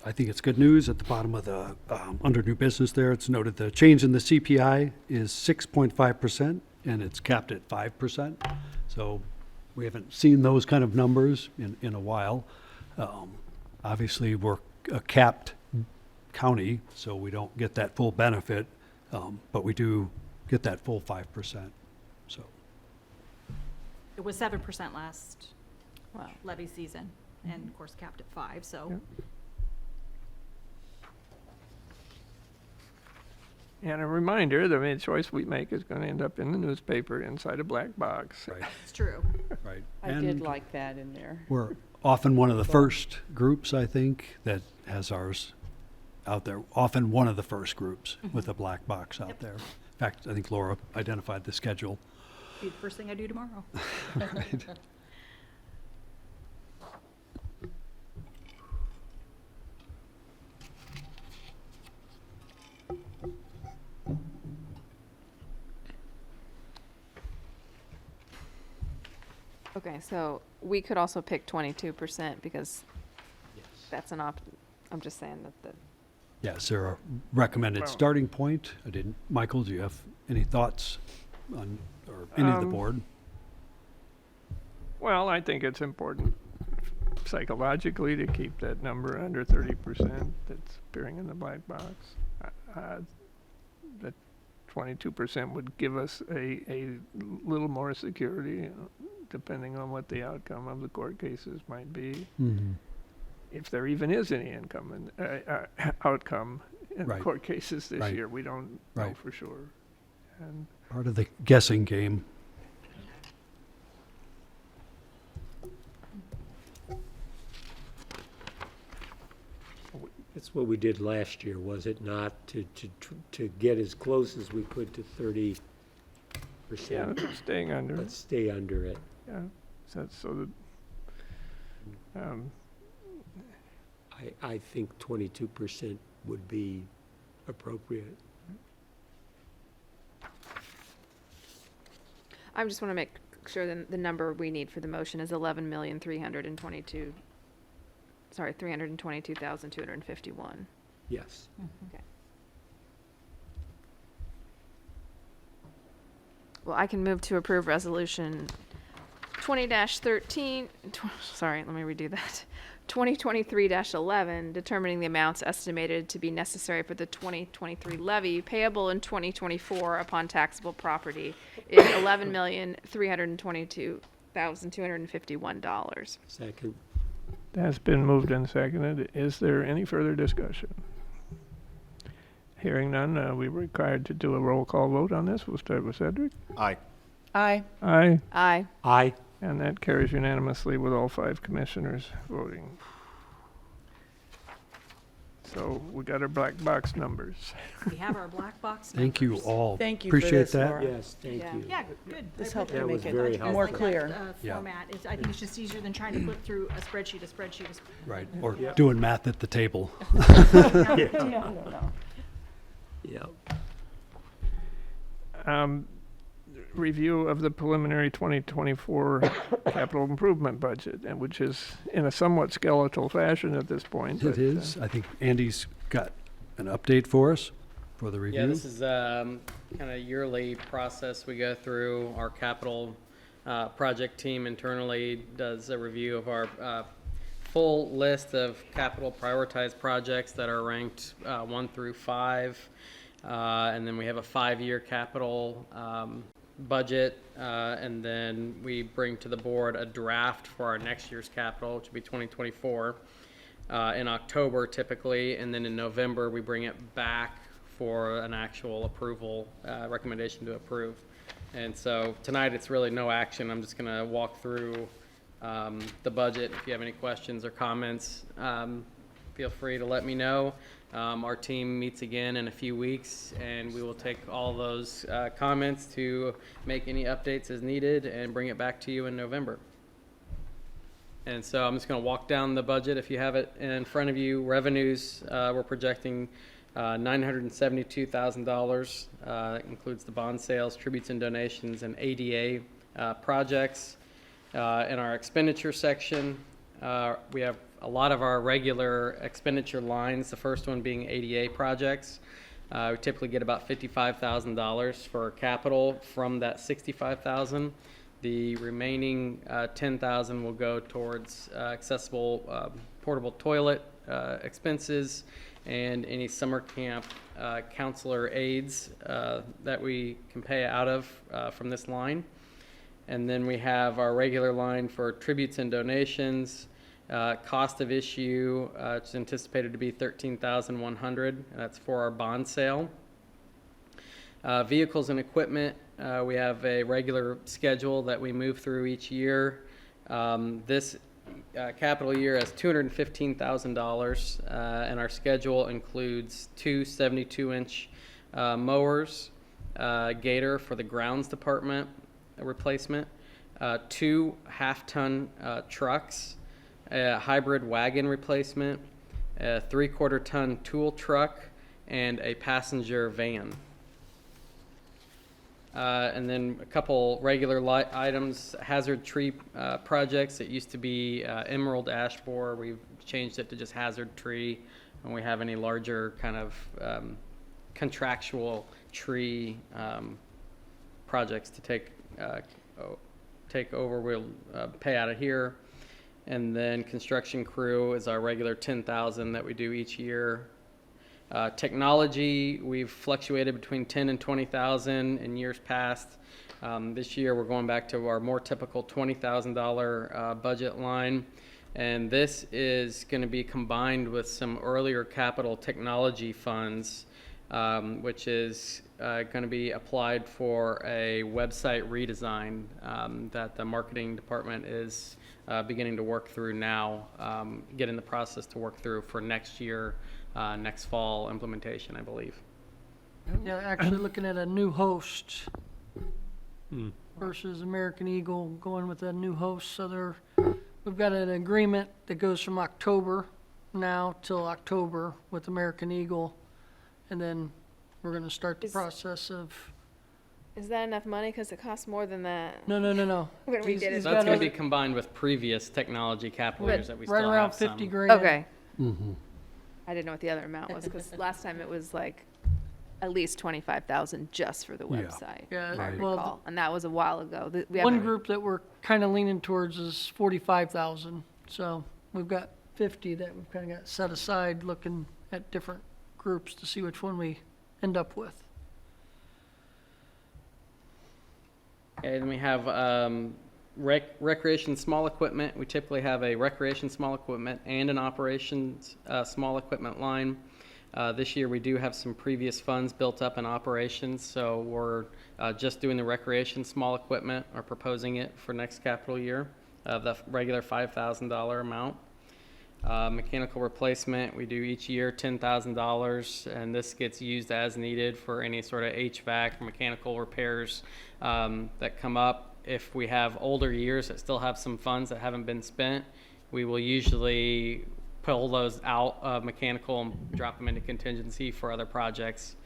I think it's good news, at the bottom of the, under new business there, it's noted the change in the CPI is 6.5%, and it's capped at 5%. So we haven't seen those kind of numbers in a while. Obviously, we're a capped county, so we don't get that full benefit, but we do get that full 5%. So It was 7% last Wow. levy season, and of course capped at 5, so. Yep. And a reminder, the choice we make is going to end up in the newspaper inside a black box. Right. It's true. right. I did like that in there. We're often one of the first groups, I think, that has ours out there. Often one of the first groups with a black box out there. In fact, I think Laura identified the schedule. Be the first thing I do tomorrow. Right. Okay, so we could also pick 22% because that's an I'm just saying that the, Yeah, is there a recommended Well- starting point? I didn't. Michael, do you have any thoughts on, or any of the board? Well, I think it's important psychologically to keep that number under 30% that's appearing in the black box. That 22% would give us a little more security, depending on what the outcome of the court cases might be. Mm-hmm. If there even is any outcome in Right. court cases this Right. year, we don't know Right. for sure. And Part of the guessing game. That's what we did last year, was it not? To get as close as we could to 30%. yeah, staying under. Let's stay under it. Yeah, so that, I think 22% would be appropriate. I just want to make sure that the number we need for the motion is 322,251. Yes. Okay. Well, I can move to approve resolution 20-13, sorry, let me redo that. 2023-11, determining the amounts estimated to be necessary for the 2023 levy payable in 2024 upon taxable property is $11,322,251. Second. that's been moved and seconded. Is there any further discussion? Hearing none, we're required to do a roll call vote on this. We'll start with Cedric. Aye. Aye. Aye. Aye. Aye. And that carries unanimously with all 5 commissioners voting. So we got our black box numbers. We have our black box Thank you numbers. all. Thank you for Appreciate this, that. Laura. Yes, thank Yeah. you. Yeah, good. This I helped appreciate to That make was it very You guys more like that, clear. Yeah. Format. I think it's just easier than trying to flip through a spreadsheet, Right. Or Yeah. doing math at the table. Yeah. Review of the preliminary 2024 capital improvement budget, and which is in a somewhat skeletal fashion at this point. It but, is. I think Andy's got an update for us for the review. Yeah, this is kind of yearly process we go through. Our capital project team internally does a review of our full list of capital prioritized projects that are ranked 1 through 5. And then we have a 5-year capital budget, and then we bring to the board a draft for our next year's capital, which will be 2024, in October typically, and then in November we bring it back for an actual approval, recommendation to approve. And so tonight it's really no action. I'm just going to walk through the budget. If you have any questions or comments, feel free to let me know. Our team meets again in a few weeks, and we will take all those comments to make any updates as needed and bring it back to you in November. And so I'm just going to walk down the budget if you have it in front of you. Revenues, we're projecting $972,000. Includes the bond sales, tributes and donations, and ADA projects. In our expenditure section, we have a lot of our regular expenditure lines, the first one being ADA projects. We typically get about $55,000 for capital from that $65,000. The remaining $10,000 will go towards accessible portable toilet expenses and any summer camp counselor aides that we can pay out of from this line. And then we have our regular line for tributes and donations. Cost of issue, it's anticipated to be $13,100. That's for our bond sale. Vehicles and equipment, we have a regular schedule that we move through each year. This capital year has $215,000, and our schedule includes two 72-inch mowers, Gator for the grounds department replacement, two half-ton trucks, a hybrid wagon replacement, a 3/4-ton tool truck, and a passenger van. And then a couple regular items, hazard tree projects. It used to be emerald ash borer. We've changed it to just hazard tree. When we have any larger kind of contractual tree projects to take over, we'll pay out of here. And then construction crew is our regular $10,000 that we do each year. Technology, we've fluctuated between $10,000 and $20,000 in years past. This year, we're going back to our more typical $20,000 budget line. And this is going to be combined with some earlier capital technology funds, which is going to be applied for a website redesign that the marketing department is beginning to work through now, get in the process to work through for next year, next fall implementation, I believe. Yeah, actually looking at a new host versus American Eagle, going with a new host. So we've got an agreement that goes from October now till October with American Eagle, and then we're going to start the process of. Is that enough money? Because it costs more than that. No. When we did it. So that's going to be combined with previous technology capital years that we right still around have 50 some. grand. Okay. Mm-hmm. I didn't know what the other amount was, because last time it was like at least 25,000 just for the Yeah. website. Yeah, if I well, recall. And that was a while ago. We One haven't- group that we're kind of leaning towards is 45,000. So we've got 50 that we've kind of got set aside, looking at different groups to see which one we end up with. Okay, then we have recreation small equipment. We typically have a recreation small equipment and an operations small equipment line. This year we do have some previous funds built up in operations, so we're just doing the recreation small equipment, or proposing it for next capital year, the regular $5,000 amount. Mechanical replacement, we do each year $10,000, and this gets used as needed for any sort of HVAC, mechanical repairs that come up. If we have older years that still have some funds that haven't been spent, we will usually pull those out of mechanical and drop them into contingency for other projects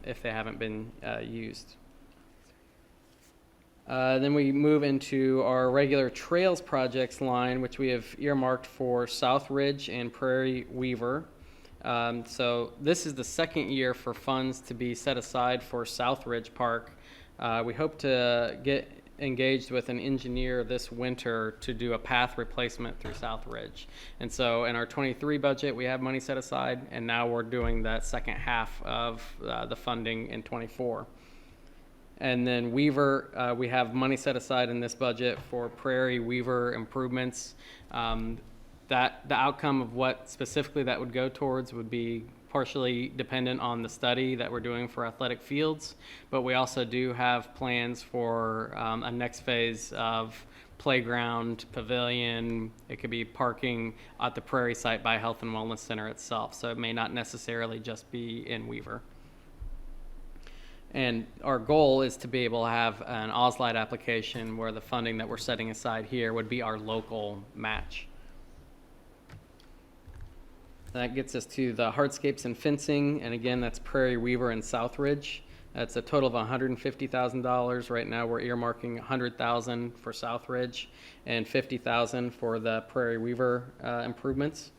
if they haven't been used. Then we move into our regular trails projects line, which we have earmarked for South Ridge and Prairie Weaver. So this is the second year for funds to be set aside for South Ridge Park. We hope to get engaged with an engineer this winter to do a path replacement through South Ridge. And so in our 23 budget, we have money set aside, and now we're doing that second half of the funding in 24. And then Weaver, we have money set aside in this budget for Prairie Weaver improvements. That the outcome of what specifically that would go towards would be partially dependent on the study that we're doing for athletic fields, but we also do have plans for a next phase of playground, pavilion. It could be parking at the Prairie site by Health and Wellness Center itself, so it may not necessarily just be in Weaver. And our goal is to be able to have an OSLIDE application where the funding that we're setting aside here would be our local match. That gets us to the hardscapes and fencing, and again, that's Prairie Weaver and South Ridge. That's a total of $150,000. Right now, we're earmarking $100,000 for South Ridge and $50,000 for the Prairie Weaver improvements.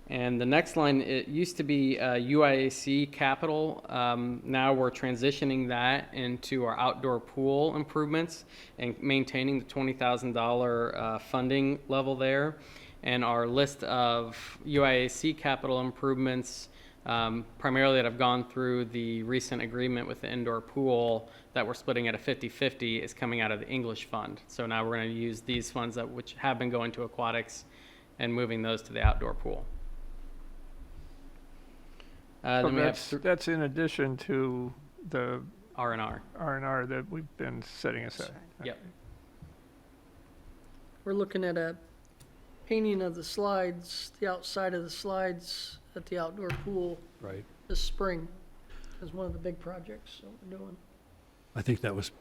And the next line, it used to be UIAC capital. Now we're transitioning that into our outdoor pool improvements and maintaining the $20,000 funding level there. And our list of UIAC capital improvements, primarily that have gone through the recent agreement with the indoor pool that we're splitting at a 50-50, is coming out of the English fund. So now we're going to use these funds which have been going to aquatics and moving those to the outdoor pool. So Then we have that's in addition to the R&R. R&R that we've been setting aside. Yep. We're looking at a painting of the slides, the outside of the slides at the outdoor pool Right. this spring is one of the big projects that we're doing. I think that was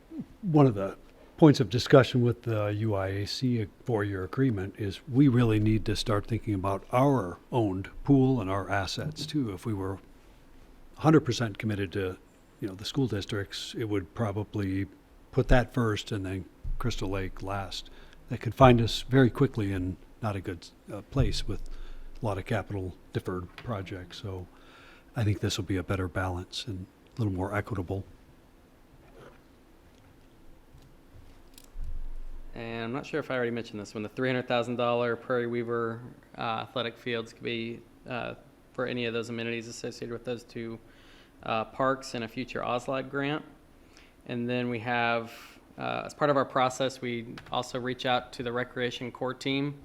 one of the points of discussion with the UIAC four-year agreement is we really need to start thinking about our owned pool and our assets too. If we were 100% committed to, the school districts, it would probably put that first and then Crystal Lake last. That could find us very quickly in not a good place with a lot of capital deferred projects. So I think this will be a better balance and a little more equitable. And I'm not sure if I already mentioned this one. The $300,000 Prairie Weaver athletic fields could be for any of those amenities associated with those two parks and a future OSLAD grant. And then we have, as part of our process, we also reach out to the recreation core team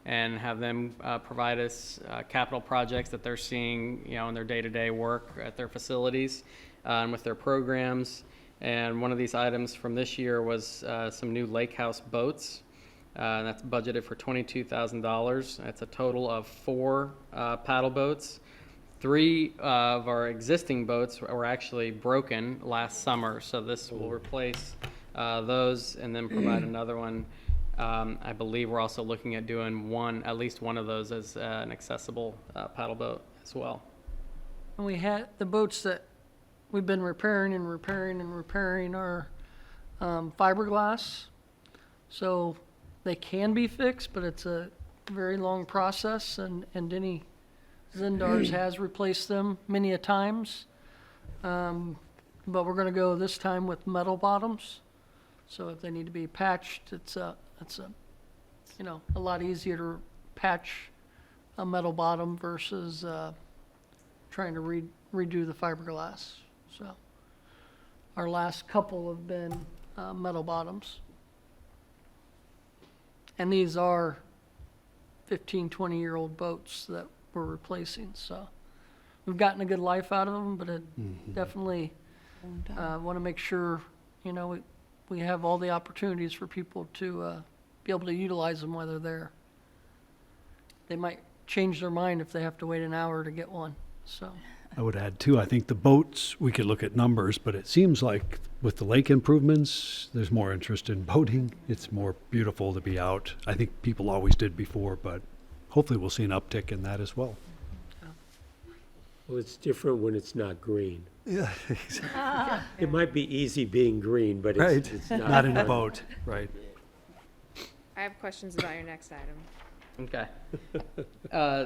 and have them provide us capital projects that they're seeing, in their day-to-day work at their facilities and with their programs. And one of these items from this year was some new lake house boats. And that's budgeted for $22,000. That's a total of 4 paddle boats. 3 of our existing boats were actually broken last summer, so this will replace those and then provide another one. I believe we're also looking at doing at least one of those as an accessible paddle boat as well. And we had the boats that we've been repairing are fiberglass. So they can be fixed, but it's a very long process, and Denny Zindars has replaced them many a times. But we're gonna go this time with metal bottoms. So if they need to be patched, it's a lot easier to patch a metal bottom versus trying to redo the fiberglass. So our last couple have been metal bottoms. And these are 15, 20-year-old boats that we're replacing. So we've gotten a good life out of them, but it definitely want to make sure, we have all the opportunities for people to be able to utilize them while they're there. They might change their mind if they have to wait an hour to get one. So I would add too, I think the boats, we could look at numbers, but it seems like with the lake improvements, there's more interest in boating. It's more beautiful to be out. I think people always did before, but hopefully we'll see an uptick in that as well. Well, it's different when it's not green. Yeah, It might be easy being green, but right. it's not. Not in a fun. boat, right. I have questions about your next item. Okay.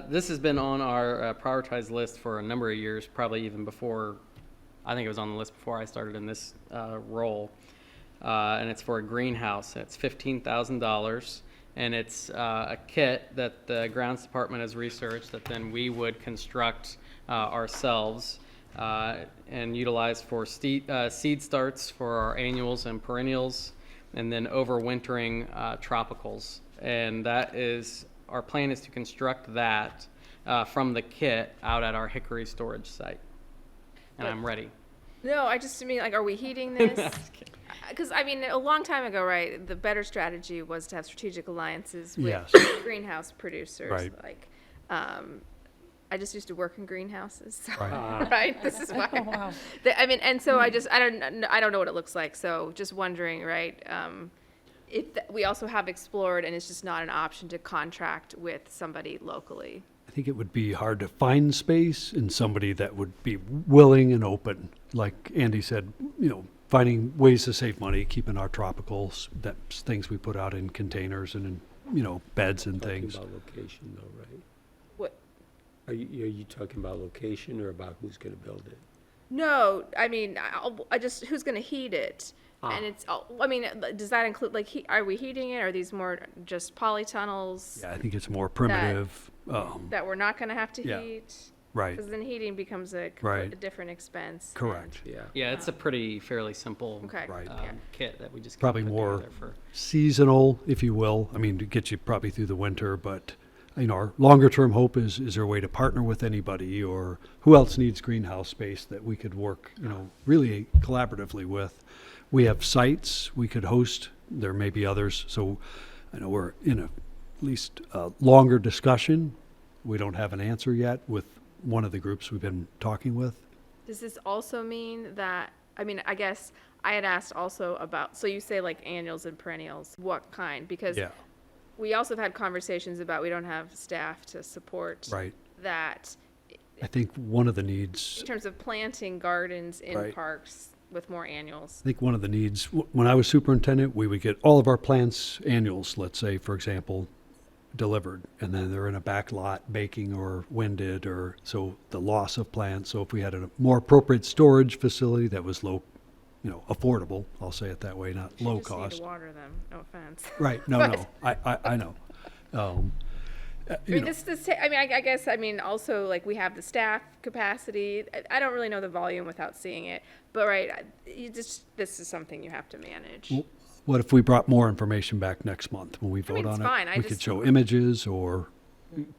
This has been on our prioritized list for a number of years, probably even before, I think it was on the list before I started in this role. And it's for a greenhouse. It's $15,000. And it's a kit that the grounds department has researched that then we would construct ourselves and utilize for seed starts for our annuals and perennials, and then overwintering tropicals. And that is, our plan is to construct that from the kit out at our Hickory storage site. And I'm ready. No, I just mean, are we heating this? Because, a long time ago, right, the better strategy was to have strategic alliances with Yes. greenhouse producers. Right. I just used to work in greenhouses, so, Right. right? This is why. Wow. And so I don't know what it looks like, so just wondering, right? We also have explored, and it's just not an option to contract with somebody locally. I think it would be hard to find space and somebody that would be willing and open. Like Andy said, finding ways to save money, keeping our tropicals, that's things we put out in containers and in, beds and Talking things. about location though, right? What? Are you talking about location or about who's gonna build it? No, I mean, I just, who's gonna heat it? Ah. And it's, I mean, does that include, like, are we heating it? Are these more just polytunnels? Yeah, I think it's more primitive. That we're not gonna have to yeah. heat? Right. Because then heating becomes a Right. different expense. Correct. Yeah. Yeah, it's a pretty fairly simple Okay. Right. Yeah. kit that we just Probably put more together for. seasonal, if you will. I mean, to get you probably through the winter, but our longer term hope is there a way to partner with anybody, or who else needs greenhouse space that we could work, really collaboratively with. We have sites we could host. There may be others. So I know we're in at least a longer discussion. We don't have an answer yet with one of the groups we've been talking with. Does this also mean that, I mean, I guess I had asked also about, so you say like annuals and perennials, what kind? Because Yeah. we also have had conversations about we don't have staff to support Right. that I think one of the needs, in terms of planting gardens in Right. parks with more annuals. I think one of the needs, when I was superintendent, we would get all of our plants annuals, let's say, for example, delivered, and then they're in a back lot baking or winded, or so the loss of plants. So if we had a more appropriate storage facility that was low, affordable, I'll say it that way, not low Just need cost. to water them, no offense. Right, no, no, I know. I mean, I guess, also, like, we have the staff capacity. I don't really know the volume without seeing it, but, right, this is something you have to manage. What if we brought more information back next month when we vote mean, on it's it? fine. We could show images or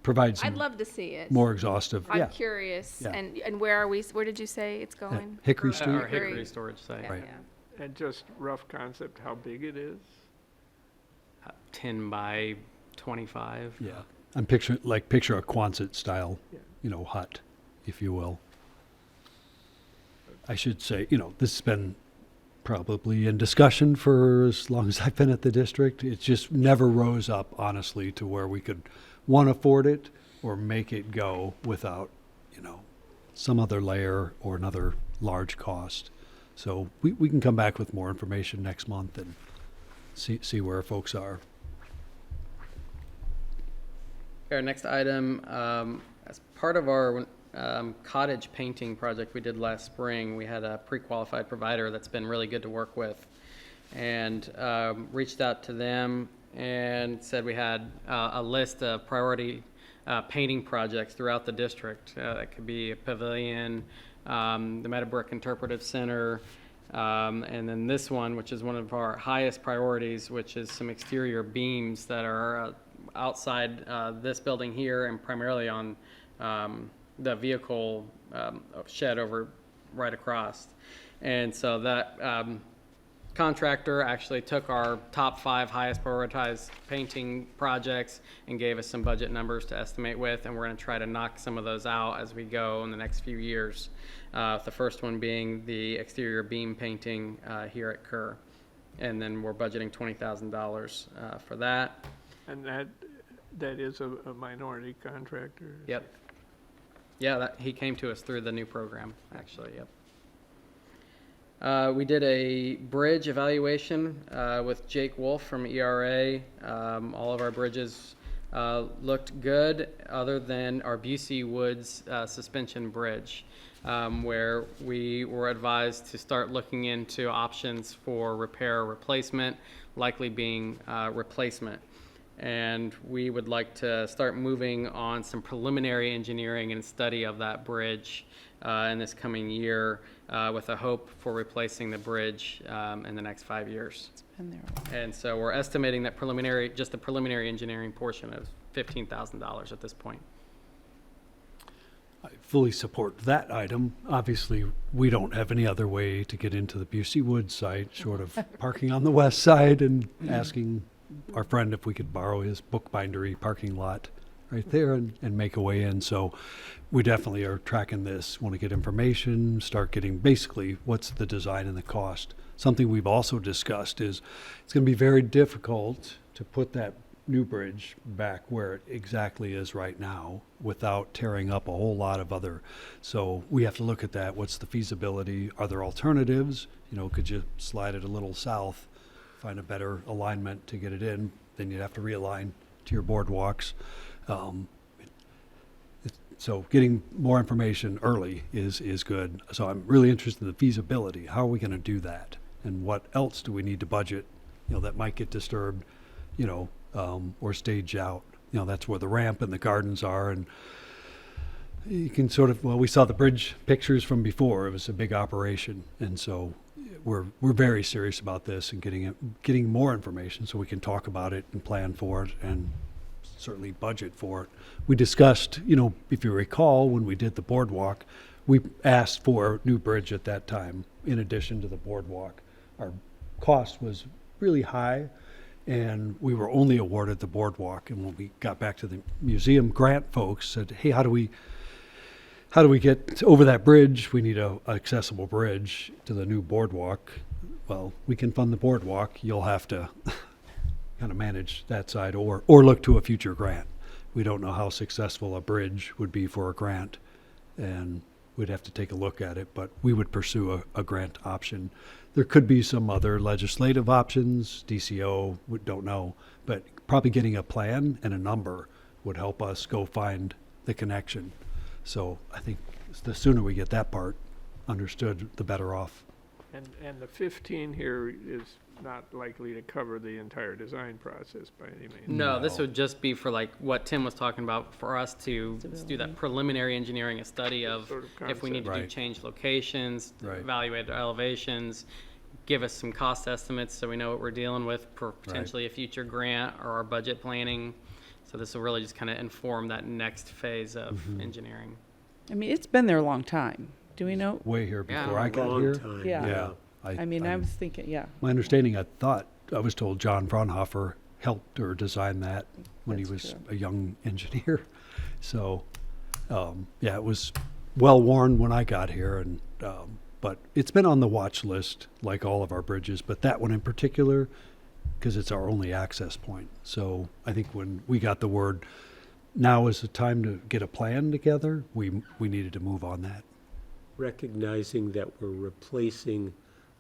provide some I'd love to see it. more exhaustive. I'm Yeah. curious. Yeah. And where did you say it's going? Hickory Or- Street. Our Hickory storage site. Yeah, Right. yeah. And just rough concept, how big it is? 10 by 25. Yeah, I'm picture a Quonset style, Yeah. hut, if you will. I should say, this has been probably in discussion for as long as I've been at the district. It just never rose up, honestly, to where we could, one, afford it or make it go without, some other layer or another large cost. So we can come back with more information next month and see where folks are. Our next item, as part of our cottage painting project we did last spring, we had a pre-qualified provider that's been really good to work with, and reached out to them and said we had a list of priority painting projects throughout the district. That could be a pavilion, the Meadowbrook Interpretive Center, and then this one, which is one of our highest priorities, which is some exterior beams that are outside this building here and primarily on the vehicle shed over right across. And so that contractor actually took our top 5 highest prioritized painting projects and gave us some budget numbers to estimate with, and we're going to try to knock some of those out as we go in the next few years. The first one being the exterior beam painting here at Kerr. And then we're budgeting $20,000 for that. And that is a minority contractor? Yep. Yeah, he came to us through the new program, actually, yep. We did a bridge evaluation with Jake Wolf from ERA. All of our bridges looked good, other than our Busey Woods suspension bridge, where we were advised to start looking into options for repair or replacement, likely being replacement. And we would like to start moving on some preliminary engineering and study of that bridge in this coming year, with a hope for replacing the bridge in the next 5 years. And so we're estimating that just the preliminary engineering portion of $15,000 at this point. I fully support that item. Obviously, we don't have any other way to get into the Busey Woods site, short of parking on the west side and asking our friend if we could borrow his bookbindery parking lot right there and make a way in. So we definitely are tracking this, want to get information, start getting basically what's the design and the cost. Something we've also discussed is it's going to be very difficult to put that new bridge back where it exactly is right now without tearing up a whole lot of other. So we have to look at that. What's the feasibility? Are there alternatives? Could you slide it a little south, find a better alignment to get it in? Then you'd have to realign to your boardwalks. So getting more information early is good. So I'm really interested in the feasibility. How are we going to do that? And what else do we need to budget, that might get disturbed, or stage out? That's where the ramp and the gardens are. And you can we saw the bridge pictures from before. It was a big operation. And so we're very serious about this and getting more information so we can talk about it and plan for it and certainly budget for it. We discussed, if you recall, when we did the boardwalk, we asked for a new bridge at that time in addition to the boardwalk. Our cost was really high, and we were only awarded the boardwalk. And when we got back to the museum grant folks, said, hey, how do we get over that bridge? We need a accessible bridge to the new boardwalk. Well, we can fund the boardwalk. You'll have to kind of manage that side or look to a future grant. We don't know how successful a bridge would be for a grant, and we'd have to take a look at it, but we would pursue a grant option. There could be some other legislative options, DCO, we don't know, but probably getting a plan and a number would help us go find the connection. So I think the sooner we get that part understood, the better off. And the 15 here is not likely to cover the entire design process by any means. No, this would just be for like what Tim was talking about, for us to do that preliminary engineering, a study of Sort of if we need to do Right. change locations, Right. evaluate elevations, give us some cost estimates so we know what we're dealing with for potentially a future grant or our budget planning. So this will really just kind of inform that next phase of engineering. I mean, it's been there a long time. Do we know? Way here Yeah. before I got Long here. time. Yeah. Yeah. I mean, I was thinking, yeah. My understanding, I was told John Fraunhofer helped or designed that when he That's was true. a young engineer. So, it was well worn when I got here, and but it's been on the watch list like all of our bridges, but that one in particular, because it's our only access point. So I think when we got the word, now is the time to get a plan together, we needed to move on that. Recognizing that we're replacing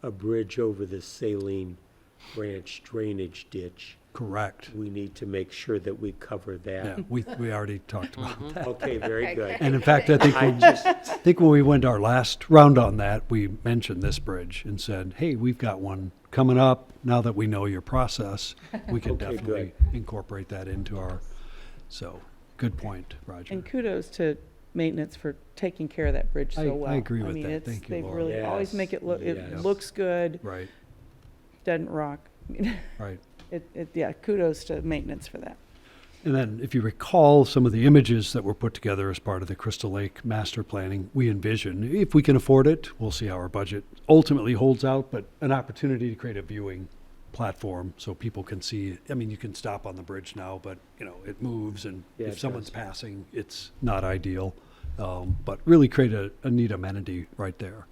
a bridge over the Saline Branch drainage ditch, Correct. we need to make sure that we cover Yeah, that. we already talked about that. Okay, very good. And in fact, I think when we went our last round on that, we mentioned this bridge and said, hey, we've got one coming up. Now that we know your process, we can Okay, definitely incorporate that into our, so, good point, Roger. And kudos to maintenance for taking care of that bridge so well. I agree with mean, that. it's- Thank you, They Laura. really always make it look, it Yes. looks good, Right, doesn't rock. right. Yeah, kudos to maintenance for that. And then, if you recall, some of the images that were put together as part of the Crystal Lake master planning, we envision, if we can afford it, we'll see how our budget ultimately holds out, but an opportunity to create a viewing platform so people can see. I mean, you can stop on the bridge now, but, it moves, and Yeah, if it someone's does. passing, it's not ideal. But really create a neat amenity right there.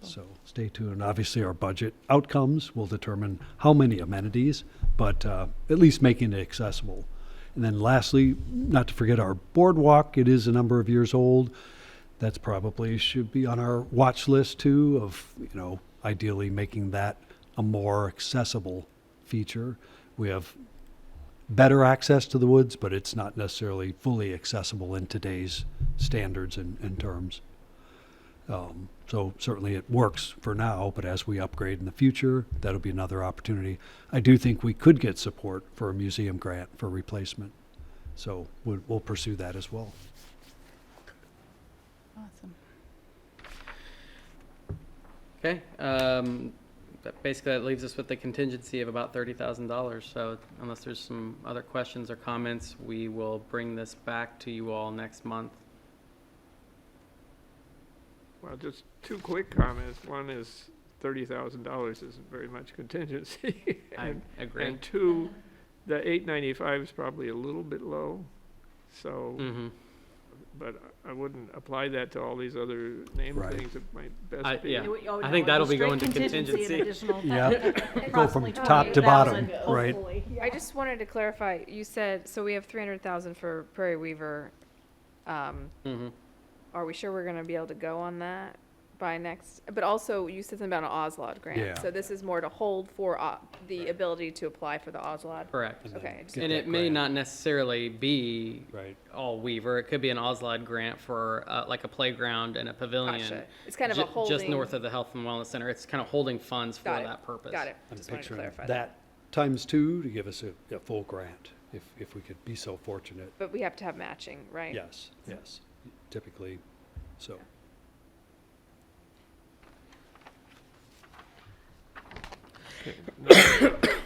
So stay tuned. Obviously, our budget outcomes will determine how many amenities, but at least making it accessible. And then lastly, not to forget our boardwalk. It is a number of years old. That's probably should be on our watch list too of, ideally making that a more accessible feature. We have better access to the woods, but it's not necessarily fully accessible in today's standards and terms. So certainly it works for now, but as we upgrade in the future, that'll be another opportunity. I do think we could get support for a museum grant for replacement. So we'll pursue that as well. Awesome. Okay, basically that leaves us with the contingency of about $30,000. So unless there's some other questions or comments, we will bring this back to you all next month. Well, just two quick comments. One is $30,000 isn't very much contingency. I agree. And two, the 895 is probably a little bit low. So, Mm-hmm. but I wouldn't apply that to all these other named Right. things. It might best be. Yeah. I think that'll be going to contingency. Yeah, go from top to bottom, right? I just wanted to clarify, you said, so we have 300,000 for Prairie Weaver. Mm-hmm. Are we sure we're gonna be able to go on that? by next, but also you said something about an OSLOD grant. Yeah. So this is more to hold for the ability to apply for the OSLOD? Correct. Okay. just- And it may not necessarily be Right. all Weaver. It could be an OSLOD grant for like a playground and a pavilion. Gotcha. It's kind of a Just holding. north of the Health and Wellness Center. It's kind of holding funds for Got it. that purpose. Got it. I'm Just wanted to picturing clarify that times 2 to give us a full grant, if we could be so fortunate. But we have to have matching, right? Yes, yes, typically, so.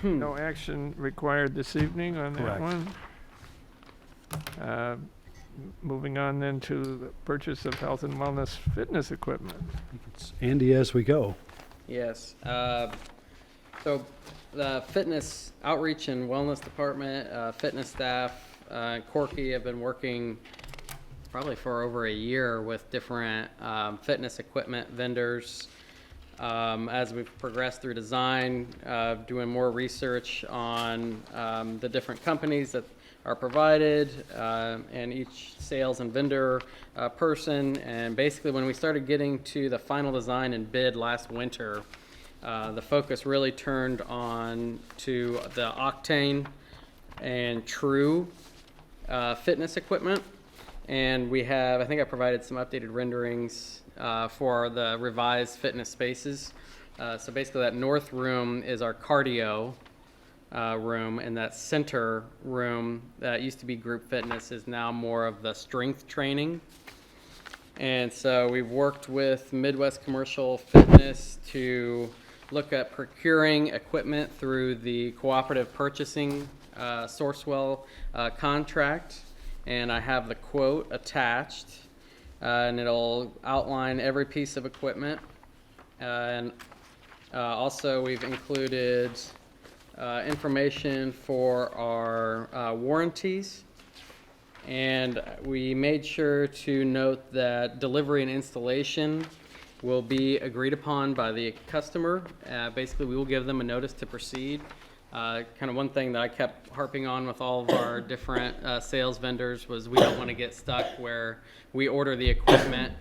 No action required this evening on that Correct. one. Moving on then to the purchase of health and wellness fitness equipment. It's Andy as we go. Yes. So the fitness outreach and wellness department, fitness staff, Corky have been working probably for over a year with different fitness equipment vendors. As we've progressed through design, doing more research on the different companies that are provided, and each sales and vendor person. And basically, when we started getting to the final design and bid last winter, the focus really turned on to the Octane and True fitness equipment. And we have, I think I provided some updated renderings for the revised fitness spaces. So basically that north room is our cardio room, and that center room that used to be group fitness is now more of the strength training. And so we've worked with Midwest Commercial Fitness to look at procuring equipment through the cooperative purchasing Sourcewell contract. And I have the quote attached, and it'll outline every piece of equipment. And also we've included information for our warranties. And we made sure to note that delivery and installation will be agreed upon by the customer. Basically, we will give them a notice to proceed. Kind of one thing that I kept harping on with all of our different sales vendors was we don't want to get stuck where we order the equipment,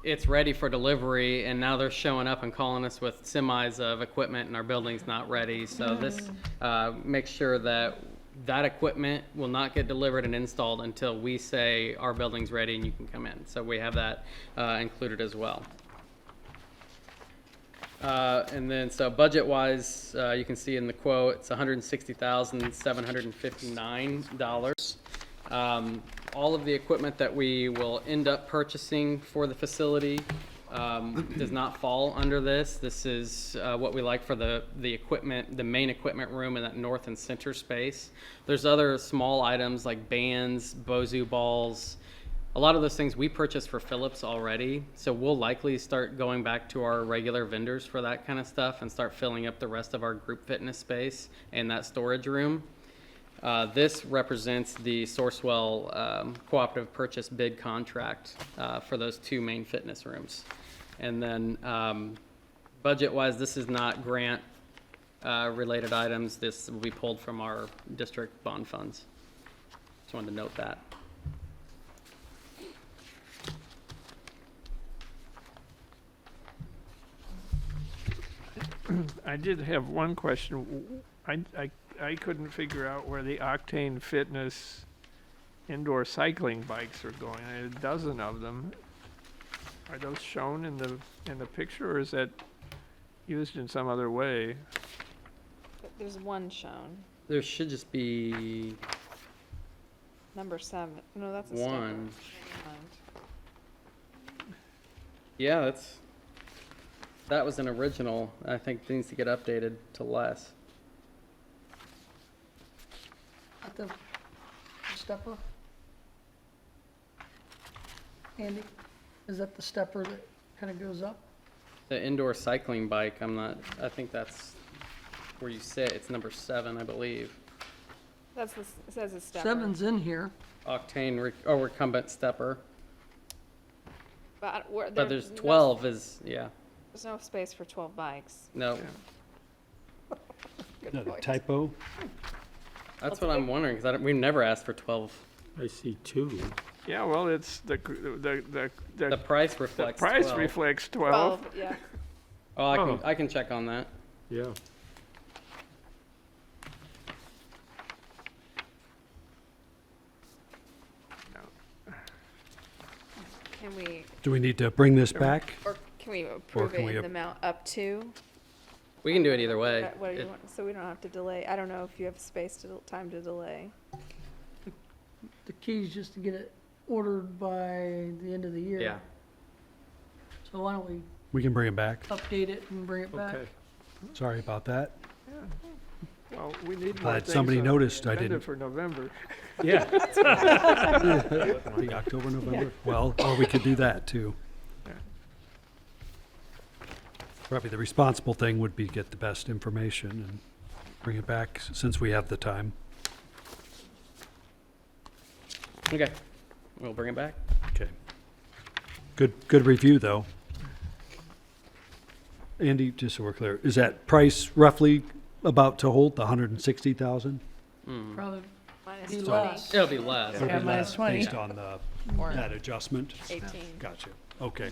it's ready for delivery, and now they're showing up and calling us with semis of equipment and our building's not ready. So this makes sure that that equipment will not get delivered and installed until we say our building's ready and you can come in. So we have that included as well. And then, so budget-wise, you can see in the quote, it's $160,759. All of the equipment that we will end up purchasing for the facility does not fall under this. This is what we like for the equipment, the main equipment room in that north and center space. There's other small items like bands, Bozu balls. A lot of those things we purchased for Philips already, so we'll likely start going back to our regular vendors for that kind of stuff and start filling up the rest of our group fitness space and that storage room. This represents the Sourcewell cooperative purchase bid contract for those two main fitness rooms. And then budget-wise, this is not grant related items. This will be pulled from our district bond funds. Just wanted to note that. I did have one question. I couldn't figure out where the Octane Fitness indoor cycling bikes are going. I had a dozen of them. Are those shown in the picture, or is that used in some other way? There's one shown, There should just be number 7. No, that's a one. stepper. Yeah, that was an original. I think it needs to get updated to less. At the stepper? Andy, is that the stepper that kind of goes up? The indoor cycling bike, I think that's where you sit. It's number 7, I believe. It says a stepper. 7's in here. Octane, recumbent stepper. But But there's 12 yeah. There's no space for 12 bikes. No. Another typo? That's what I'm wondering, because we've never asked for 12 I see 2. Yeah, well, it's The price reflects the price 12. reflects 12. Yeah. Oh, I can check on that. Yeah. Can we, Do we need to bring this back? or can we approve can it we in the amount up to? We can do it either way. What do you It- want, so we don't have to delay, I don't know if you have space to, time to delay. The key is just to get it ordered by the end of the year. Yeah. So why don't we We can bring it back. update it and bring it back? Okay. Sorry about that. Well, we need more Glad things somebody on the noticed I agenda didn't. for November. Yeah. The October, November? Well, or we could do that too. Yeah. Probably the responsible thing would be get the best information and bring it back since we have the time. Okay, we'll bring it back. Okay. Good review, though. Andy, just so we're clear, is that price roughly about to hold, the 160,000? Probably Minus be 20. less. It'll be less. It'll be Yeah, minus less 20. based on the, that adjustment? 18. Gotcha, okay.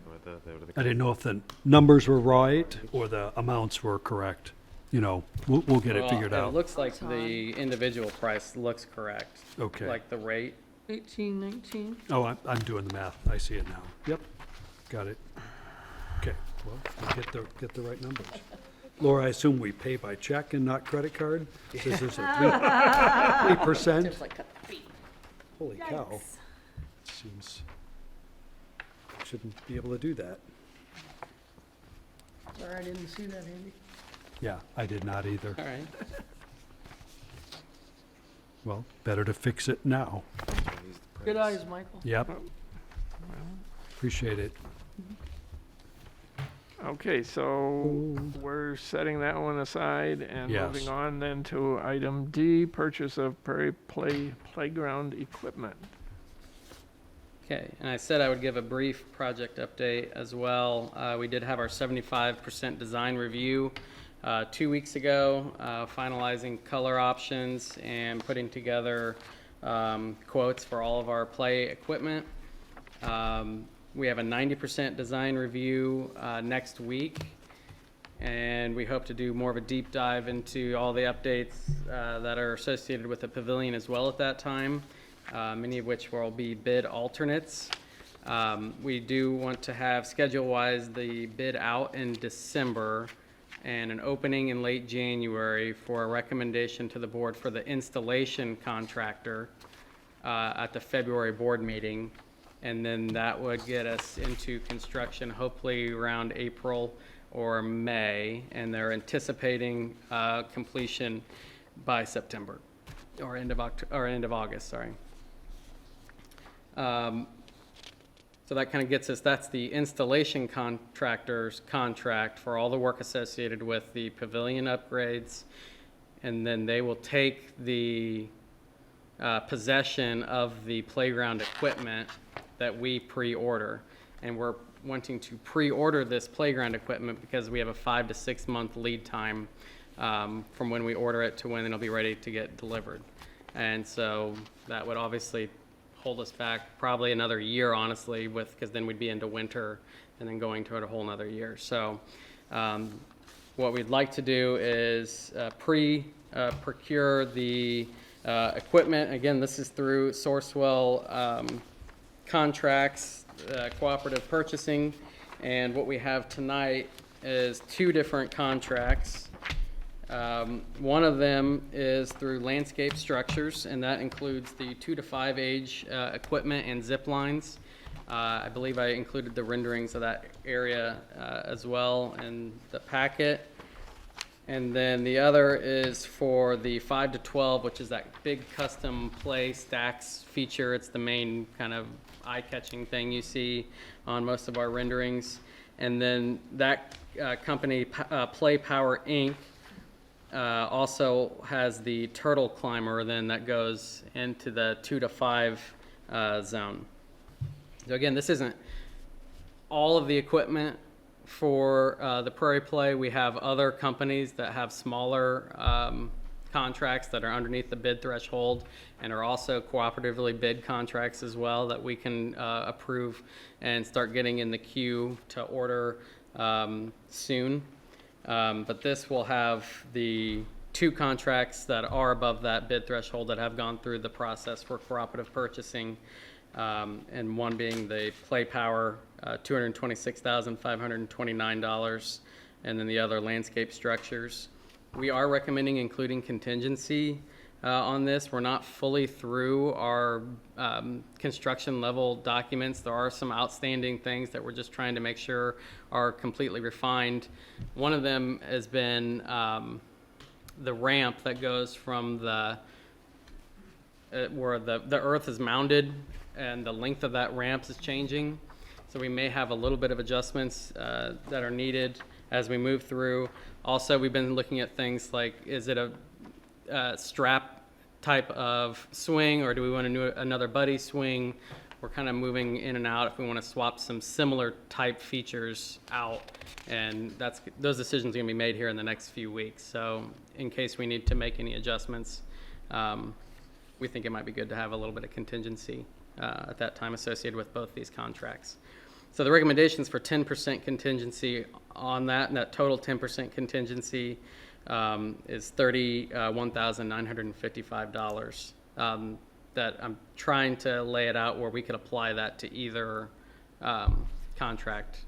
What are the I didn't know if the numbers were right or the amounts were correct. You know, we'll get it Well, figured It out. looks like the individual price looks correct. Okay. Like the rate. 18, 19. Oh, I'm doing the math. I see it now. Yep, got it. Okay, well, we'll get the right numbers. Laura, I assume we pay by check and not credit card? Because there's a 3%? Holy cow. Seems, shouldn't be able to do that. Sorry, I didn't see that, Andy. Yeah, I did not either. All right. Well, better to fix it now. Good eyes, Michael. Yep. Appreciate it. Okay, so we're setting that one aside and Yes. moving on then to item D, purchase of Prairie Playground equipment. Okay, and I said I would give a brief project update as well. We did have our 75% design review 2 weeks ago, finalizing color options and putting together quotes for all of our play equipment. We have a 90% design review next week, and we hope to do more of a deep dive into all the updates that are associated with the pavilion as well at that time, many of which will be bid alternates. We do want to have schedule-wise the bid out in December and an opening in late January for a recommendation to the board for the installation contractor at the February board meeting. And then that would get us into construction hopefully around April or May, and they're anticipating completion by September or end of August, sorry. So that kind of gets us, that's the installation contractor's contract for all the work associated with the pavilion upgrades. And then they will take the possession of the playground equipment that we pre-order. And we're wanting to pre-order this playground equipment because we have a 5 to 6 month lead time from when we order it to when it'll be ready to get delivered. And so that would obviously hold us back probably another year, honestly, because then we'd be into winter and then going to it a whole nother year. So what we'd like to do is procure the equipment. Again, this is through Sourcewell contracts, cooperative purchasing, and what we have tonight is 2 different contracts. One of them is through Landscape Structures, and that includes the 2 to 5 age equipment and zip lines. I believe I included the renderings of that area as well in the packet. And then the other is for the 5 to 12, which is that big custom play stacks feature. It's the main kind of eye-catching thing you see on most of our renderings. And then that company, Play Power Inc., also has the turtle climber then that goes into the 2 to 5 zone. So again, this isn't all of the equipment for the Prairie Play. We have other companies that have smaller contracts that are underneath the bid threshold and are also cooperatively bid contracts as well that we can approve and start getting in the queue to order soon. But this will have the 2 contracts that are above that bid threshold that have gone through the process for cooperative purchasing, and one being the Play Power, $226,529, and then the other Landscape Structures. We are recommending including contingency on this. We're not fully through our construction level documents. There are some outstanding things that we're just trying to make sure are completely refined. One of them has been the ramp that goes from the where the earth is mounded, and the length of that ramp is changing. So we may have a little bit of adjustments that are needed as we move through. Also, we've been looking at things like, is it a strap type of swing, or do we want to do another buddy swing? We're kind of moving in and out if we want to swap some similar type features out, and those decisions are going to be made here in the next few weeks. So in case we need to make any adjustments, we think it might be good to have a little bit of contingency at that time associated with both these contracts. So the recommendations for 10% contingency on that, and that total 10% contingency is $31,955. That I'm trying to lay it out where we could apply that to either contract,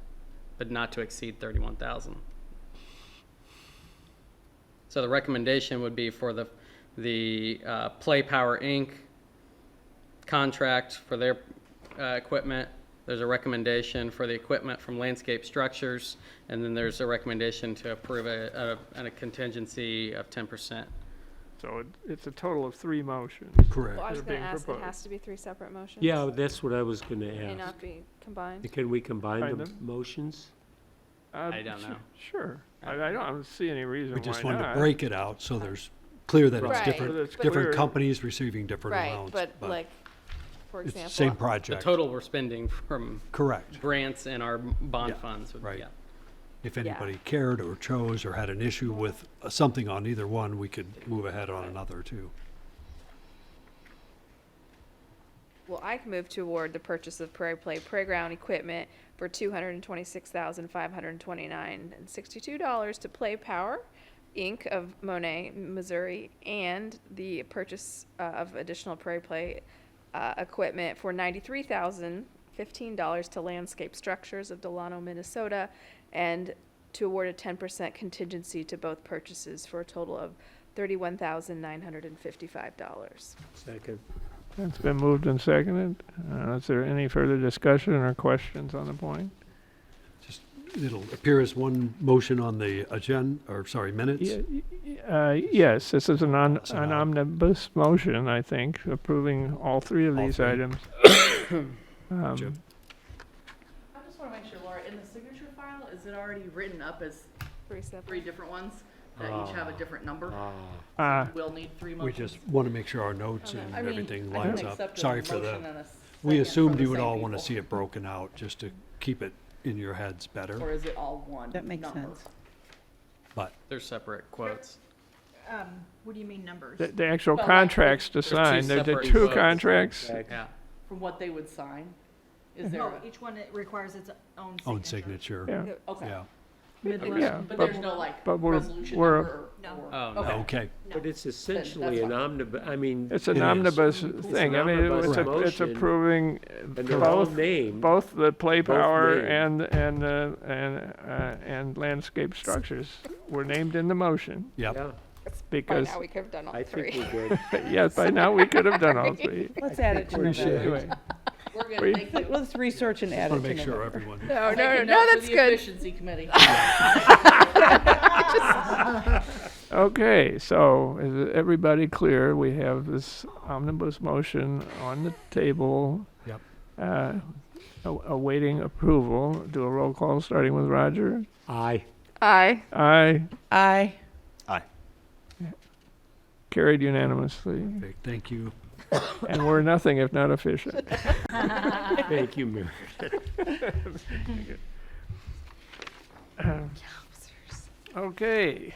but not to exceed $31,000. So the recommendation would be for the Play Power Inc. contract for their equipment. There's a recommendation for the equipment from Landscape Structures, and then there's a recommendation to approve a contingency of 10%. So it's a total of 3 motions. Correct. Well, I was that are going being to ask, it proposed. has to be 3 separate motions? Yeah, that's what I was going to May ask. not be combined? Can we combine Combine the them? motions? I don't know. Sure. I don't see any reason We just why wanted not. to break it out so there's clear that it's Right. different, So that's different clear. companies receiving different Right, amounts. but like, for It's example. same The project. total we're spending from Correct. grants and our bond Yeah, funds. right. Yeah. If anybody cared or chose or had an issue with something on either one, we could move ahead on another too. Well, I can move to award the purchase of Prairie Play playground equipment for $226,529.62 to Play Power, Inc. of Monet, Missouri, and the purchase of additional Prairie Play equipment for $93,015 to Landscape Structures of Delano, Minnesota, and to award a 10% contingency to both purchases for a total of $31,955. Second. It's been moved and seconded. Is there any further discussion or questions on the point? It'll appear as one motion on the agenda, minutes. Yes, this is an That's an omnibus motion, I think, approving all 3 of All these 3. items. Jim? I just want to make sure, Laura, in the signature file, is it already written up as 3 separate. 3 different ones that each have a different number? We'll need 3 We motions. just want to make sure our notes Okay. and I mean, everything I can lines up. accept a Sorry for motion the, and a we second assumed from you the would same all want to people. see it broken out, just to keep it in your heads better. Or is it all one That makes number? sense. But They're separate quotes. What do you mean numbers? The actual Well, like, contracts to there's 2 sign, there's the separate 2 quotes. contracts. Yeah. From what they would sign? Is there No, a, each one requires its own signature. own signature. Yeah. okay. Yeah. But, Yeah, but but- there's no like but we're- resolution we're- number or? No. Oh, no. Okay. Okay. But it's essentially that's an fine. omnibus, I mean. It's an It is. omnibus It's thing. an I mean, omnibus it's motion, approving And they're all both, named. both the Play Both Power named. and Landscape Structures were named in the motion. Yep. Yeah, By Because, now, we could have done all I 3. think we did. yes, by now we could have done all 3. Let's add it to the Appreciate it. Anyway, We're gonna We- make the. Let's research and add Want it to to make sure November. everyone. No, Make no, a no, note for that's the good. Efficiency committee. Okay, so is everybody clear? We have this omnibus motion on the table. Yep. Awaiting approval. Do a roll call, starting with Roger. Aye. Aye. Aye. Aye. Aye. Carried unanimously. Okay, thank you. And we're nothing if not efficient. Thank you, Mayor. Okay.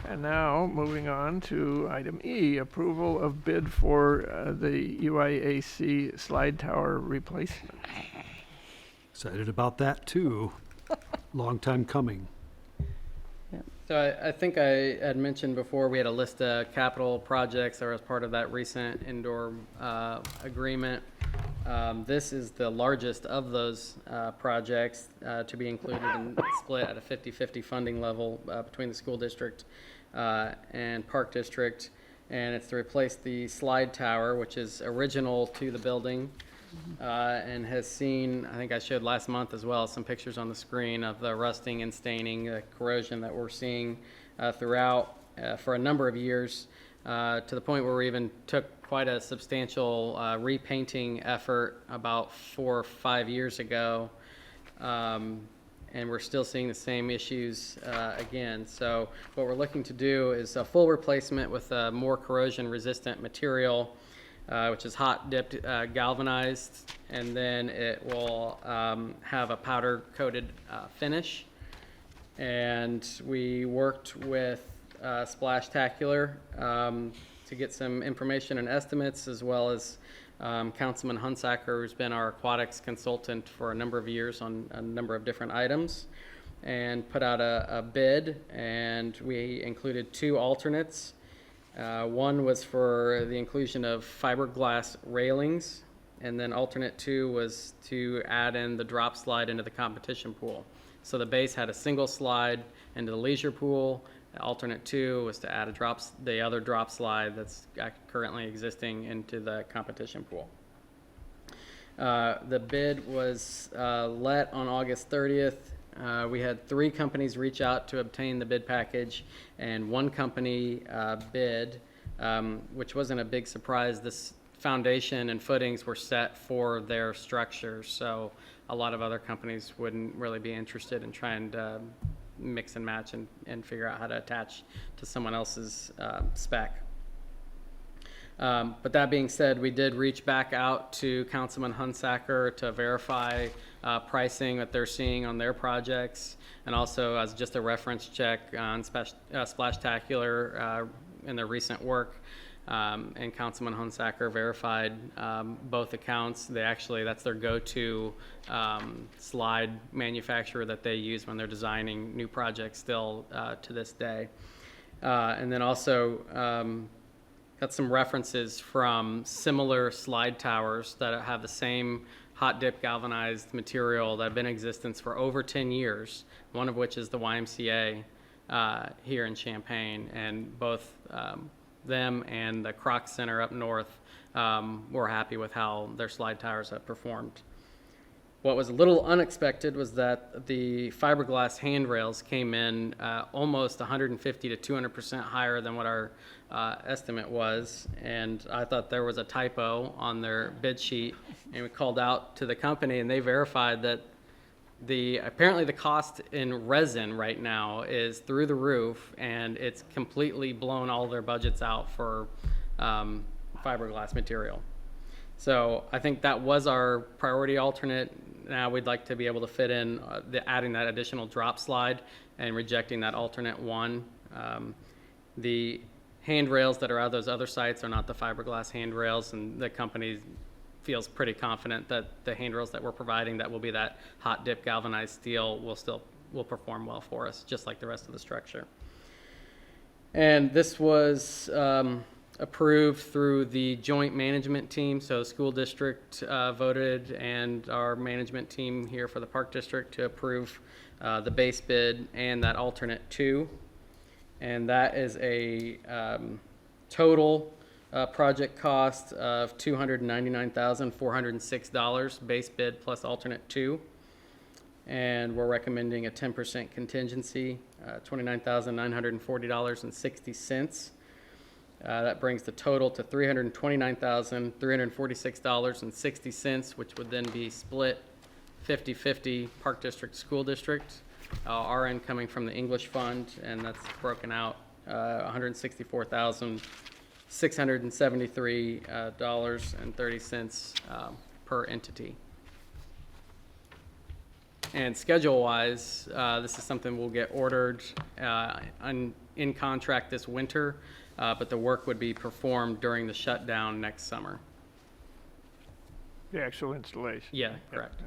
And now, moving on to item E, approval of bid for the UIAC slide tower replacement. Excited about that too. Long time coming. So I think I had mentioned before, we had a list of capital projects that were as part of that recent indoor agreement. This is the largest of those projects to be included and split at a 50-50 funding level between the school district and park district. And it's to replace the slide tower, which is original to the building. And has seen, I think I showed last month as well, some pictures on the screen of the rusting and staining, corrosion that we're seeing throughout for a number of years, to the point where we even took quite a substantial repainting effort about 4 or 5 years ago. And we're still seeing the same issues again. So what we're looking to do is a full replacement with a more corrosion resistant material, which is hot dipped galvanized, and then it will have a powder coated finish. And we worked with Splashtacular to get some information and estimates, as well as Councilman Hunsaker, who's been our aquatics consultant for a number of years on a number of different items, and put out a bid, and we included 2 alternates. One was for the inclusion of fiberglass railings, and then alternate 2 was to add in the drop slide into the competition pool. So the base had a single slide into the leisure pool. Alternate 2 was to add the other drop slide that's currently existing into the competition pool. The bid was let on August 30th. We had 3 companies reach out to obtain the bid package, and 1 company bid, which wasn't a big surprise. This foundation and footings were set for their structure, so a lot of other companies wouldn't really be interested in trying to mix and match and figure out how to attach to someone else's spec. But that being said, we did reach back out to Councilman Hunsaker to verify pricing that they're seeing on their projects, and also as just a reference check on Splashtacular in their recent work. And Councilman Hunsaker verified both accounts. That's their go-to slide manufacturer that they use when they're designing new projects still to this day. And then also got some references from similar slide towers that have the same hot dip galvanized material that have been in existence for over 10 years, one of which is the YMCA here in Champaign, and both them and the Croc Center up north were happy with how their slide towers have performed. What was a little unexpected was that the fiberglass handrails came in almost 150 to 200% higher than what our estimate was, and I thought there was a typo on their bid sheet, and we called out to the company, and they verified that apparently the cost in resin right now is through the roof, and it's completely blown all their budgets out for fiberglass material. So I think that was our priority alternate. Now we'd like to be able to fit in adding that additional drop slide and rejecting that alternate 1. The handrails that are at those other sites are not the fiberglass handrails, and the company feels pretty confident that the handrails that we're providing, that will be that hot dip galvanized steel, will perform well for us, just like the rest of the structure. And this was approved through the joint management team. So school district voted, and our management team here for the park district to approve the base bid and that alternate 2. And that is a total project cost of $299,406 base bid plus alternate 2. And we're recommending a 10% contingency, $29,940.60. That brings the total to $329,346.60, which would then be split 50-50 Park District, School District. Our end coming from the English Fund, and that's broken out $164,673.30 per entity. And schedule-wise, this is something we'll get ordered in contract this winter, but the work would be performed during the shutdown next summer. The actual installation. Yeah, correct.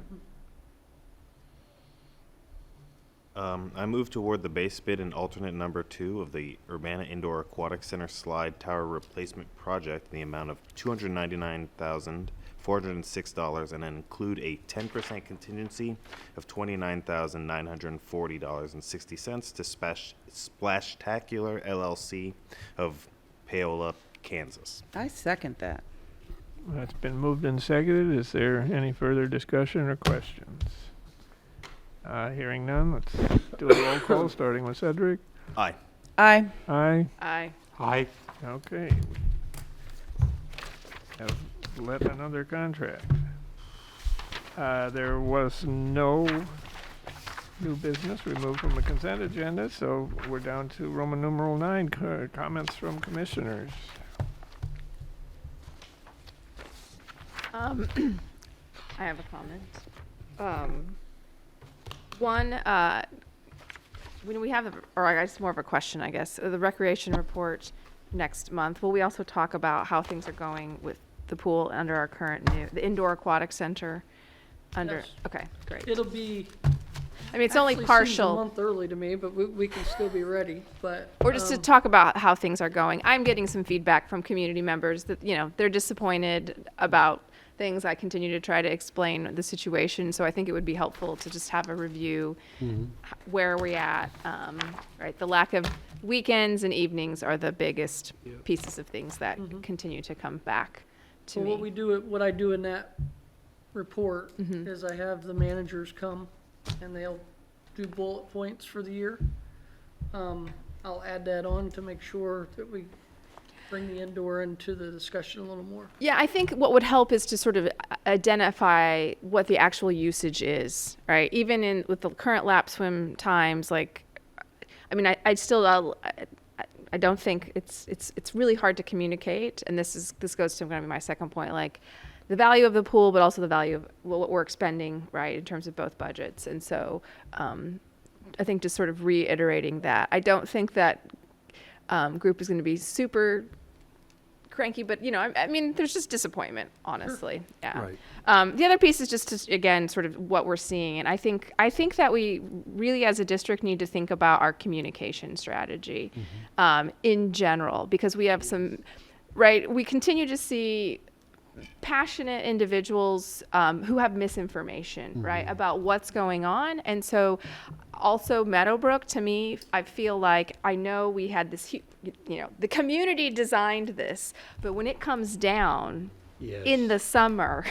I move to award the base bid and alternate number 2 of the Urbana Indoor Aquatic Center Slide Tower Replacement Project in the amount of $299,406 and then include a 10% contingency of $29,940.60 to Splashtacular LLC of Paola, Kansas. I second that. That's been moved and seconded. Is there any further discussion or questions? Hearing none, let's do a roll call, starting with Cedric. Aye. Aye. Aye. Aye. Aye. Okay. Have let another contract. There was no new business removed from the consent agenda, so we're down to Roman numeral 9, comments from commissioners. I have a comment. One, when we have, or I guess more of a question, I guess, the recreation report next month, will we also talk about how things are going with the pool under our current the indoor aquatic center? Yes. Okay, great. It'll be. I mean, it's only actually seems partial. a month early to me, but we can still be ready, but. Or just to talk about how things are going. I'm getting some feedback from community members that, they're disappointed about things. I continue to try to explain the situation, so I think it would be helpful to just have a review where are we at. Right, the lack of weekends and evenings are the biggest pieces of things that continue to come back to me. What I do in that report is I have the managers come and they'll do bullet points for the year. I'll add that on to make sure that we bring the indoor into the discussion a little more. Yeah, I think what would help is to sort of identify what the actual usage is, right? Even with the current lap swim times, I don't think it's really hard to communicate, and this goes to going to be my second point, like the value of the pool, but also the value of what we're expending, right, in terms of both budgets. And so I think just sort of reiterating that. I don't think that group is going to be super cranky, but there's just disappointment, honestly. Sure. Yeah. Right. The other piece is just to, again, sort of what we're seeing, and I think that we really, as a district, need to think about our communication strategy in general, because we have some, right? We continue to see passionate individuals who have misinformation, right, about what's going on. And so also Meadowbrook, to me, I feel like I know we had this, the community designed this, but when it comes down in the summer,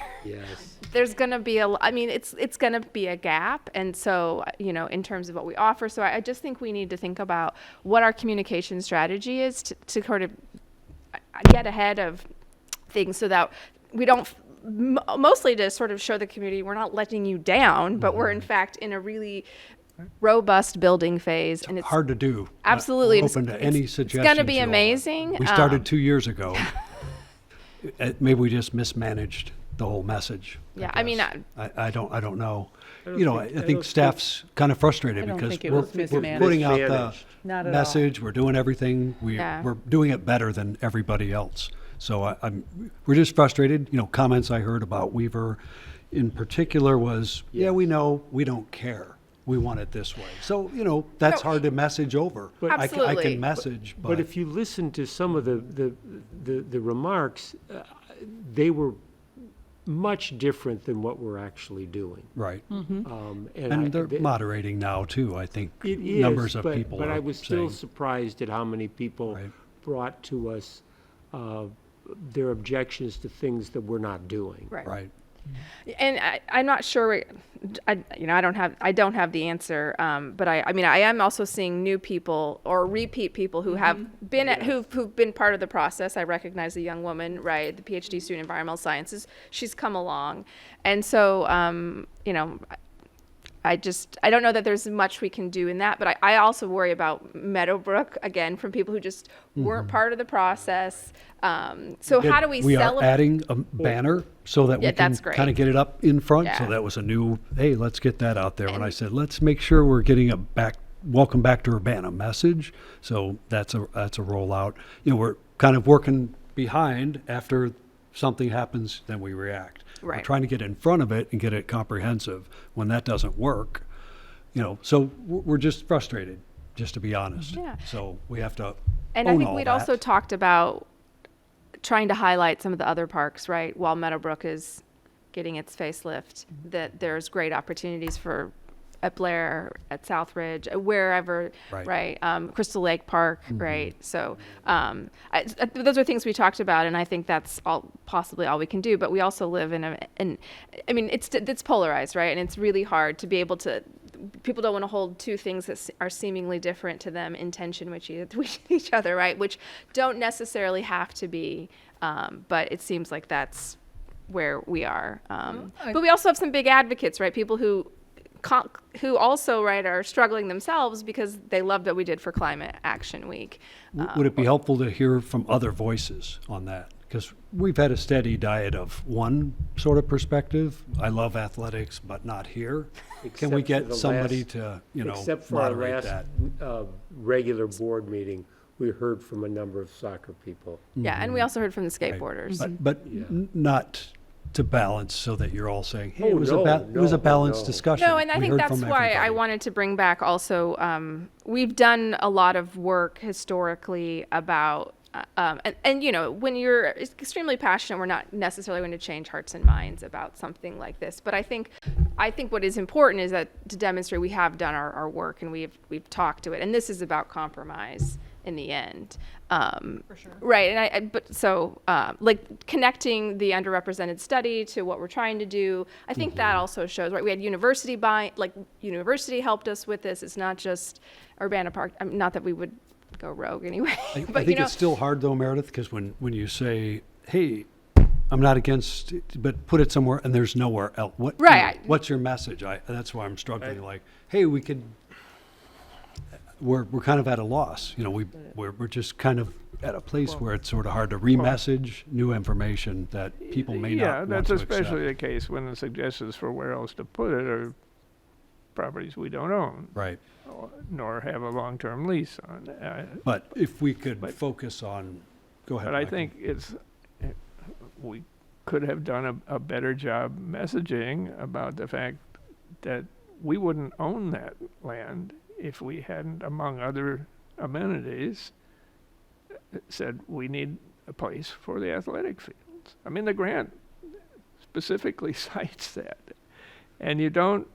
there's going to be it's going to be a gap. And so, in terms of what we offer, so I just think we need to think about what our communication strategy is to sort of get ahead of things so that we don't, mostly to sort of show the community we're not letting you down, but we're in fact in a really robust building phase. And it's hard to do. Absolutely. Open to any suggestions. It's going to be amazing. We started 2 years ago. Maybe we just mismanaged the whole message. Yeah, I don't know. I think staff's kind of frustrated because we're putting out the message. We're doing everything. We're doing it better than everybody else. So we're just frustrated. Comments I heard about Weaver in particular was, we know, we don't care. We want it this way. So, that's hard to message over. But I can message. But if you listen to some of the remarks, they were much different than what we're actually doing. Right. And they're moderating now, too, I think. It is, numbers of people but are I was still saying. surprised at how many people brought to us their objections to things that we're not doing. Right. And I'm not sure. I don't have the answer. But I am also seeing new people or repeat people who have been who've been part of the process. I recognize a young woman, right, the PhD student in environmental sciences. She's come along, and so I don't know that there's much we can do in that, but I also worry about Meadowbrook, again, from people who just weren't part of the process. So how do we We celebrate? are adding a banner so that Yeah, we can that's great. kind of get it up in front. So Yeah. that was a new, hey, let's get that out there. And I said, let's make sure we're getting a welcome back to Urbana message. So that's a rollout. You know, we're kind of working behind. After something happens, then we react. We're Right. trying to get in front of it and get it comprehensive. When that doesn't work, you know, so we're just frustrated, just to be honest. Yeah. So we have to And I own think all we'd that. also talked about trying to highlight some of the other parks, right? While Meadowbrook is getting its facelift, that there's great opportunities for at Blair, at Southridge, wherever, Right. Crystal Lake Park, right? So those are things we talked about, and I think that's possibly all we can do. But we also live in I mean, it's polarized, right? And it's really hard to be able to. People don't want to hold two things that are seemingly different to them in tension with each other, right? Which don't necessarily have to be, but it seems like that's where we are. But we also have some big advocates, right? People who also, right, are struggling themselves because they love what we did for Climate Action Week. Would it be helpful to hear from other voices on that? Because we've had a steady diet of one sort of perspective. I love athletics, but not here. Can we Except for get the somebody last- to, Except for our moderate last that? regular board meeting, we heard from a number of soccer people. Yeah, and we also heard from the skateboarders. But not to balance so that you're all saying, hey, Oh, it was no, a balanced no. discussion. No, and I We think heard that's from why I everybody. wanted to bring back also, we've done a lot of work historically about, and you know, when you're extremely passionate, we're not necessarily going to change hearts and minds about something like this. But I think what is important is that to demonstrate we have done our work and we've talked to it. And this is about compromise in the end. For sure. Right, and like connecting the underrepresented study to what we're trying to do, I think that also shows, right, we had university helped us with this. It's not just Urbana Park, not that we would go rogue anyway, I but think it's still hard though, Meredith, because when you say, hey, I'm not against it, but put it somewhere and there's nowhere else. What's your message? That's why I'm struggling. Like, hey, we're kind of at a loss. You know, we're just kind of at a place where it's sort of hard to re-message new information that people may not want that's to especially accept. the case when the suggestions for where else to put it are properties we don't own. Right. Nor have a long-term lease on. But if we could focus on, go ahead. But I Michael. think we could have done a better job messaging about the fact that we wouldn't own that land if we hadn't, among other amenities, said we need a place for the athletic fields. I mean, the grant specifically cites that. And you don't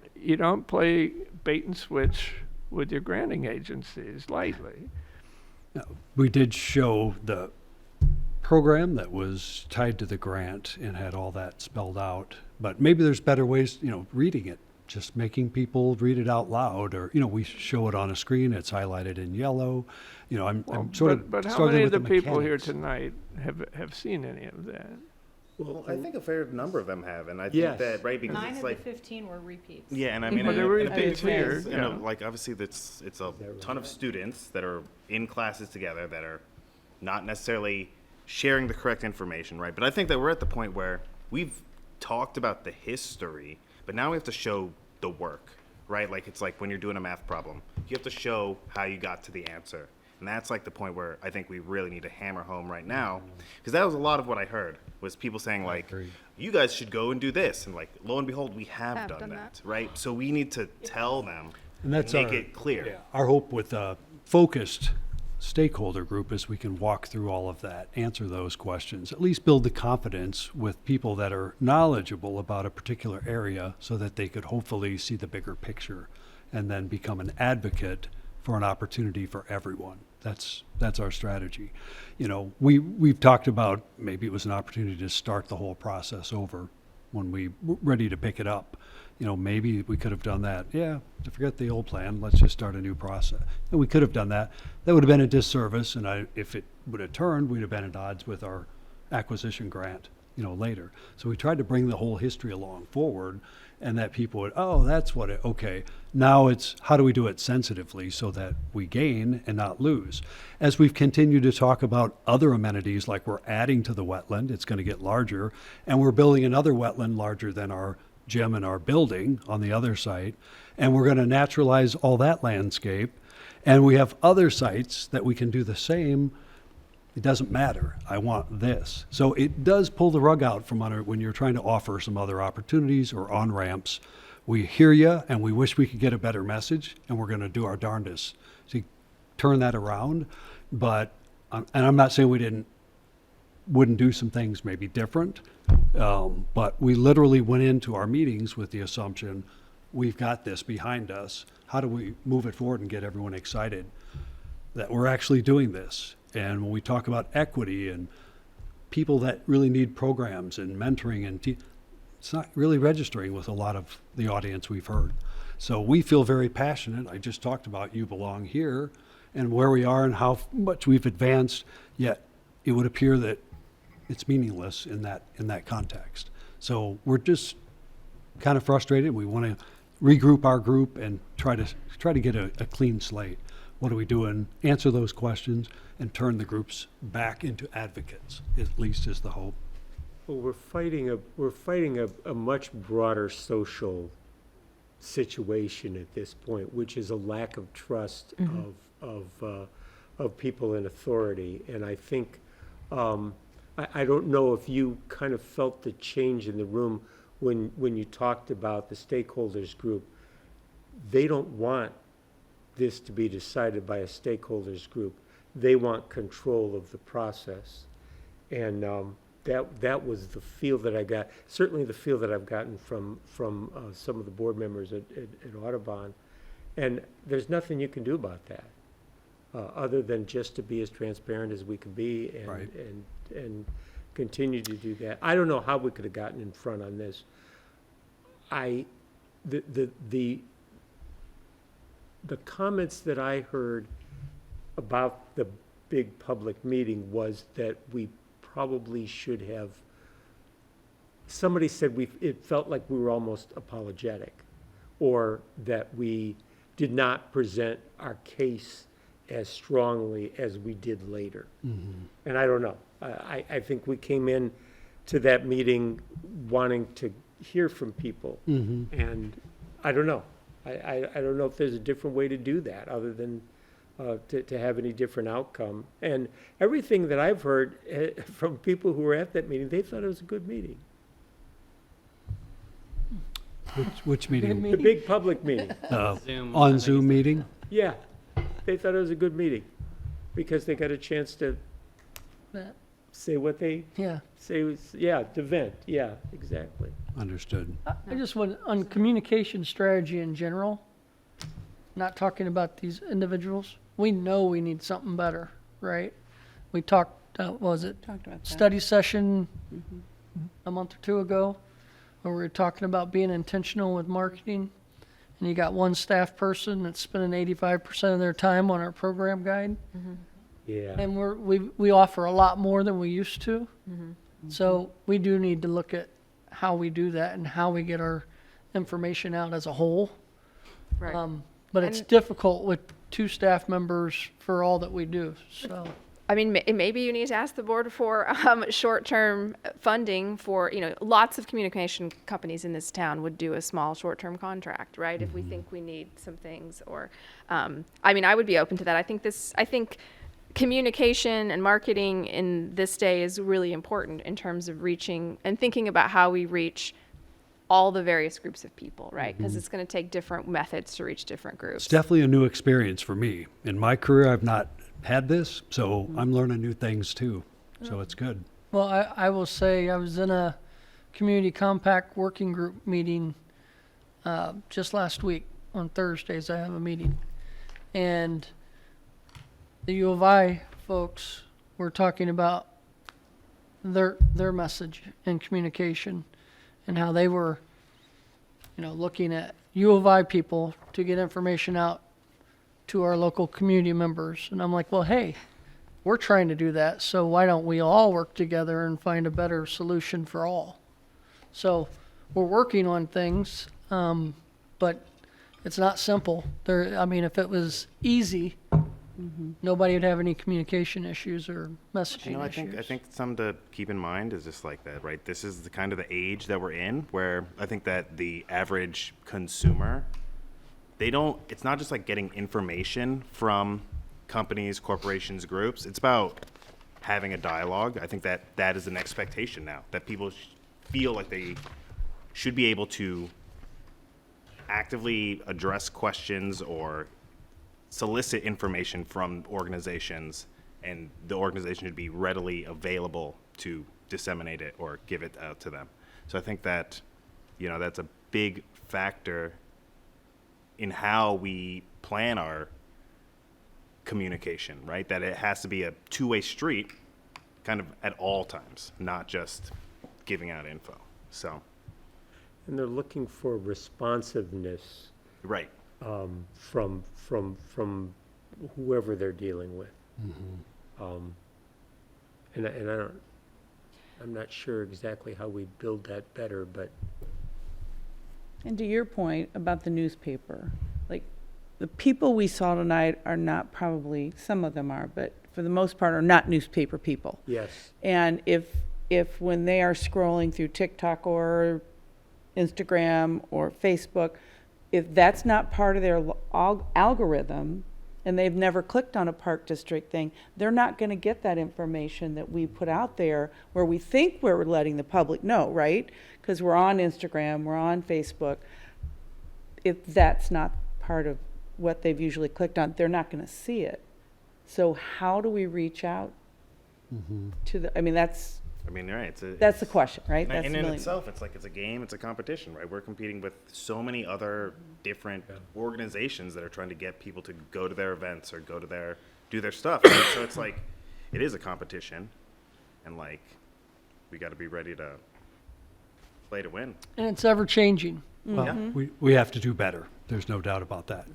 play bait and switch with your granting agencies lightly. We did show the program that was tied to the grant and had all that spelled out. But maybe there's better ways, reading it, just making people read it out loud, or, we show it on a screen, it's highlighted in yellow. I'm sort of But how struggling many with of the people here mechanics. tonight have seen any of that? Well, I think a fair number of them have, and I Yes. think that, right, because 9 it's of like. the 15 were repeats. Yeah, and I mean, But there and were a big repeats here, thing is, yeah. like obviously it's a ton of students that are in classes together that are not necessarily sharing the correct information, right? But I think that we're at the point where we've talked about the history, but now we have to show the work, right? Like it's like when you're doing a math problem, you have to show how you got to the answer. And that's like the point where I think we really need to hammer home right now, because that was a lot of what I heard was people saying like, you guys should go and do this, and like lo and behold, we have done that, right? So we need to tell them And that's make our, it clear. yeah, our hope with a focused stakeholder group is we can walk through all of that, answer those questions, at least build the confidence with people that are knowledgeable about a particular area so that they could hopefully see the bigger picture and then become an advocate for an opportunity for everyone. That's our strategy. We've talked about maybe it was an opportunity to start the whole process over when we were ready to pick it up. Maybe we could have done that. Yeah, forget the old plan. Let's just start a new process. And we could have done that. That would have been a disservice, and if it would have turned, we'd have been at odds with our acquisition grant later. So we tried to bring the whole history along forward, and that people would, oh, that's what it, okay. Now it's how do we do it sensitively so that we gain and not lose? As we've continued to talk about other amenities, like we're adding to the wetland, it's going to get larger, and we're building another wetland larger than our gym and our building on the other site, and we're going to naturalize all that landscape, and we have other sites that we can do the same. It doesn't matter. I want this. So it does pull the rug out from under when you're trying to offer some other opportunities or on-ramps. We hear you, and we wish we could get a better message, and we're going to do our darndest to turn that around. But, and I'm not saying we wouldn't do some things maybe different, but we literally went into our meetings with the assumption, we've got this behind us. How do we move it forward and get everyone excited that we're actually doing this? And when we talk about equity and people that really need programs and mentoring, and it's not really registering with a lot of the audience we've heard. So we feel very passionate. I just talked about You Belong Here and where we are and how much we've advanced, yet it would appear that it's meaningless in that context. So we're just kind of frustrated. We want to regroup our group and try to get a clean slate. What are we doing? Answer those questions and turn the groups back into advocates, at least is the hope. Well, we're fighting a much broader social situation at this point, which is a lack of trust of people in authority. And I think, I don't know if you kind of felt the change in the room when you talked about the stakeholders group. They don't want this to be decided by a stakeholders group. They want control of the process. And that was the feel that I got, certainly the feel that I've gotten from some of the board members at Audubon. And there's nothing you can do about that, other than just to be as transparent as we can be and continue to do that. I don't know how we could have gotten in front on this. The comments that I heard about the big public meeting was that we probably should have, somebody said it felt like we were almost apologetic, or that we did not present our case as strongly as we did later. Mm-hmm. And I don't know. I think we came in to that meeting wanting to hear from people. Mm-hmm. And I don't know. I don't know if there's a different way to do that other than to have any different outcome. And everything that I've heard from people who were at that meeting, they thought it was a good meeting. Which meeting? The big public meeting. On Zoom meeting? Yeah, they thought it was a good meeting because they got a chance to say what they say. To vent. Yeah, exactly. Understood. I just want, on communication strategy in general, not talking about these individuals, we know we need something better, right? We talked, what was it? Talked about that. Study session a month or two ago, where we were talking about being intentional with marketing. And you got one staff person that's spending 85% of their time on our program guide. Yeah. And we offer a lot more than we used to. So we do need to look at how we do that and how we get our information out as a whole. Right. But it's difficult with 2 staff members for all that we do, so. I mean, maybe you need to ask the board for short-term funding for, lots of communication companies in this town would do a small short-term contract, right? If we think we need some things, or, I would be open to that. I think communication and marketing in this day is really important in terms of reaching and thinking about how we reach all the various groups of people, right? Because it's going to take different methods to reach different groups. It's definitely a new experience for me. In my career, I've not had this, so I'm learning new things too. So it's good. Well, I will say I was in a community compact working group meeting just last week. On Thursdays, I have a meeting. And the U of I folks were talking about their message and communication and how they were, looking at U of I people to get information out to our local community members. And I'm like, well, hey, we're trying to do that, so why don't we all work together and find a better solution for all? So we're working on things, but it's not simple. I mean, if it was easy, nobody would have any communication issues or messaging issues. I think something to keep in mind is just like that, right? This is the kind of the age that we're in, where I think that the average consumer, it's not just like getting information from companies, corporations, groups. It's about having a dialogue. I think that is an expectation now, that people feel like they should be able to actively address questions or solicit information from organizations, and the organization should be readily available to disseminate it or give it out to them. So I think that, that's a big factor in how we plan our communication, right? That it has to be a two-way street kind of at all times, not just giving out info. So. And they're looking for responsiveness. Right. From whoever they're dealing with. And I'm not sure exactly how we build that better, but. And to your point about the newspaper, like the people we saw tonight are not probably, some of them are, but for the most part are not newspaper people. Yes. And if when they are scrolling through TikTok or Instagram or Facebook, if that's not part of their algorithm and they've never clicked on a park district thing, they're not going to get that information that we put out there where we think we're letting the public know, right? Because we're on Instagram, we're on Facebook. If that's not part of what they've usually clicked on, they're not going to see it. So how do we reach out to the, Right. That's the question, right? And in itself, it's a game, it's a competition, right? We're competing with so many other different organizations that are trying to get people to go to their events or do their stuff. Right? So it's like, it is a competition, and we got to be ready to play to win. And it's ever changing. Well, we have to do better. There's no doubt about that.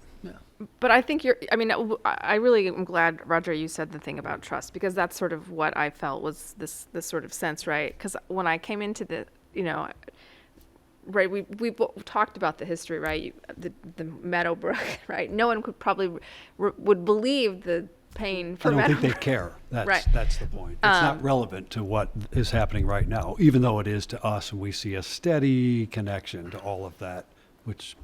But I think I really am glad, Roger, you said the thing about trust, because that's sort of what I felt was this sort of sense, right? Because when I came into right, we talked about the history, right? The Meadowbrook, right? No one could probably would believe the pain for I don't Meadowbrook. think they care. Right. That's the point. It's not relevant to what is happening right now, even though it is to us, and we see a steady connection to all of that, which.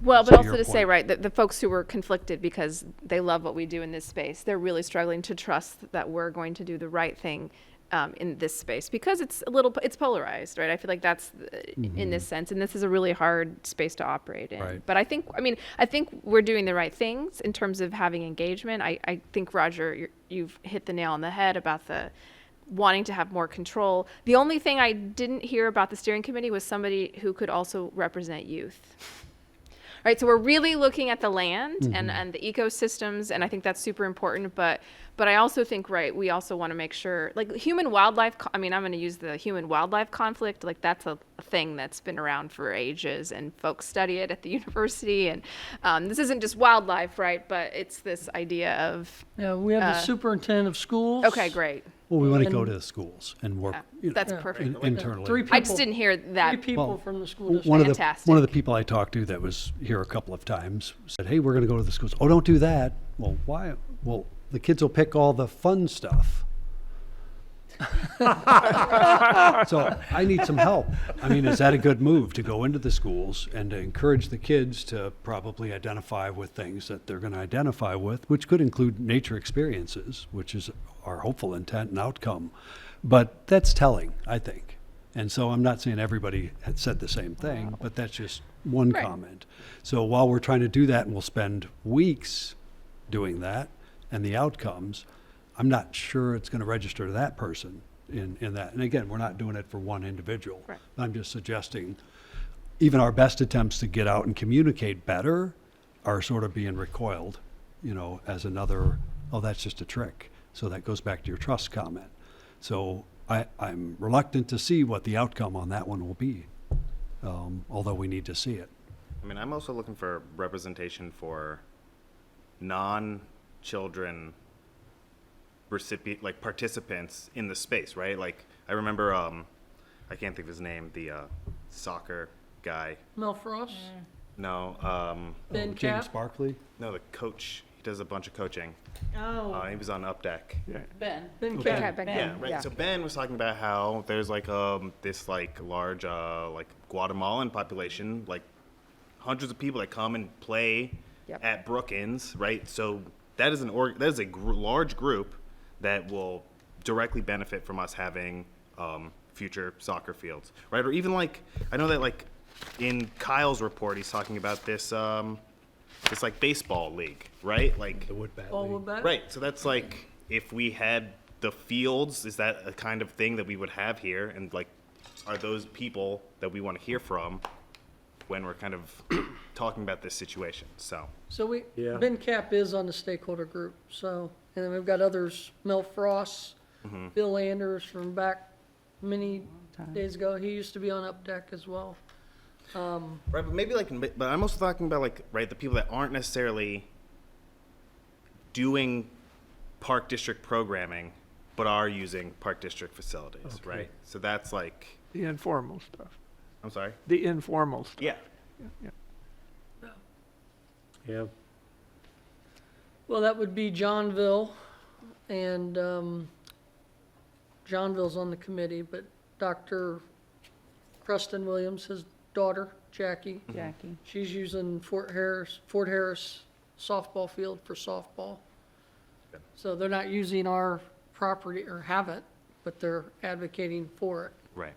Well, to but also your to say, point. right, the folks who were conflicted because they love what we do in this space, they're really struggling to trust that we're going to do the right thing in this space, because it's polarized, right? I feel like that's in this sense, and this is a really hard space to operate in. Right. But I think we're doing the right things in terms of having engagement. I think, Roger, you've hit the nail on the head about the wanting to have more control. The only thing I didn't hear about the steering committee was somebody who could also represent youth. Right, so we're really looking at the land and the ecosystems, and I think that's super important. But I also think, right, we also want to make sure, like human wildlife. I'm going to use the human wildlife conflict. Like that's a thing that's been around for ages, and folks study it at the university. And this isn't just wildlife, right? But it's this idea of. Yeah, we have the superintendent of schools. Okay, great. Well, we want to go to the schools and work That's perfect. internally. 3 people, I just didn't hear that. 3 people from the school district. One of the people I talked to that was here a couple of times said, "Hey, we're going to go to the schools." Oh, don't do that. Well, why? Well, the kids will pick all the fun stuff. So I need some help. Is that a good move to go into the schools and to encourage the kids to probably identify with things that they're going to identify with, which could include nature experiences, which is our hopeful intent and outcome. But that's telling, I think. And so I'm not saying everybody had said the same thing, but that's just one comment. So while we're trying to do that, and we'll spend weeks doing that, and the outcomes, I'm not sure it's going to register to that person in that. And again, we're not doing it for one individual. Right. I'm just suggesting even our best attempts to get out and communicate better are sort of being recoiled, as another, oh, that's just a trick. So that goes back to your trust comment. So I'm reluctant to see what the outcome on that one will be, although we need to see it. I'm also looking for representation for non-children participants in the space, right? Like I remember, I can't think of his name, the soccer guy. Mel Frost, No, Ben James Cap. Barkley. no, the coach. He does a bunch of coaching. Oh, He was on Up Deck. Ben. Ben Okay. Cap. Yeah, right. So Ben was talking about how there's like this like large like Guatemalan population, like hundreds of people that come and play Yep. at Brookins, right? So that is large group that will directly benefit from us having future soccer fields, right? Or even like I know that like in Kyle's report, he's talking about this this like baseball league, right? Like The wood bat. All league. of that. right. So that's like if we had the fields, is that a kind of thing that we would have here? And like, are those people that we want to hear from when we're kind of talking about this situation? So So Yeah. Ben Cap is on the stakeholder group, so, and then we've got others, Mel Frost, Bill Anders from back many days ago. He used to be on Up Deck as well. right, but maybe like, but I'm also talking about like, right, the people that aren't necessarily doing park district programming, but are using park district facilities, Okay. right? So that's like, The informal stuff. I'm sorry. The informal stuff. Yeah. Yeah. Well, that would be Johnville, and Johnville's on the committee, but Dr. Preston Williams, his daughter, Jackie, Jackie. she's using Fort Harris softball field for softball. Good. So they're not using our property, or haven't, but they're advocating for it. Right.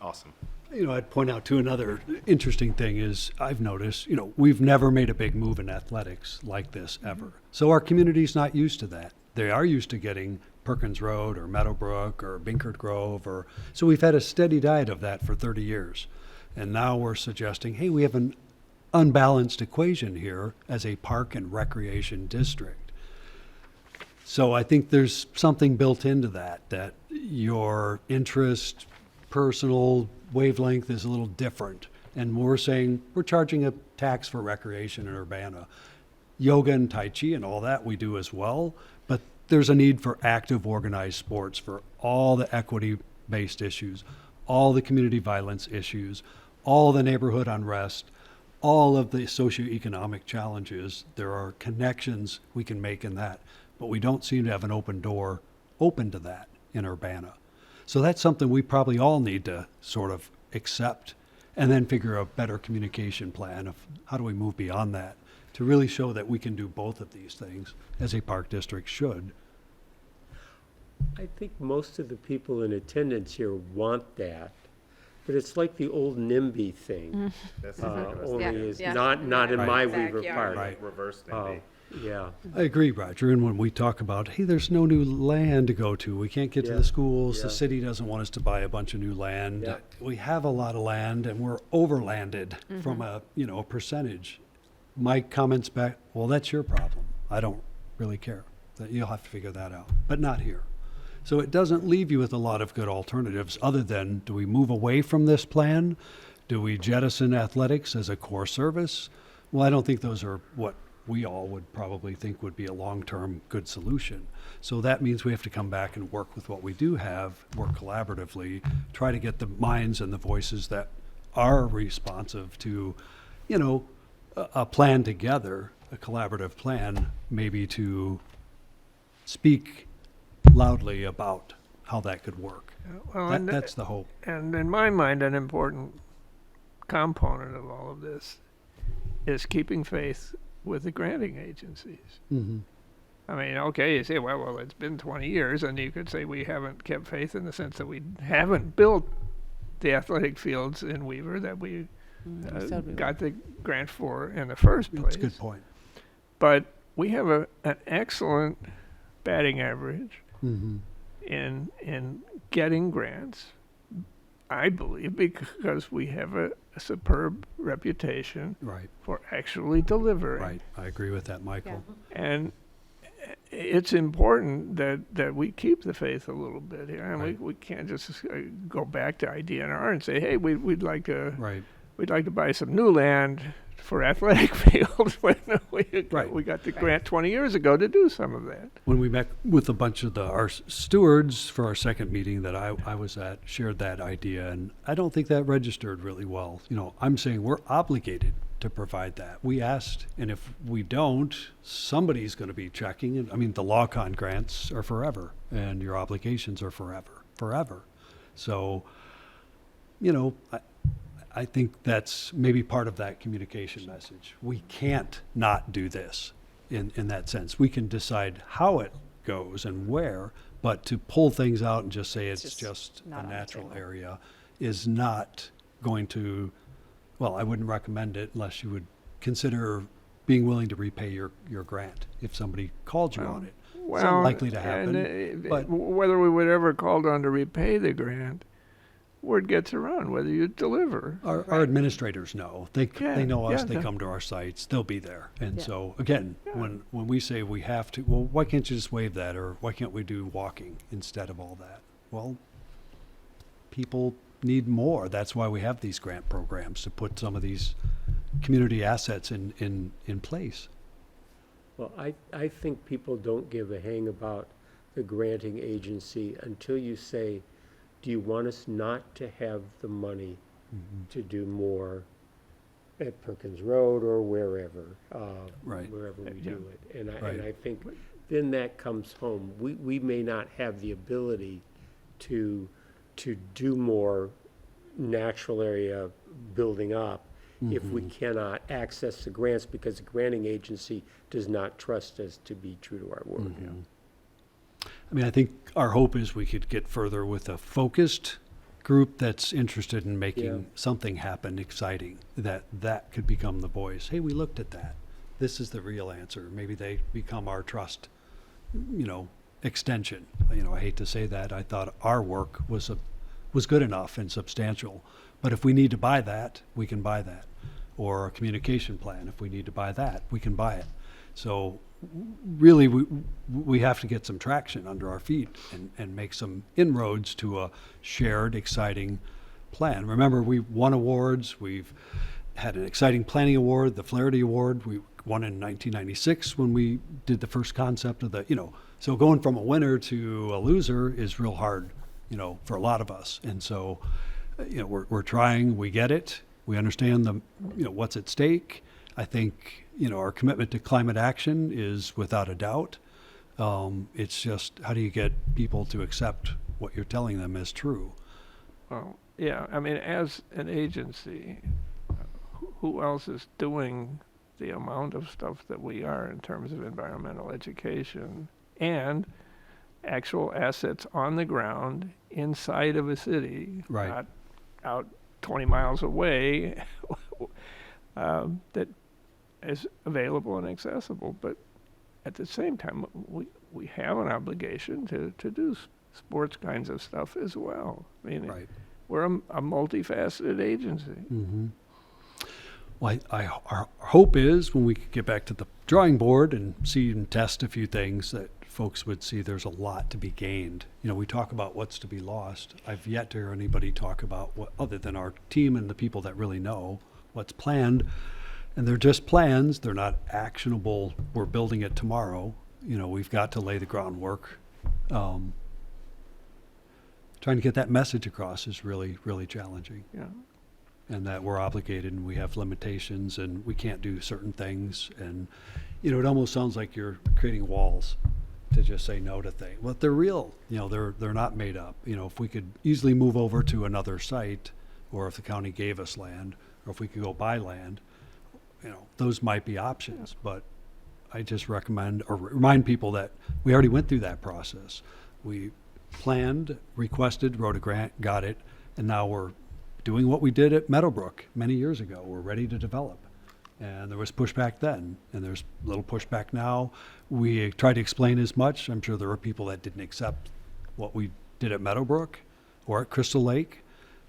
Awesome. You know, I'd point out too, another interesting thing is I've noticed, you know, we've never made a big move in athletics like this ever. So our community's not used to that. They are used to getting Perkins Road or Meadowbrook or Binkert Grove, or so we've had a steady diet of that for 30 years. And now we're suggesting, hey, we have an unbalanced equation here as a park and recreation district. So I think there's something built into that your interest, personal wavelength is a little different. And we're saying we're charging a tax for recreation in Urbana. Yoga and Tai Chi and all that we do as well, but there's a need for active organized sports for all the equity-based issues, all the community violence issues, all the neighborhood unrest, all of the socioeconomic challenges. There are connections we can make in that, but we don't seem to have an open door open to that in Urbana. So that's something we probably all need to sort of accept and then figure a better communication plan of how do we move beyond that to really show that we can do both of these things as a park district should. I think most of the people in attendance here want that, but it's like the old NIMBY thing. That's exactly what I was Only thinking. is Yeah. not in Right. my Weaver Backyard. Park. Right. Reverse Oh, NIMBY. yeah. I agree, Roger. And when we talk about, hey, there's no new land to go to, we can't get to Yeah. the schools, Yeah. the city doesn't want us to buy a bunch of new land. Yeah. We have a lot of land and we're overlanded from a percentage. My comments back, well, that's your problem. I don't really care. That you'll have to figure that out, but not here. So it doesn't leave you with a lot of good alternatives other than, do we move away from this plan? Do we jettison athletics as a core service? Well, I don't think those are what we all would probably think would be a long-term good solution. So that means we have to come back and work with what we do have, work collaboratively, try to get the minds and the voices that are responsive to, a plan together, a collaborative plan, maybe to speak loudly about how that could work. Well, That's the hope. And in my mind, an important component of all of this is keeping faith with the granting agencies. Mm-hmm. I mean, okay, you say, well, it's been 20 years, and you could say we haven't kept faith in the sense that we haven't built the athletic fields in Weaver that we said we got the grant for in the first place. That's a good point. But we have an excellent batting average Mm-hmm. in getting grants, I believe, because we have a superb reputation Right, for actually delivering. right. I agree with that, Michael. And it's important that we keep the faith a little bit here. And Right. we can't just go back to IDNR and say, hey, we'd like to Right. we'd like to buy some new land for athletic fields when Right. we got the grant 20 years ago to do some of that. When we met with a bunch of our stewards for our second meeting that I was at, shared that idea, and I don't think that registered really well. You know, I'm saying we're obligated to provide that. We asked, and if we don't, somebody's going to be checking. And I mean, the LawCon grants are forever, and your obligations are forever. So, you know, I think that's maybe part of that communication message. We can't not do this in that sense. We can decide how it goes and where, but to pull things out and just say it's just a natural area is not going to, well, I wouldn't recommend it unless you would consider being willing to repay your grant if somebody called you on it. It's unlikely to happen. But whether we would ever called on to repay the grant, word gets around whether you deliver. Our administrators know. They know us. Yeah, They come to our sites. They'll be there. And so again, when we say we have to, well, why can't you just waive that, or why can't we do walking instead of all that? Well, people need more. That's why we have these grant programs, to put some of these community assets in place. Well, I think people don't give a hang about the granting agency until you say, do you want us not to have the money to do more at Perkins Road or wherever, wherever we do it? And I think then that comes home. We may not have the ability to do more natural area building up if we cannot access the grants, because the granting agency does not trust us to be true to our word. I mean, I think our hope is we could get further with a focused group that's interested in making something happen exciting, that could become the voice. Hey, we looked at that. This is the real answer. Maybe they become our trust, extension. I hate to say that. I thought our work was good enough and substantial. But if we need to buy that, we can buy that. Or a communication plan. If we need to buy that, we can buy it. So really, we have to get some traction under our feet and make some inroads to a shared, exciting plan. Remember, we won awards. We've had an exciting planning award, the Flaherty Award. We won in 1996 when we did the first concept of so going from a winner to a loser is real hard, for a lot of us. And so, we're trying, we get it. We understand what's at stake. I think, our commitment to climate action is without a doubt. It's just, how do you get people to accept what you're telling them is true? Well, yeah, I mean, as an agency, who else is doing the amount of stuff that we are in terms of environmental education and actual assets on the ground inside of a city, not out 20 miles away, that is available and accessible. But at the same time, we have an obligation to do sports kinds of stuff as well. I mean, we're a multifaceted agency. Mm-hmm. Well, our hope is when we get back to the drawing board and see and test a few things, that folks would see there's a lot to be gained. We talk about what's to be lost. I've yet to hear anybody talk about what, other than our team and the people that really know what's planned. And they're just plans. They're not actionable. We're building it tomorrow. We've got to lay the groundwork. Trying to get that message across is really, really challenging. Yeah. And that we're obligated and we have limitations and we can't do certain things. And, it almost sounds like you're creating walls to just say no to things. Well, they're real. They're not made up. If we could easily move over to another site, or if the county gave us land, or if we could go buy land, those might be options. But I just recommend or remind people that we already went through that process. We planned, requested, wrote a grant, got it, and now we're doing what we did at Meadowbrook many years ago. We're ready to develop. And there was pushback then, and there's a little pushback now. We tried to explain as much. I'm sure there were people that didn't accept what we did at Meadowbrook or at Crystal Lake,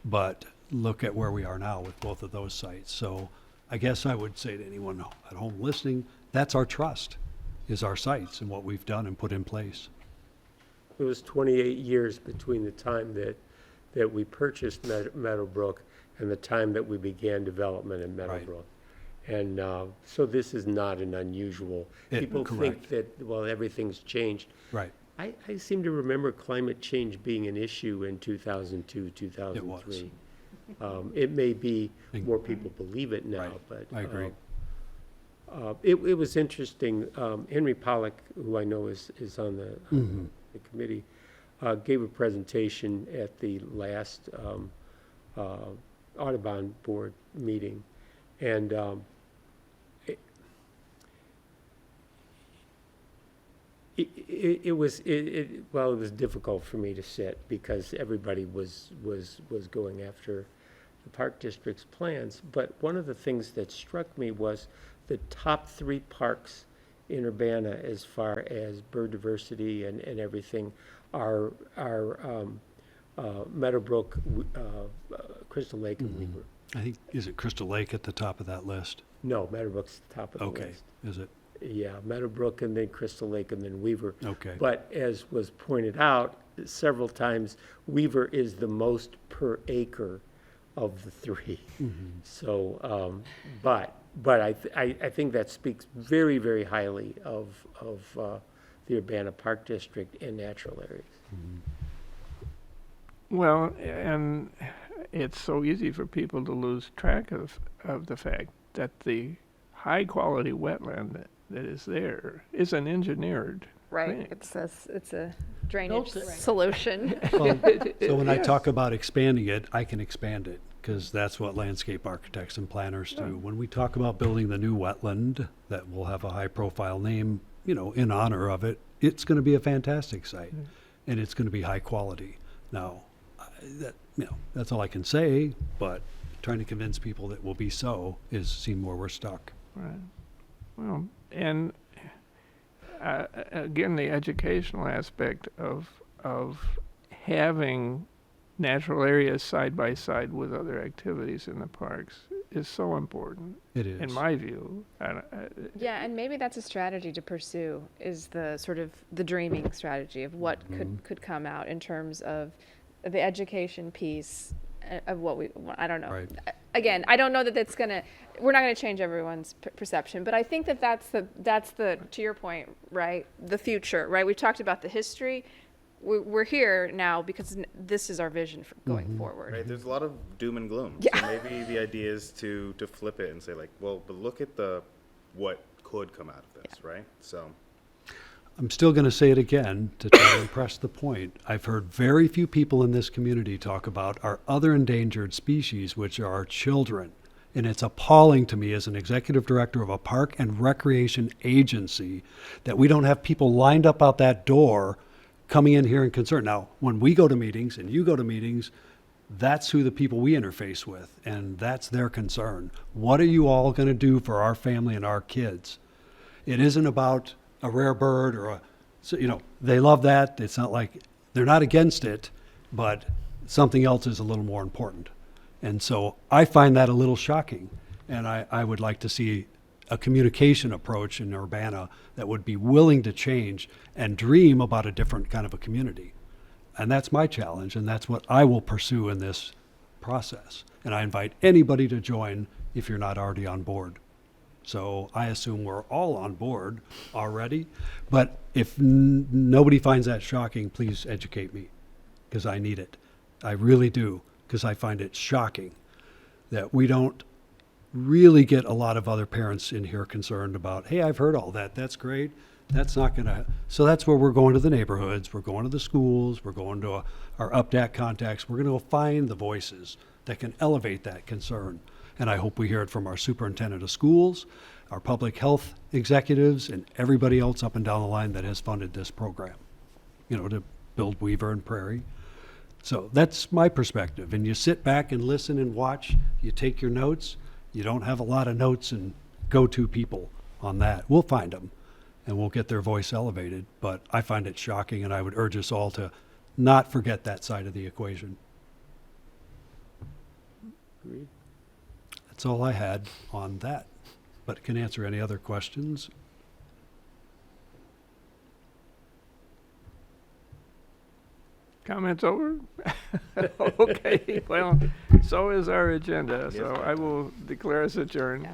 but look at where we are now with both of those sites. So I guess I would say to anyone at home listening, that's our trust, is our sites and what we've done and put in place. It was 28 years between the time that we purchased Meadowbrook and the time that we began development in Meadowbrook. And so this is not an unusual. People think correct. that, well, everything's changed. Right. I seem to remember climate change being an issue in 2002, 2003. It may be more people believe it now, but I agree. it was interesting. Henry Pollack, who I know is on the committee, gave a presentation at the last Audubon board meeting, and it was difficult for me to sit because everybody was going after the park district's plans. But one of the things that struck me was the top 3 parks in Urbana, as far as bird diversity and everything, are Meadowbrook, Crystal Lake, and Weaver. I think, is it Crystal Lake at the top of that list? No, Meadowbrook's the top of the Okay, list. is it? Yeah, Meadowbrook and then Crystal Lake and then Weaver. Okay. But as was pointed out several times, Weaver is the most per acre of the 3. So, but I think that speaks very, very highly of the Urbana Park District and natural areas. Well, and it's so easy for people to lose track of the fact that the high-quality wetland that is there is an engineered Right, thing. it's a drainage Built it. solution. So when I talk about expanding it, I can expand it, because that's what landscape architects and planners do. When we talk about building the new wetland that will have a high-profile name, in honor of it, it's going to be a fantastic site, and it's going to be high quality. Now, that's all I can say, but trying to convince people that will be so seem where we're stuck. Right. Well, and again, the educational aspect of having natural areas side by side with other activities in the parks is so important. It is. In my view. Yeah, and maybe that's a strategy to pursue, is the sort of the dreaming strategy of what could come out in terms of the education piece of what I don't know. Right. Again, I don't know that we're not gonna change everyone's perception, but I think that's the, to your point, right, the future, right? We've talked about the history. We're here now because this is our vision for going forward. Right, there's a lot of doom and gloom. Yeah. So maybe the idea is to flip it and say, like, well, but look at what could come out of this, right? So I'm still going to say it again to try to impress the point. I've heard very few people in this community talk about our other endangered species, which are our children. And it's appalling to me as an executive director of a park and recreation agency that we don't have people lined up out that door coming in here and concerned. Now, when we go to meetings and you go to meetings, that's who the people we interface with, and that's their concern. What are you all going to do for our family and our kids? It isn't about a rare bird or they love that. It's not like they're not against it, but something else is a little more important. And so I find that a little shocking, and I would like to see a communication approach in Urbana that would be willing to change and dream about a different kind of a community. And that's my challenge, and that's what I will pursue in this process. And I invite anybody to join if you're not already on board. So I assume we're all on board already, but if nobody finds that shocking, please educate me, because I need it. I really do, because I find it shocking that we don't really get a lot of other parents in here concerned about, hey, I've heard all that, that's great, that's not gonna, so that's where we're going to the neighborhoods, we're going to the schools, we're going to our UPDAC contacts, we're gonna go find the voices that can elevate that concern. And I hope we hear it from our superintendent of schools, our public health executives, and everybody else up and down the line that has funded this program, to build Weaver and Prairie. So that's my perspective. And you sit back and listen and watch, you take your notes. You don't have a lot of notes and go-to people on that. We'll find them, and we'll get their voice elevated. But I find it shocking, and I would urge us all to not forget that side of the equation. Agreed. That's all I had on that, but can answer any other questions. Comments over? Okay, well, so is our agenda, so I will declare us adjourned.